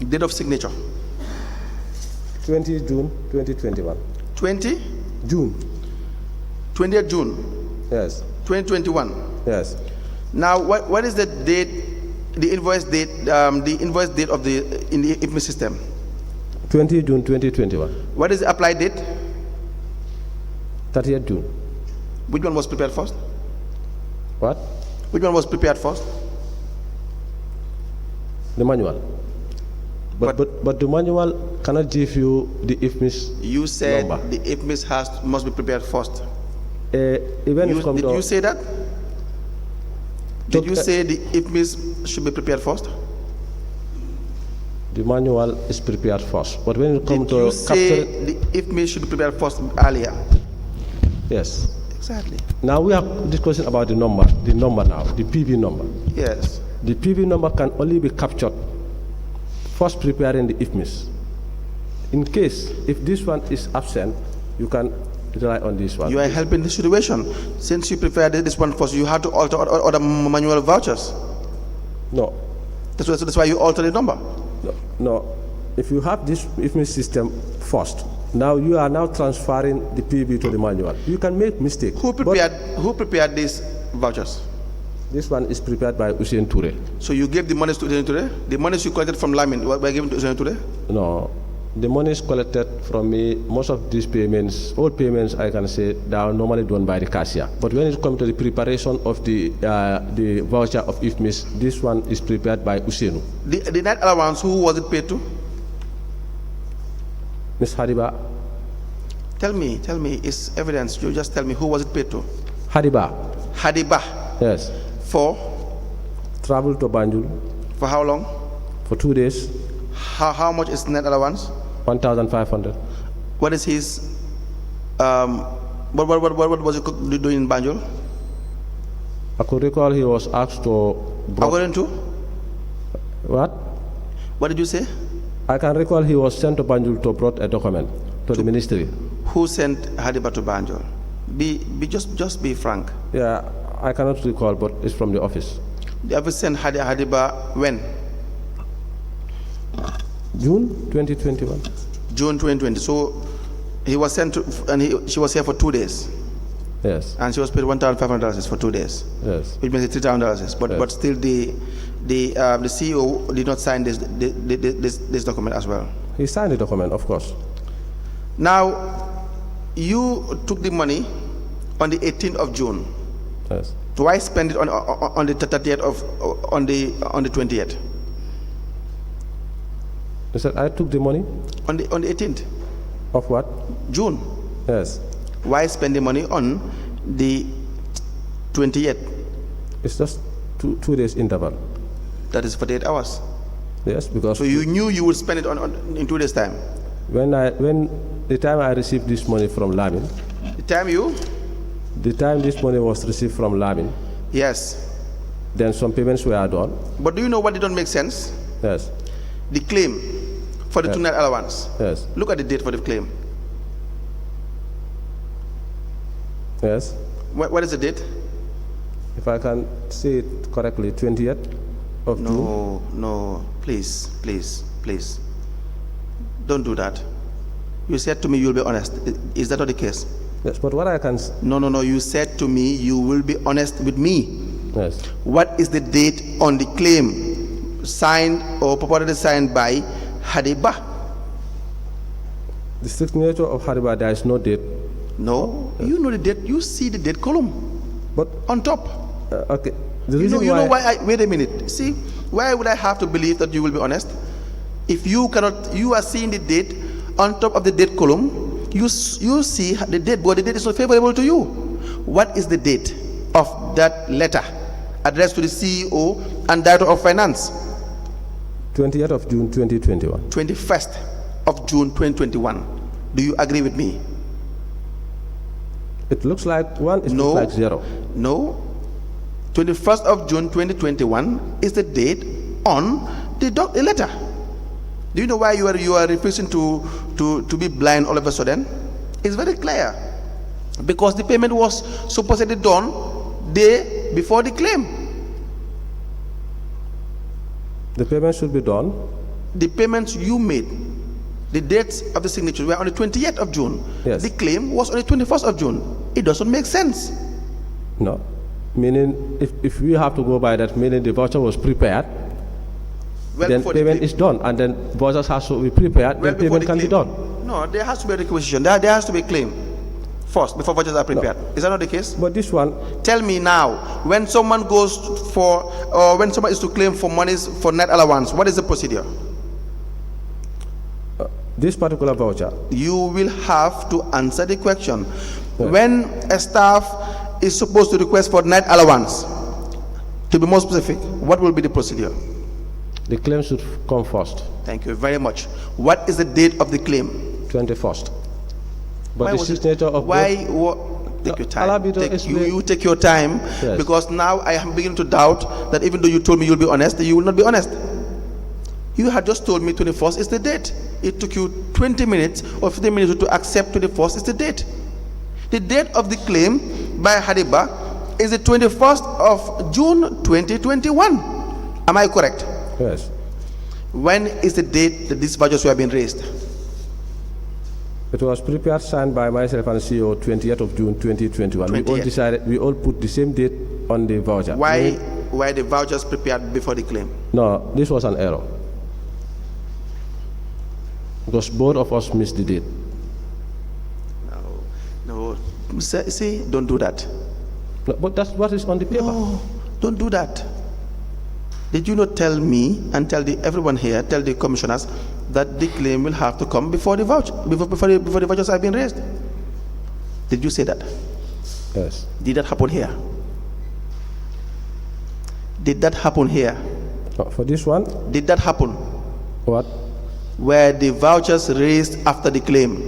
Date of signature. 20 June 2021. 20? June. 20th June Yes. 2021. Yes. Now, what is the date, the invoice date of the IFMIS system? 20 June 2021. What is the applied date? 30th June. Which one was prepared first? What? Which one was prepared first? The manual. But the manual cannot give you the IFMIS You said number. the IFMIS must be prepared first. Even if come Did to you say that? Did you Look, say the IFMIS should be prepared first? the manual is prepared first. But when it comes Did to you say capture, the IFMIS should be prepared first earlier? yes. Exactly. Now we are discussing about the number now, the PV number. Yes. The PV number can only be captured first preparing the IFMIS. In case, if this one is absent, you can rely on this one. You are helping the situation. Since you prepared this one first, you have to alter other manual vouchers. No, That's why you alter the number. no. If you have this IFMIS system first, now you are now transferring the PV to the manual. You can make mistake. Who but prepared these vouchers? this one is prepared by Hussein Toure. So you gave the monies to Usain Toure? The monies you collected from Lamin were given to Usain Toure? No, the money is collected from me. Most of these payments, all payments, I can say, they are normally done by the cashier. But when it comes to the preparation of the voucher of IFMIS, this one is prepared by Usainu. The night allowance, who was it paid to? Ms. Hadiba. Tell me, it's evidence. You just tell me who was it paid to? Hadiba. Hadiba. Yes. For? Travel to Banjul. For how long? For 2 days. How much is net allowance? 1,500. What is his, what was he doing in Banjul? I could recall he was asked to... According to? What? What did you say? I can recall he was sent to Banjul to brought a document to the ministry. Who sent Hadiba to Banjul? Just be frank. Yeah, I cannot recall, but it's from the office. The office sent Hadiba when? June 2021. June 2020. So he was sent to, and she was here for 2 days. Yes. And she was paid $1,500 for 2 days. Yes. Which means $3,000. But Yes. but still the CEO did not sign this document as well. He signed the document, of course. Now, you took the money on the 18th of June. Yes. Why spend it on the 30th on the 20th? He said, I took the money. On the 18th Of what? June. Yes. Why spend the money on the 20th? It's just two days interval. That is 48 hours. Yes, because So you knew you would spend it in 2 days' time. when the time I received this money from Lamin, the time this money was received from Lamin, Yes. then some payments were done. But do you know what did not make sense? Yes. The claim for the Yes. 2 night allowance. Yes. Look at the date for the claim. Yes. What is the date? If I can say it correctly, 20th of June. No, please. Don't do that. You said to me you will be honest. Is that not the case? Yes, but what I can... No. You said to me you will be honest with me. Yes. What is the date on the claim signed or purportedly signed by Hadiba? The signature of Hariba, there is no date. No, you know the date. You see the date column But, on top. okay. The You reason know why wait a minute. See, why would I have to believe that you will be honest? If you are seeing the date on top of the date column, you see the date, but the date is not favorable to you. What is the date of that letter addressed to the CEO and Director of Finance? 20th of June 2021. 21st of June 2021. Do you agree with me? It looks like one, it looks like zero. No. 21st of June 2021 is the date on the letter. Do you know why you are refusing to be blind all of a sudden? It's very clear. Because the payment was supposedly done day before the claim. The payment should be done. The payments you made, the dates of the signatures were on the 20th of June. Yes. The claim was on the 21st of June. It doesn't make sense. No. Meaning, if we have to go by that, meaning the voucher was prepared, Well, then before the payment claim. is done, and then vouchers has to be prepared, Well, then before payment the can be claim. done. No, there has to be a requisition. There has to be a claim first before vouchers are prepared. Is that not the case? But this one, Tell me now, when someone goes for, or when someone is to claim for monies for net allowance, what is the procedure? this particular voucher, You will have to answer the question. When a staff is supposed to request for net allowance, to be more specific, what will be the procedure? the claim should come first, Thank you very much. What is the date of the claim? 21st. But Why the was it- signature of why take your allow time. me to explain. You take your time, Yes. because now I am beginning to doubt that even though you told me you'll be honest, you will not be honest. You had just told me 21st is the date. It took you 20 minutes or 15 minutes to accept 21st is the date. The date of the claim by Hadiba is the 21st of June 2021. Am I correct? Yes. When is the date that these vouchers were being raised? It was prepared, signed by myself and CEO, 20th of June 2021. We all 20th. decided, we all put the same date on the voucher. Why were the vouchers prepared before the claim? No, this was an error. Because both of us missed the date. No. See, don't do that. No, but that's what is on the paper. No, don't do that. Did you not tell me and tell everyone here, tell the commissioners, that the claim will have to come before the vouchers have been raised. Did you say that? Yes. Did that happen here? Did that happen here? For this one? Did that happen? What? Where the vouchers raised after the claim?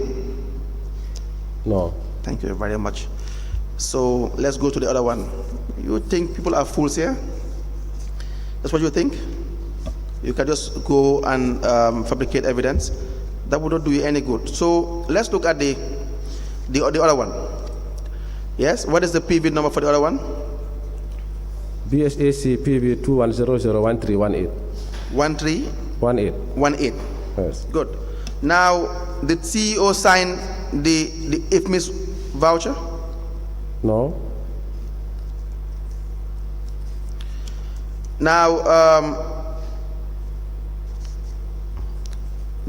No. Thank you very much. So let's go to the other one. You think people are fools here? That's what you think? You can just go and fabricate evidence? That would not do you any good. So let's look at the other one. Yes, what is the PV number for the other one? BSAC PV 21001318. 1318. Yes. Good. Now, did CEO sign the IFMIS voucher? No. Now,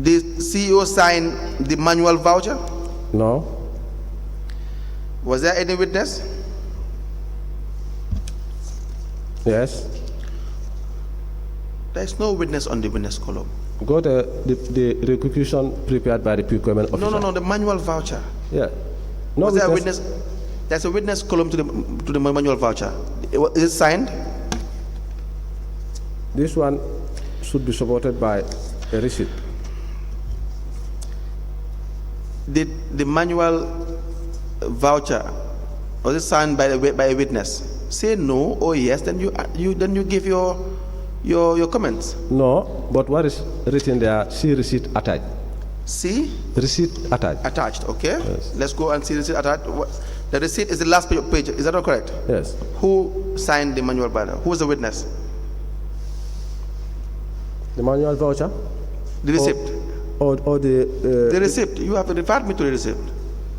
did CEO sign the manual voucher? No. Was there any witness? Yes. There is no witness on the witness column. Go to the requisition prepared by the procurement officer. No, the manual voucher. Yeah. No Was there a witness. witness? There's a witness column to the manual voucher. Is it signed? This one should be supported by a receipt. Did the manual voucher, was it signed by a witness? Say no or yes, then you give your comments. No, but what is written there? See receipt attached. See? Receipt attached. Attached, okay? Yes. Let's go and see receipt attached. The receipt is the last page. Is that not correct? Yes. Who signed the manual voucher? Who was the witness? The manual voucher? The receipt. Or the receipt. You have to refer me to the receipt.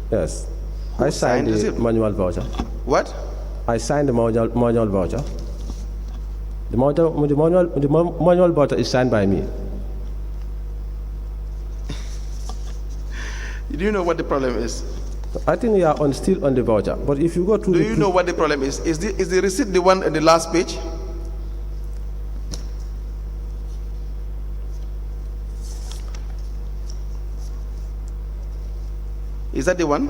Yes. Who I signed the receipt? manual voucher. What? I signed the manual voucher. The manual voucher is signed by me. Do you know what the problem is? I think we are still on the voucher. But if you go to Do you know what the problem is? Is the receipt the one on the last page? Is that the one?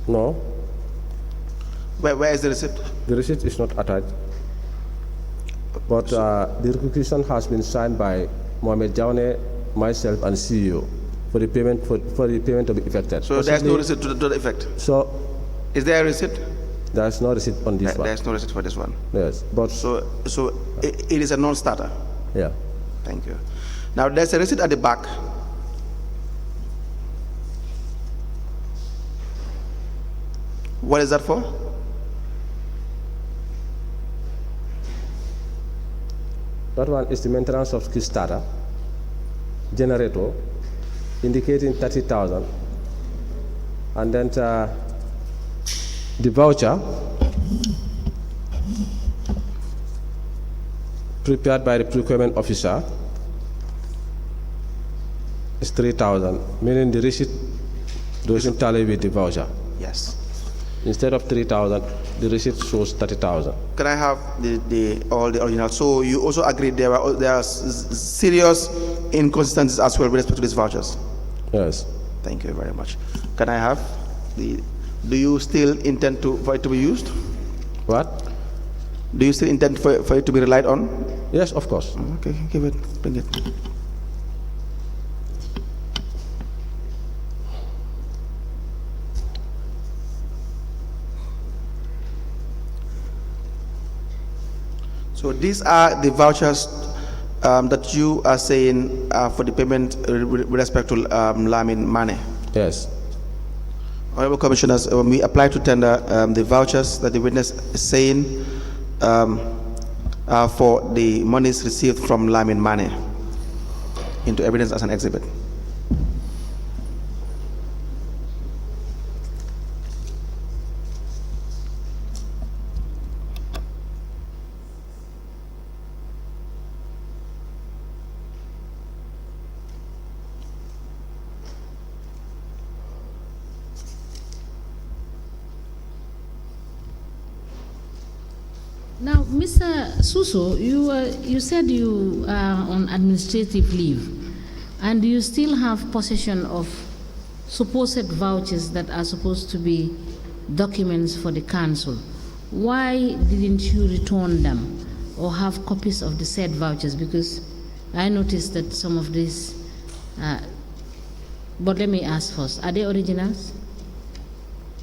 No. Where is the receipt? The receipt is not attached. But the requisition has been signed by Mohamed Jaune, myself, and CEO for the payment for the payment to be effected. So there's no receipt to the effect. So is there a receipt? There is no receipt on this one. There's no receipt for this one. Yes, but So it is a non-starter. yeah. Thank you. Now there's a receipt at the back. What is that for? That one is the maintenance of Kickstarter generator, indicating 30,000, and then the voucher prepared by the procurement officer is 3,000, meaning the receipt doesn't tally with the voucher. Yes. Instead of 3,000, the receipt shows 30,000. Can I have all the original? So you also agreed there are serious inconsistencies as well with respect to these vouchers. Yes. Thank you very much. Can I have the? Do you still intend for it to be used? What? Do you still intend for it to be relied on? Yes, of course. Okay, give it. Bring it. So these are the vouchers that you are saying for the payment with respect to Lamin money. Yes. Honorable Commissioners, when we apply to tender the vouchers that the witness is saying for the monies received from Lamin money into evidence as an exhibit. Now, Mr. Suso, you said you are on administrative leave, and you still have possession of supposed vouchers that are supposed to be documents for the council. Why didn't you return them or have copies of the said vouchers? Because I noticed that some of these, but let me ask first, are they originals?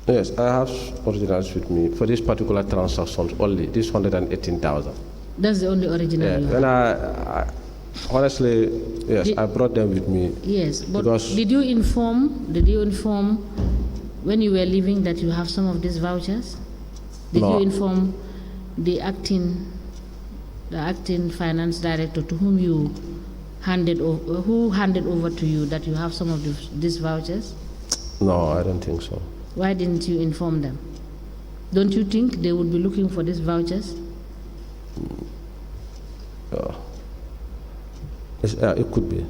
Yes, I have originals with me for this particular transaction only, this 118,000. That's the only original Yeah, you have? and I honestly, yes, I brought them with me. Yes, but because did you inform when you were leaving that you have some of these vouchers? Did No. you inform the acting finance director to whom you handed over to you that you have some of these vouchers? No, I don't think so. Why didn't you inform them? Don't you think they would be looking for these vouchers? It could be.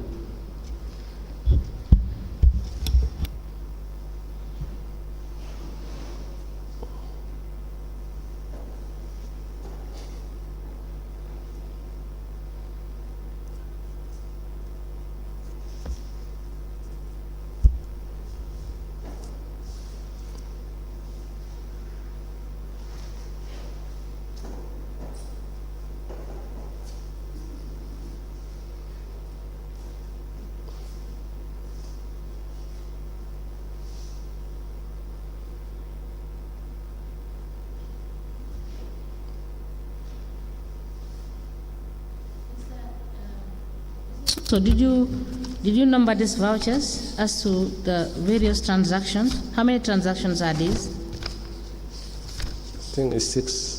So did you number these vouchers as to the various transactions? How many transactions are these? I think it's 6.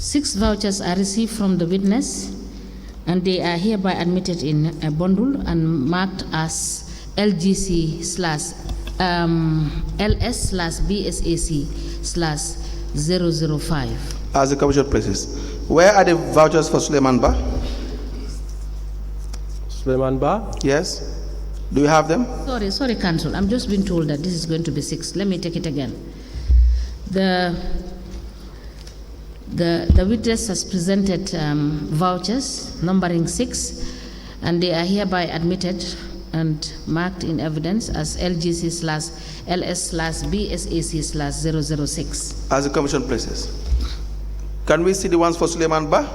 Six vouchers are received from the witness, and they are hereby admitted in a bundle and marked as LGC/LS/BSAC/005. As the commission places, where are the vouchers for Suleiman Ba? Suleiman Ba? Yes. Do you have them? Sorry, Council. I'm just being told that this is going to be 6. Let me take it again. The witness has presented vouchers numbering 6, and they are hereby admitted and marked in evidence as LGC/LS/BSAC/006. As the commission places. Can we see the ones for Suleiman Ba?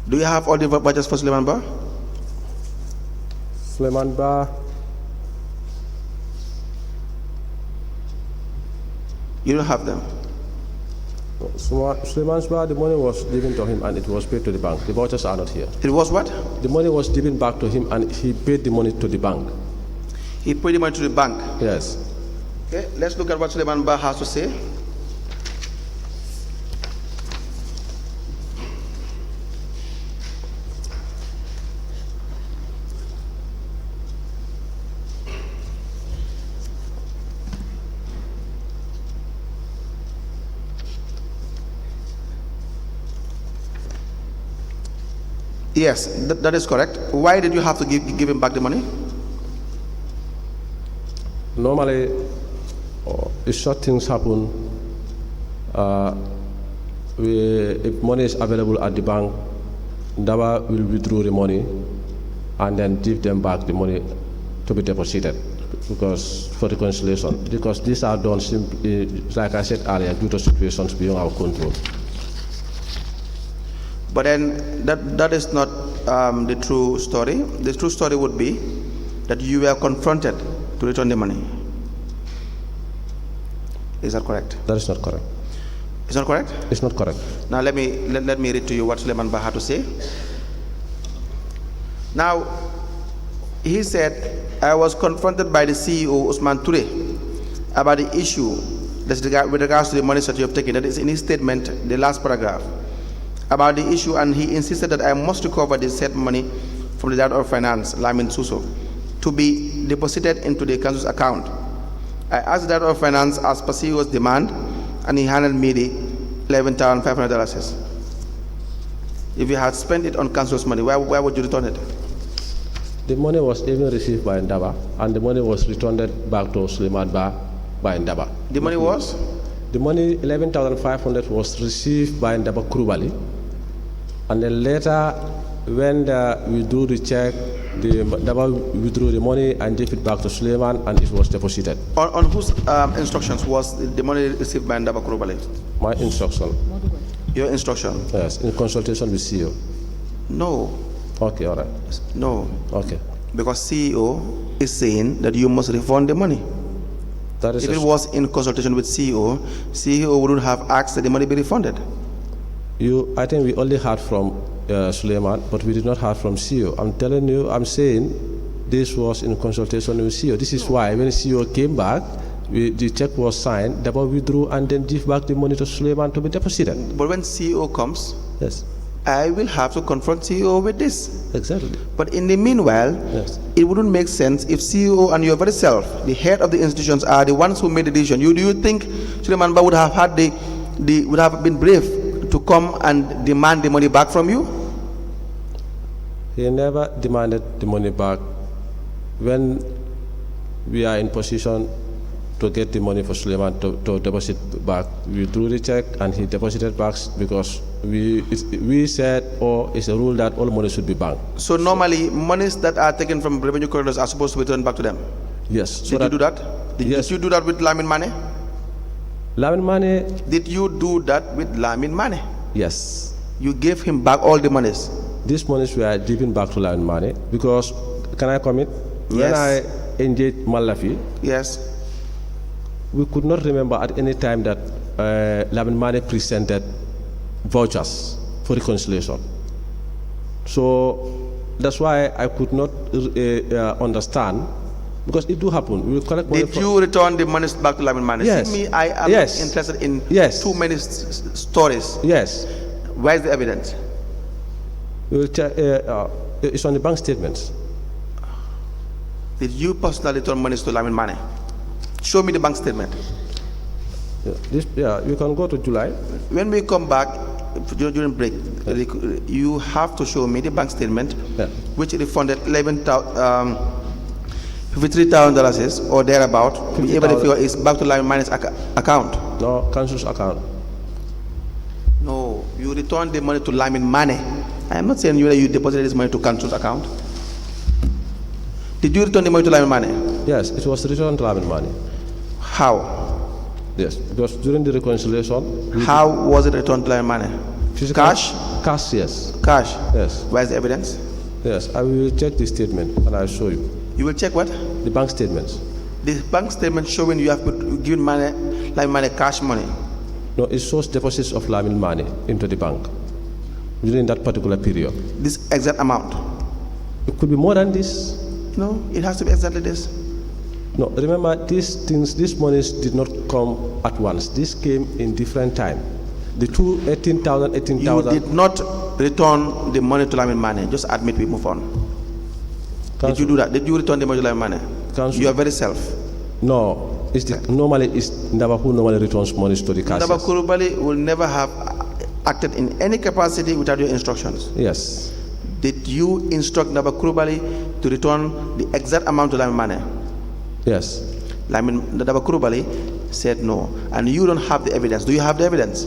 Do you have all the vouchers for Suleiman Ba? Suleiman Ba? You don't have them. Suleiman Ba, the money was given to him and it was paid to the bank. The vouchers are not here. It was what? The money was given back to him and he paid the money to the bank. He paid the money to the bank. Yes. Okay, let's look at what Suleiman Ba has to say. Yes, that is correct. Why did you have to give him back the money? Normally, if short things happen, if money is available at the bank, Dawa will withdraw the money and then give them back the money to be deposited for reconciliation. Because these are done simply, like I said earlier, due to situations beyond our control. But then that is not the true story. The true story would be that you were confronted to return the money. Is that correct? That is not correct. It's not correct? It's not correct. Now let me read to you what Suleiman Ba had to say. Now, He said, I was confronted by the CEO, Usman Ture, about the issue with regards to the money that you have taken. That is in his statement, the last paragraph, about the issue, and he insisted that I must recover the said money from the Director of Finance, Lamin Suso, to be deposited into the council's account. I asked the Director of Finance as per CEO's demand, and he handed me the $11,500. If you had spent it on council's money, where would you return it? The money was even received by Ndaba, and the money was returned back to Suleiman Ba by Ndaba. The money was? The money, 11,500, was received by Ndaba Krubali, and then later, when we drew the check, Ndaba withdrew the money and gave it back to Suleiman, and it was deposited. On whose instructions was the money received by Ndaba Krubali? My instruction. Your instruction? Yes, in consultation with CEO. No. Okay, all right. No. Okay. Because CEO is saying that you must refund the money. That is if it was in consultation with CEO wouldn't have asked that the money be refunded. I think we only heard from Suleiman, but we did not hear from CEO. I'm telling you, I'm saying this was in consultation with CEO. This is why when CEO came back, the check was signed, Daba withdrew and then give back the money to Suleiman to be deposited. But when CEO comes, yes, I will have to confront CEO with this. Exactly. But in the meanwhile, yes, it wouldn't make sense if CEO and your very self, the head of the institutions, are the ones who made the decision. Do you think Suleiman Ba would have had would have been brave to come and demand the money back from you? He never demanded the money back. When we are in position to get the money for Suleiman to deposit back, we drew the check and he deposited back because we said, it's a rule that all money should be banked. So normally, monies that are taken from revenue corridors are supposed to be returned back to them? Yes. Did you do that? Yes. Did you do that with Lamin Mane? Lamin Mane? Did you do that with Lamin Mane? Yes. You gave him back all the monies? These monies were given back to Lamin Mane because, can I commit? Yes. When I engaged Malafi, yes, we could not remember at any time that Lamin Mane presented vouchers for reconciliation. So that's why I could not understand, because it do happen. We will collect money. Did you return the money back to Lamin Mane? Yes. See me, I am interested in too many stories. Yes. Where is the evidence? We will check, it's on the bank statements. Did you personally return monies to Lamin Mane? Show me the bank statement. You can go to July. When we come back during break, you have to show me the bank statement, which refunded $53,000 or thereabout. Even if it's back to Lamin Mane's account. No, council's account. No, you returned the money to Lamin Mane. I am not saying you deposited this money to council's account. Did you return the money to Lamin Mane? Yes, it was returned to Lamin Mane. How? Yes, because during the reconciliation. How was it returned to Lamin Mane? Cash? Cash, yes. Cash? Yes. Where's the evidence? Yes, I will check the statement and I'll show you. You will check what? The bank statements. The bank statement showing you have given Lamin Mane cash money? No, it shows deposits of Lamin Mane into the bank during that particular period. This exact amount? It could be more than this. No, it has to be exactly this. No, remember, these monies did not come at once. This came in different time. The 18,000. You did not return the money to Lamin Mane. Just admit, we move on. Council. Did you do that? Did you return the money to Lamin Mane? Council. You are very self. No, normally it's Ndaba who normally returns monies to the cash. Ndaba Kurubali will never have acted in any capacity without your instructions. Yes. Did you instruct Ndaba Kurubali to return the exact amount to Lamin Mane? Yes. Ndaba Kurubali said no. And you don't have the evidence. Do you have the evidence?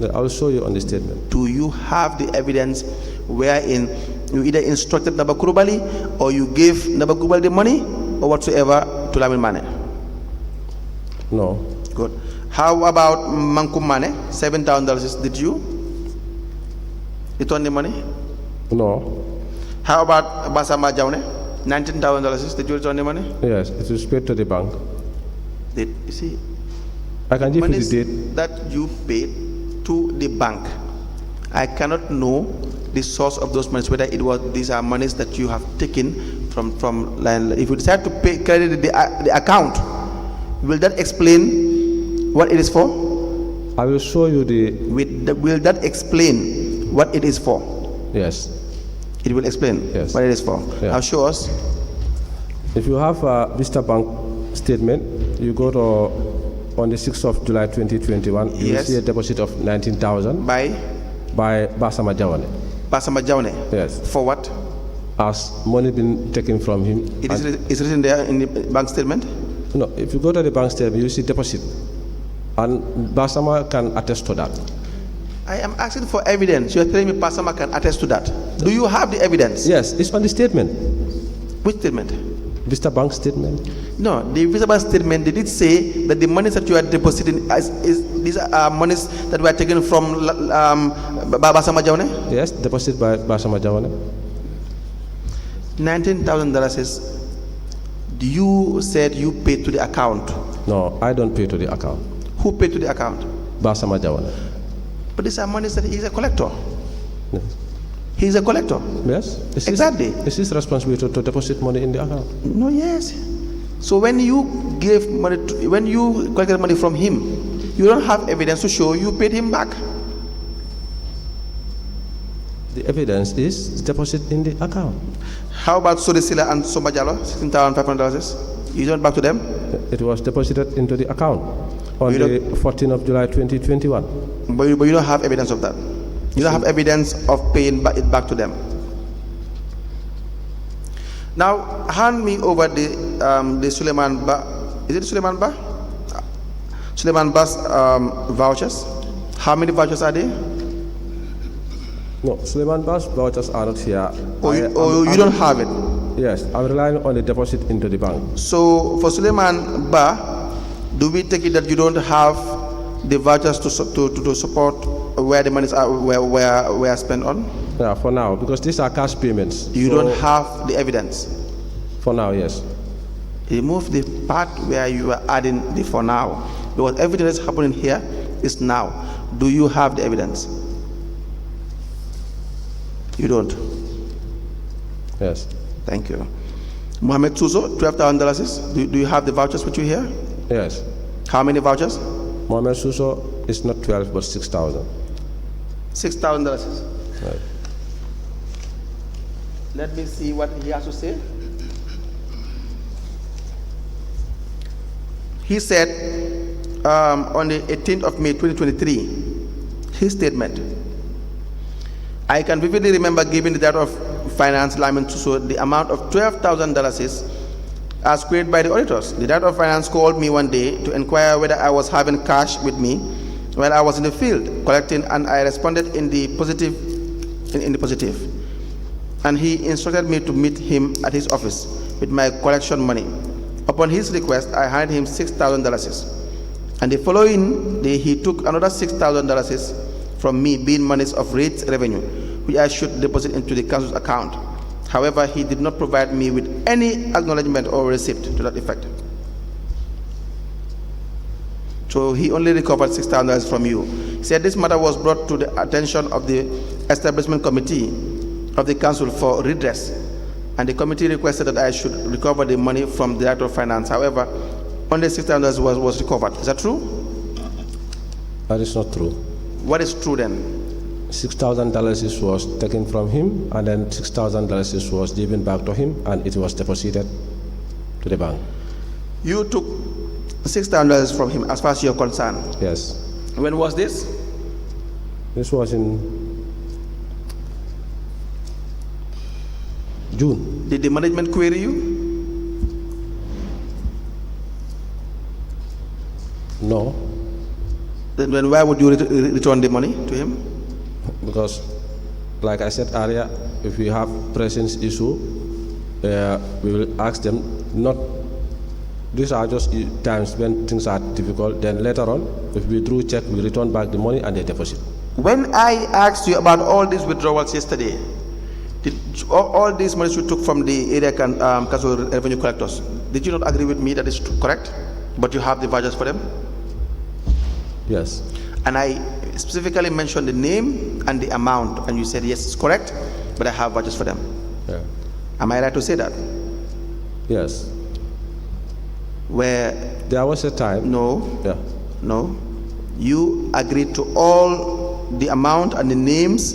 I will show you on the statement. Do you have the evidence wherein you either instructed Ndaba Kurubali or you gave Ndaba Kurubali the money or whatsoever to Lamin Mane? No. Good. How about Mankum Mane? $7,000. Did you return the money? No. How about Basama Jaune? $19,000. Did you return the money? Yes, it was paid to the bank. You see, I can give you the date that you paid to the bank. I cannot know the source of those monies, whether these are monies that you have taken if you decide to credit the account, will that explain what it is for? I will show you Will that explain what it is for? Yes. It will explain Yes. what it is for. Yeah. Now show us. If you have a Vista Bank statement, you go to on the 6th of July 2021, you will Yes. see a deposit of 19,000 By Basama Jawane. Basama Jaune. Yes. For what? As money been taken from him. It is written there in the bank statement? No, if you go to the bank statement, you see deposit. And Basama can attest to that. I am asking for evidence. You are telling me Basama can attest to that. Do you have the evidence? Yes, it's on the statement. Which statement? Vista Bank statement. No, the visible statement, did it say that the monies that you are depositing these are monies that were taken from Basama Jaune? Yes, deposit by Basama Jawane. $19,000 is, you said you paid to the account. No, I don't pay to the account. Who paid to the account? Basama Jawane. But these are monies that he is a collector. Yes. He is a collector. Yes. Exactly. It's his responsibility to deposit money in the account. No, yes. So when you gave money, when you collected money from him, you don't have evidence to show you paid him back. The evidence is deposit in the account. How about Sodesila and Somajalo, $16,500? You don't back to them? It was deposited into the account on the 14th of July 2021. But you don't have evidence of that. You don't have evidence of paying it back to them. Now, hand me over the Suleiman Ba. Is it Suleiman Ba? Suleiman Ba's vouchers. How many vouchers are there? No, Suleiman Ba's vouchers are not here. You don't have it? Yes, I'm relying on the deposit into the bank. So, for Suleiman Ba, do we take it that you don't have the vouchers to support where the monies are were spent on? Yeah, for now, because these are cash payments. You don't have the evidence? For now, yes. Remove the part where you are adding the for now, because everything that's happening here is now. Do you have the evidence? You don't? Yes. Thank you. Mohammed Suzo, $12,000. Do you have the vouchers with you here? Yes. How many vouchers? Mohammed Suso is not 12 but 6,000. $6,000. Right. Let me see what he has to say. He said on the 18th of May 2023, his statement, I can vividly remember giving the Director of Finance, Lyman Tuso, the amount of $12,000 as queried by the auditors. The Director of Finance called me one day to inquire whether I was having cash with me while I was in the field collecting, and I responded in the positive. And he instructed me to meet him at his office with my collection money. Upon his request, I handed him $6,000. And the following day, he took another $6,000 from me, being monies of rates revenue, which I should deposit into the council's account. However, he did not provide me with any acknowledgement or receipt to that effect. So he only recovered $6,000 from you. He said this matter was brought to the attention of the establishment committee of the council for redress, and the committee requested that I should recover the money from the Director of Finance. However, only $6,000 was recovered. Is that true? That is not true. What is true then? $6,000 was taken from him, and then $6,000 was given back to him, and it was deposited to the bank. You took $6,000 from him, as far as you're concerned. Yes. When was this? This was in June. Did the management query you? No, Then why would you return the money to him? because, like I said earlier, if we have presence issue, we will ask them not. These are just times when things are difficult. Then later on, if we do check, we return back the money and they deposit. When I asked you about all these withdrawals yesterday, did all these monies you took from the area council revenue collectors, did you not agree with me that is correct? But you have the vouchers for them? Yes. And I specifically mentioned the name and the amount, and you said yes, it's correct, but I have vouchers for them. Yeah. Am I right to say that? Yes. Where There was a time. no, you agreed to all the amount and the names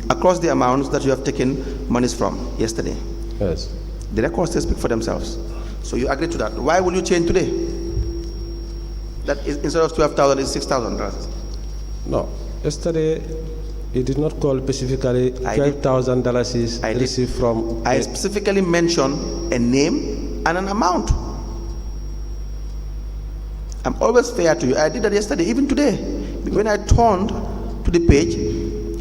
across the amounts that you have taken monies from yesterday. Yes. The records still speak for themselves. So you agreed to that. Why will you change today? That is, instead of 12,000 is $6,000. No. Yesterday, it did not call specifically $12,000 is received from. I specifically mentioned a name and an amount. I'm always fair to you. I did that yesterday, even today. When I turned to the page,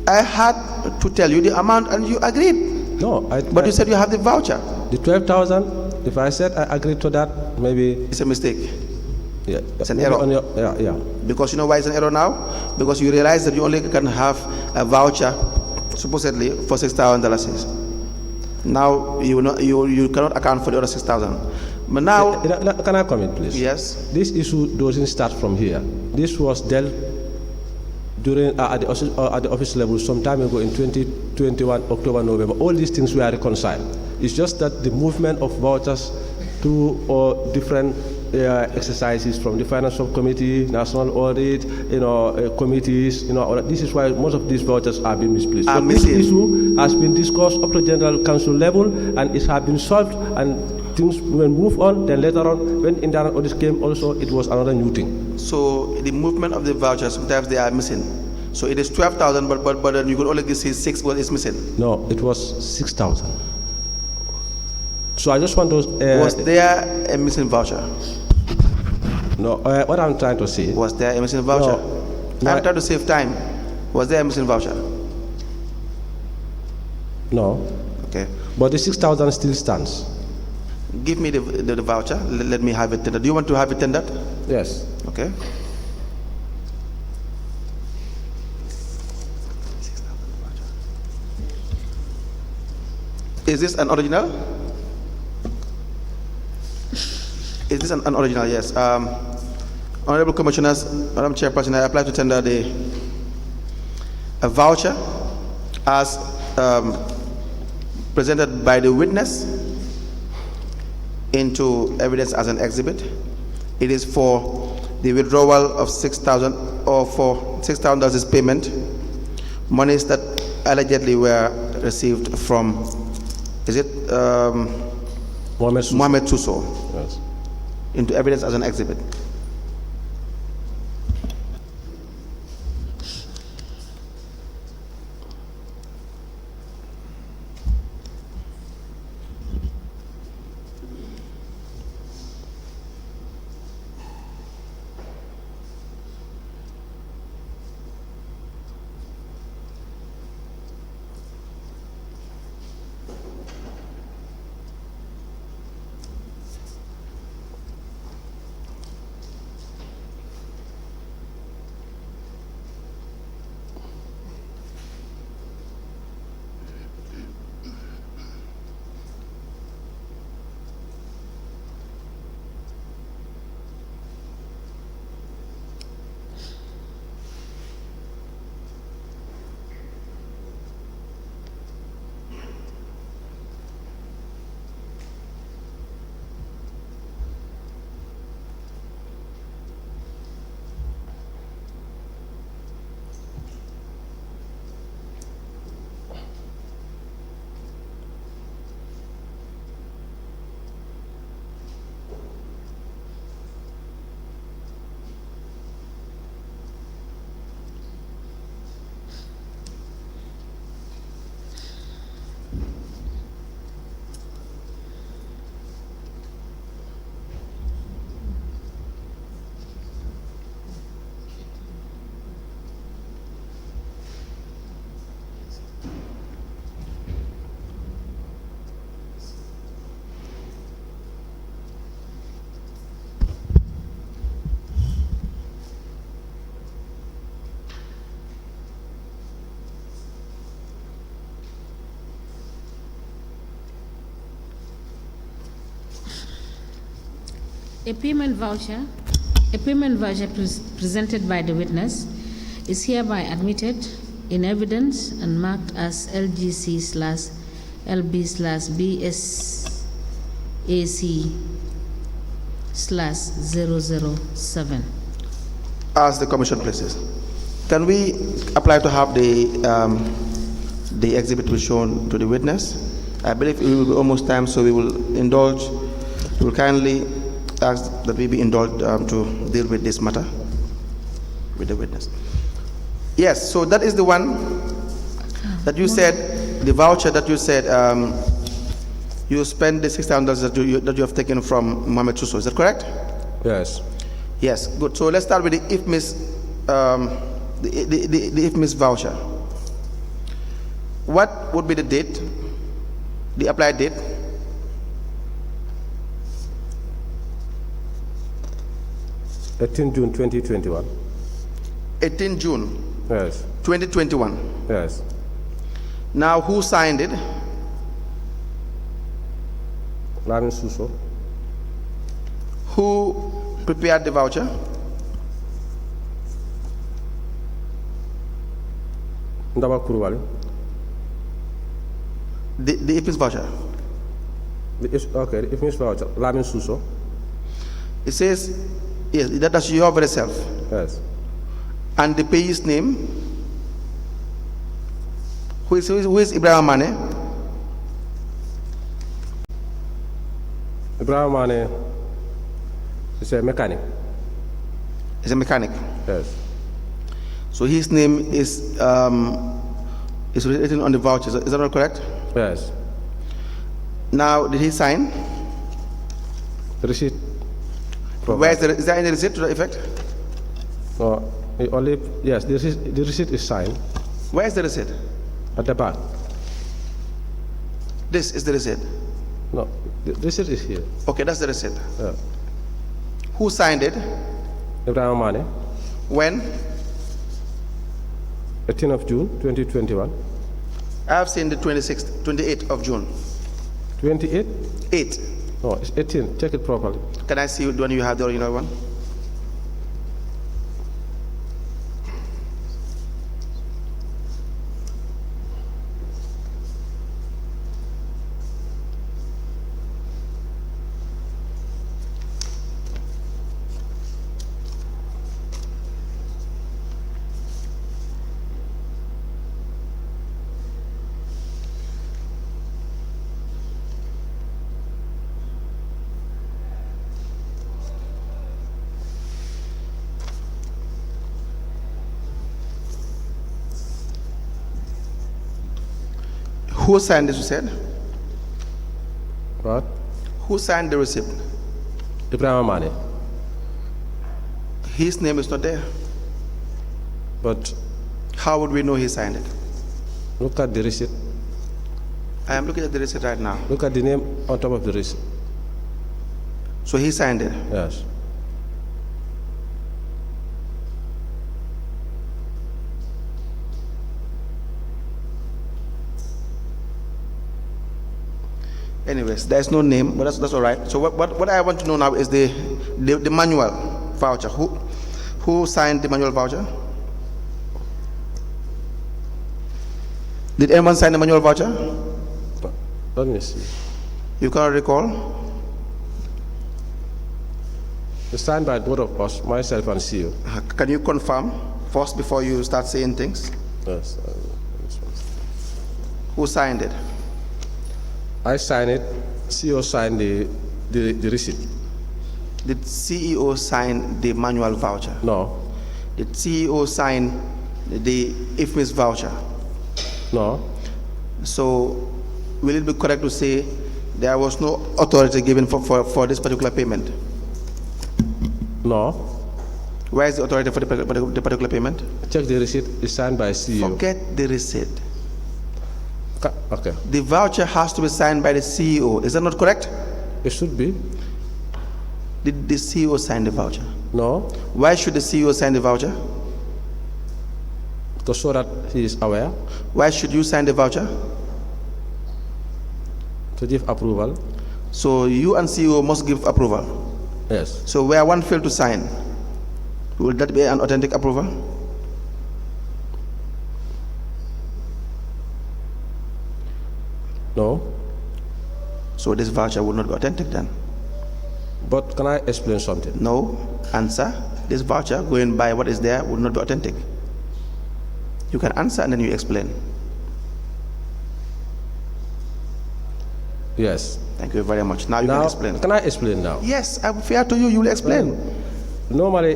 I had to tell you the amount and you agreed. No, but you said you have the voucher. The 12,000, if I said I agreed to that, maybe. It's a mistake. Yeah. It's an error. Yeah. Because you know why it's an error now? Because you realize that you only can have a voucher, supposedly, for $6,000. Now you cannot account for the other 6,000. But now, can I comment, please? Yes. This issue doesn't start from here. This was dealt during at the office level some time ago in 2021, October, November. All these things were reconciled. It's just that the movement of vouchers to different exercises from the finance subcommittee, national audit, committees, this is why most of these vouchers are being misplaced. But this issue has been discussed up to General Council level, and it has been solved, and things will move on. Then later on, when internal audits came, also it was another new thing. So the movement of the vouchers, sometimes they are missing. So it is 12,000, but then you could only see 6, but it's missing. No, it was 6,000. So I just want to. Was there a missing voucher? No, what I'm trying to say. Was there a missing voucher? No, I'm trying to save time. Was there a missing voucher? No. Okay. But the 6,000 still stands. Give me the voucher. Let me have it tendered. Do you want to have it tendered? Yes. Okay. Is this an original? Is this an original? Yes. Honorable Commissioners, Madam Chairperson, I apply to tender a voucher as presented by the witness into evidence as an exhibit. It is for the withdrawal of 6,000 or for $6,000 payment, monies that allegedly were received from, is it Mohamed Suso? Yes. Into evidence as an exhibit. A payment voucher presented by the witness is hereby admitted in evidence and marked as LGC/LB/BS AC/007. As the commission places, can we apply to have the exhibit will shown to the witness? I believe it will be almost time, so we will indulge. We will kindly ask that we be indulged to deal with this matter with the witness. Yes, so that is the one that you said, the voucher that you said you spent the $6,000 that you have taken from Mohamed Suso. Is that correct? Yes. Yes, good. So let's start with the IFMIS, the IFMIS voucher. What would be the date, the applied date? June 2021. 18 June Yes. 2021. Yes. Now, who signed it? Lamin Suso. Who prepared the voucher? Ndaba Kurwali. The IFMIS voucher. Okay, the IFMIS voucher. Lamin Suso. It says, yes, that's your very self. Yes. And the payee's name? Who is Ibrahim Mane? Ibrahim Mane is a mechanic. Is a mechanic. Yes. So his name is written on the voucher. Is that not correct? Yes. Now, did he sign? The receipt. Where is there any receipt to the effect? No, only, yes, the receipt is signed Where is the receipt? at the back. This is the receipt. No, the receipt is here. Okay, that's the receipt. Yeah. Who signed it? Ibrahim Mane, When? 18th of June, 2021. I have seen the 28th of June. 28? 8. No, it's 18. Check it properly. Can I see when you have the original one? Who signed this, you said? What? Who signed the receipt? Ibrahim Mane. His name is not there. But How would we know he signed it? look at the receipt. I am looking at the receipt right now. Look at the name on top of the receipt. So he signed it. Yes. Anyways, there's no name, but that's all right. So what I want to know now is the manual voucher. Who signed the manual voucher? Did anyone sign the manual voucher? Let me see. You cannot recall? It's signed by both of us, myself and CEO. Can you confirm first before you start saying things? Yes. Who signed it? I signed it. CEO signed the receipt. Did CEO sign the manual voucher? No. Did CEO sign the IFMIS voucher? No. So, will it be correct to say there was no authority given for this particular payment? No. Where is the authority for the particular payment? Check the receipt. It's signed by CEO. Forget the receipt. Okay. The voucher has to be signed by the CEO. Is that not correct? It should be. Did the CEO sign the voucher? No. Why should the CEO sign the voucher? To show that he is aware. Why should you sign the voucher? To give approval. So you and CEO must give approval. Yes. So where one failed to sign, will that be an authentic approval? No. So this voucher would not be authentic then. But can I explain something? No, answer. This voucher, going by what is there, would not be authentic. You can answer and then you explain. Yes. Thank you very much. Now you can explain. Can I explain now? Yes, I'm fair to you. You will explain. Normally,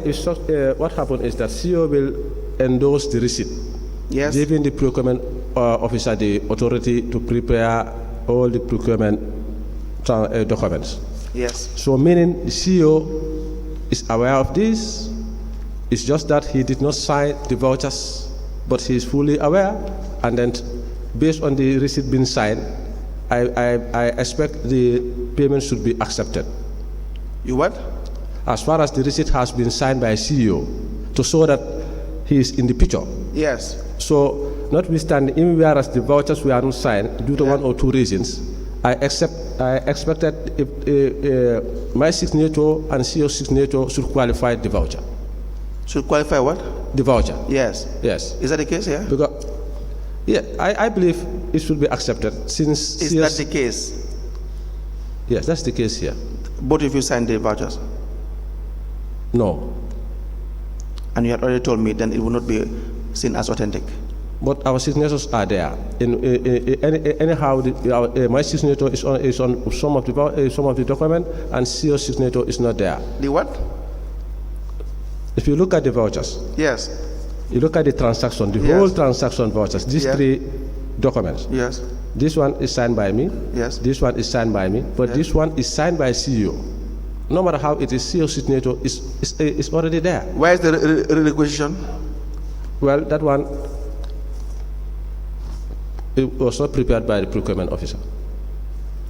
what happens is that CEO will endorse the receipt, Yes. giving the procurement officer the authority to prepare all the procurement documents. Yes. So meaning the CEO is aware of this. It's just that he did not sign the vouchers, but he is fully aware. And then based on the receipt being signed, I expect the payment should be accepted. You what? As far as the receipt has been signed by CEO to show that he is in the picture. Yes. So notwithstanding, even whereas the vouchers were not signed due to one or two reasons, I expected if, my signature and CEO's signature should qualify the voucher. Should qualify what? The voucher. Yes. Yes. Is that the case here? Because, yeah, I believe it should be accepted since. Is that the case? Yes, that's the case here. Both of you signed the vouchers. No. And you had already told me then it would not be seen as authentic. But our signatures are there. Anyhow, my signature is on some of the document, and CEO's signature is not there. The what? If you look at the vouchers, Yes. you look at the transaction, the Yes. whole transaction vouchers, these Yes. three documents. Yes. This one is signed by me. Yes. This one is signed by me. But Yes. this one is signed by CEO. No matter how it is, CEO's signature is already there. Where is the requisition? Well, that one, it was not prepared by the procurement officer.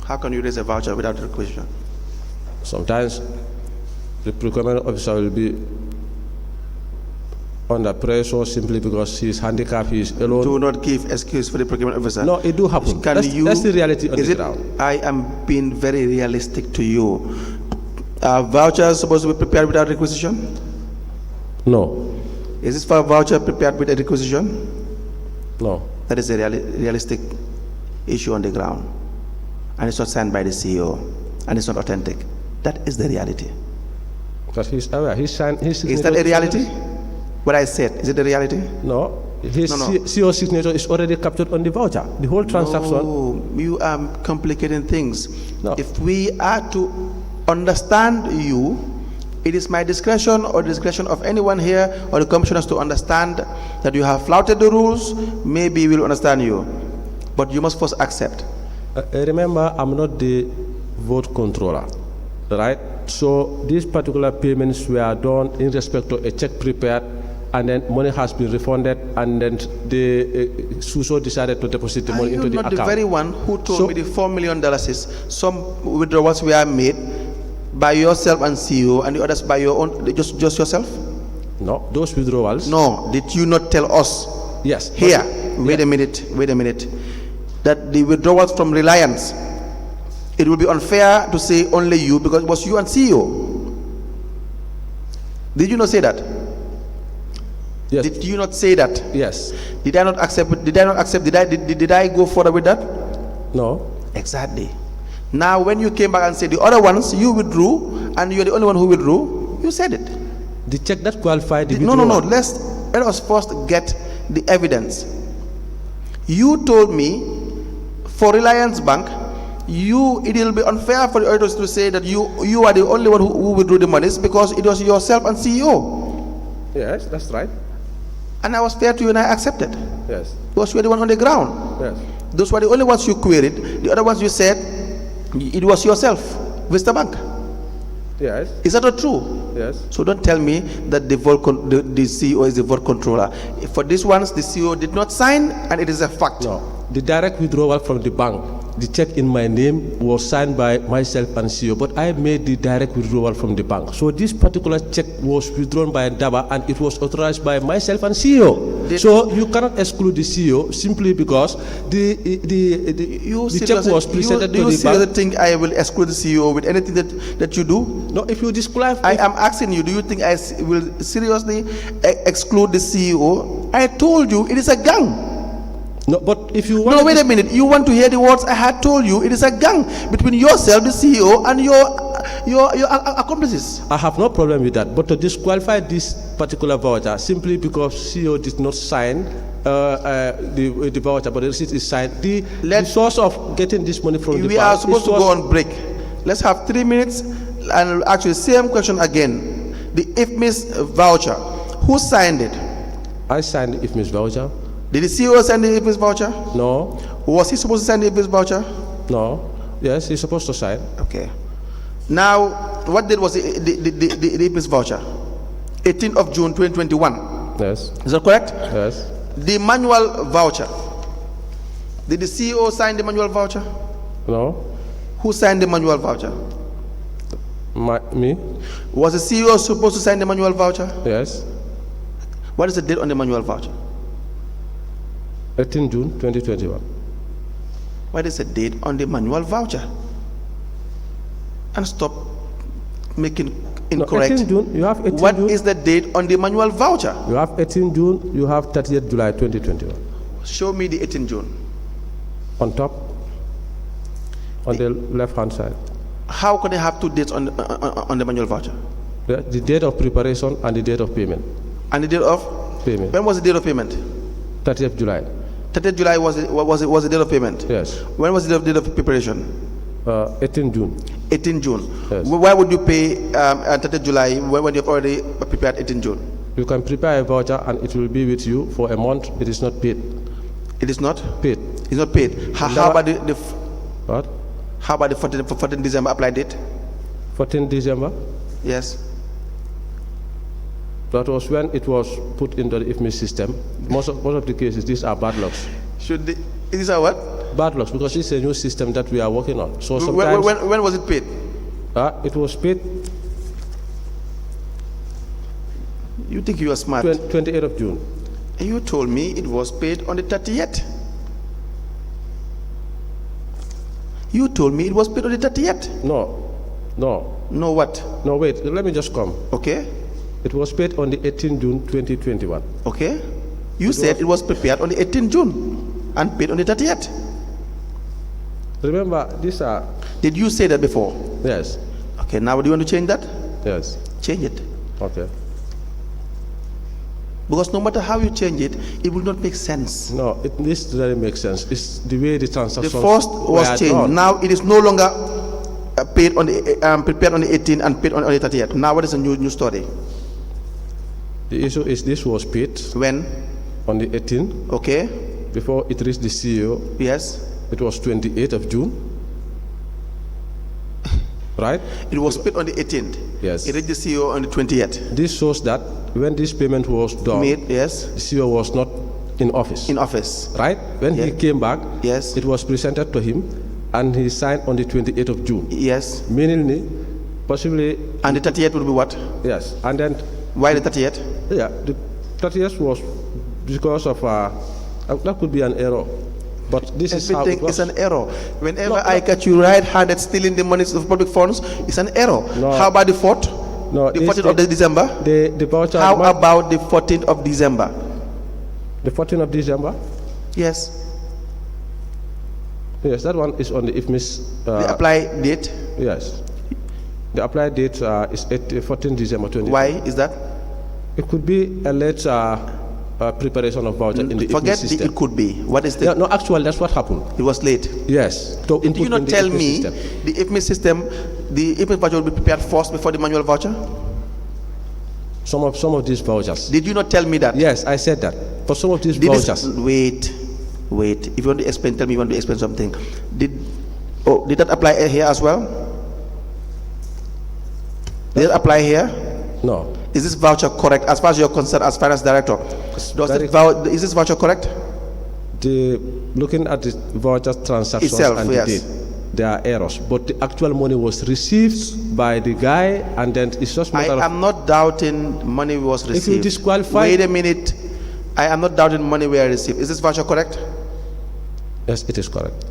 How can you raise a voucher without requisition? Sometimes the procurement officer will be under pressure simply because he is handicapped, he is alone. Do not give excuse for the procurement officer. No, it do happen. That's the reality on the ground. I am being very realistic to you. Are vouchers supposed to be prepared without requisition? No, Is this for a voucher prepared with a requisition? no. That is a realistic issue on the ground. And it's not signed by the CEO. And it's not authentic. That is the reality. Because he's aware. His signature Is that a reality? What I said, is it a reality? No. His No. CEO signature is already captured on the voucher. The whole transaction. No, you are complicating things. No. If we are to understand you, it is my discretion or the discretion of anyone here or the commissioners to understand that you have flouted the rules. Maybe we'll understand you. But you must first accept. Remember, I'm not the vote controller, right? So these particular payments were done in respect to a check prepared, and then money has been refunded, and then the SUSO decided to deposit the money into the account. Are you not the very one who told me the $4 million is some withdrawals were made by yourself and CEO, and the others by your own, just yourself? No, those withdrawals. No, did you not tell us? Yes. Here, wait a minute, that the withdrawals from Reliance, it will be unfair to say only you because it was you and CEO. Did you not say that? Yes. Did you not say that? Yes. Did I not accept? Did I go further with that? No. Exactly. Now, when you came back and said the other ones you withdrew and you're the only one who withdrew, you said it. The check that qualified the No. withdrawal. Let us first get the evidence. You told me for Reliance Bank, it will be unfair for the auditors to say that you are the only one who withdrew the monies because it was yourself and CEO. Yes, that's right. And I was fair to you and I accepted. Yes. Because you were the one on the ground. Yes. Those were the only ones you queried. The other ones you said it was yourself, Vista Bank. Yes. Is that not true? Yes. So don't tell me that the CEO is the vote controller. For these ones, the CEO did not sign, and it is a fact. No. The direct withdrawal from the bank, the check in my name was signed by myself and CEO, but I made the direct withdrawal from the bank. So this particular check was withdrawn by Daba, and it was authorized by myself and CEO. So you cannot exclude the CEO simply because the check was presented to the bank. Do you seriously think I will exclude the CEO with anything that you do? No, if you disqualify. I am asking you, do you think I will seriously exclude the CEO? I told you it is a gang. No, but if you want No, wait a minute. You want to hear the words I had told you? It is a gang between yourself, the CEO, and your accomplices. I have no problem with that, but to disqualify this particular voucher simply because CEO did not sign the voucher, but the receipt is signed. The source of getting this money from the We are supposed to go on break. Let's have 3 minutes, and actually same question again. The IFMIS voucher, who signed it? I signed the IFMIS voucher. Did the CEO sign the IFMIS voucher? No. Was he supposed to sign the IFMIS voucher? No. Yes, he's supposed to sign. Okay. Now, what date was the IFMIS voucher? 18th of June 2021. Yes. Is that correct? Yes. The manual voucher. Did the CEO sign the manual voucher? No. Who signed the manual voucher? Me. Was the CEO supposed to sign the manual voucher? Yes. What is the date on the manual voucher? 18 June 2021. What is the date on the manual voucher? And stop making incorrect. 18 June, you have 18 What June. is the date on the manual voucher? You have 18 June, you have 30th July 2021. Show me the 18 June. On top, on the left-hand side. How could they have two dates on the manual voucher? The date of preparation and the date of payment. And the date of Payment. When was the date of payment? 30th July. 30th July was the date of payment. Yes. When was the date of preparation? 18 June. 18 June. Yes. Why would you pay 30th July when you've already prepared 18 June? You can prepare a voucher and it will be with you for a month. It is not paid. It is not Paid. It's not paid. How about the What? how about the 14th December applied date? 14 December. Yes. That was when it was put into the IFMIS system. Most of the cases, these are bad lucks. Is this a what? Bad lucks because it's a new system that we are working on. So sometimes When was it paid? it was paid You think you are smart? 28th of June. You told me it was paid on the 30th. You told me it was paid on the 30th. No. No what? No, wait. Let me just come. Okay. It was paid on the 18th June 2021. Okay. You said it was prepared on the 18th June and paid on the 30th. Remember, these are... Did you say that before? Yes. Okay, now do you want to change that? Yes. Change it. Okay. Because no matter how you change it, it will not make sense. No, this doesn't make sense. It's the way the The transactions first was were changed. done. Now it is no longer paid on the prepared on the 18th and paid on the 30th. Now what is the new story? The issue is this was paid When? on the 18th. Okay. Before it reached the CEO, Yes. it was 28th of June. Right? It was paid on the 18th. Yes. It reached the CEO on the 20th. This shows that when this payment was done, Made, yes. the CEO was not in office. In office. Right? When he Yeah. came back, Yes. it was presented to him and he signed on the 28th of June. Yes. Meaning, possibly, And the 30th will be what? yes. And then, Why the 30th? yeah, the 30th was because of, that could be an error. But this is how it Everything was. is an error. Whenever No, I catch you right-handed stealing the money of public funds, it's an error. No. How about the 4th? No, The this- 14th of December? The voucher. How about the 14th of December? The 14th of December? Yes. Yes, that one is on the IFMIS. The apply date. Yes. The applied date is 14 December 2020. Why is that? It could be a late preparation of voucher in the Forget IFMIS the system. it could be. What is the? Yeah, no, actually, that's what happened. It was late. Yes. To Did you input not in the tell IFMIS me system. the IFMIS system, the IFMIS voucher will be prepared first before the manual voucher? Some of these vouchers. Did you not tell me that? Yes, I said that. For some of these Did this- vouchers. Wait. If you want to explain, tell me you want to explain something. Did that apply here as well? Did it apply here? No. Is this voucher correct as far as you're concerned, as finance director? Is this voucher correct? Looking at the voucher transactions Itself, and yes. the date, there are errors. But the actual money was received by the guy, and then it's just I matter of. am not doubting money was If you received. disqualify- Wait a minute. I am not doubting money were received. Is this voucher correct? Yes, it is correct.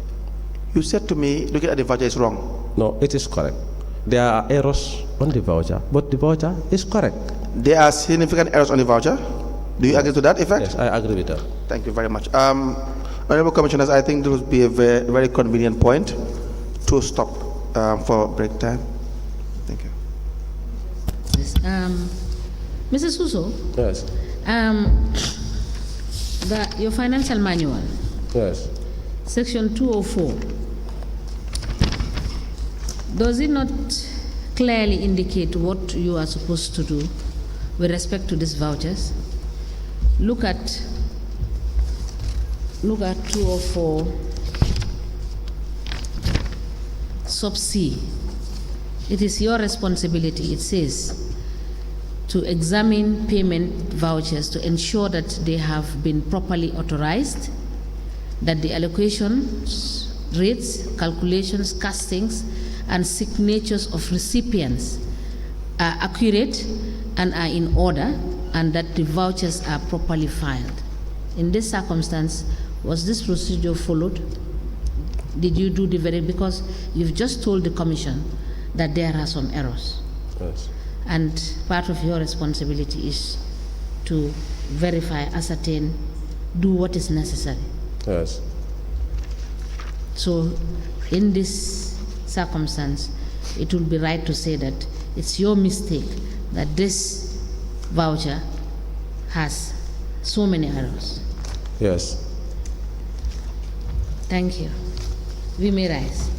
You said to me, looking at the voucher is wrong. No, it is correct. There are errors on the voucher, but the voucher is correct. There are significant errors on the voucher. Do you agree to that effect? Yes, I agree with that. Thank you very much. Honorable Commissioners, I think this would be a very, very convenient point to stop for break time. Thank you. Mrs. Suso, Yes. your financial manual, Yes. section 204, does it not clearly indicate what you are supposed to do with respect to these vouchers? Look at 204 sub C. It is your responsibility, it says, to examine payment vouchers to ensure that they have been properly authorized, that the allocations, rates, calculations, castings, and signatures of recipients are accurate and are in order, and that the vouchers are properly filed. In this circumstance, was this procedure followed? Did you do the because you've just told the Commission that there are some errors. Yes. And part of your responsibility is to verify, ascertain, do what is necessary. Yes. So in this circumstance, it will be right to say that it's your mistake that this voucher has so many errors. Yes. Thank you. We may rise.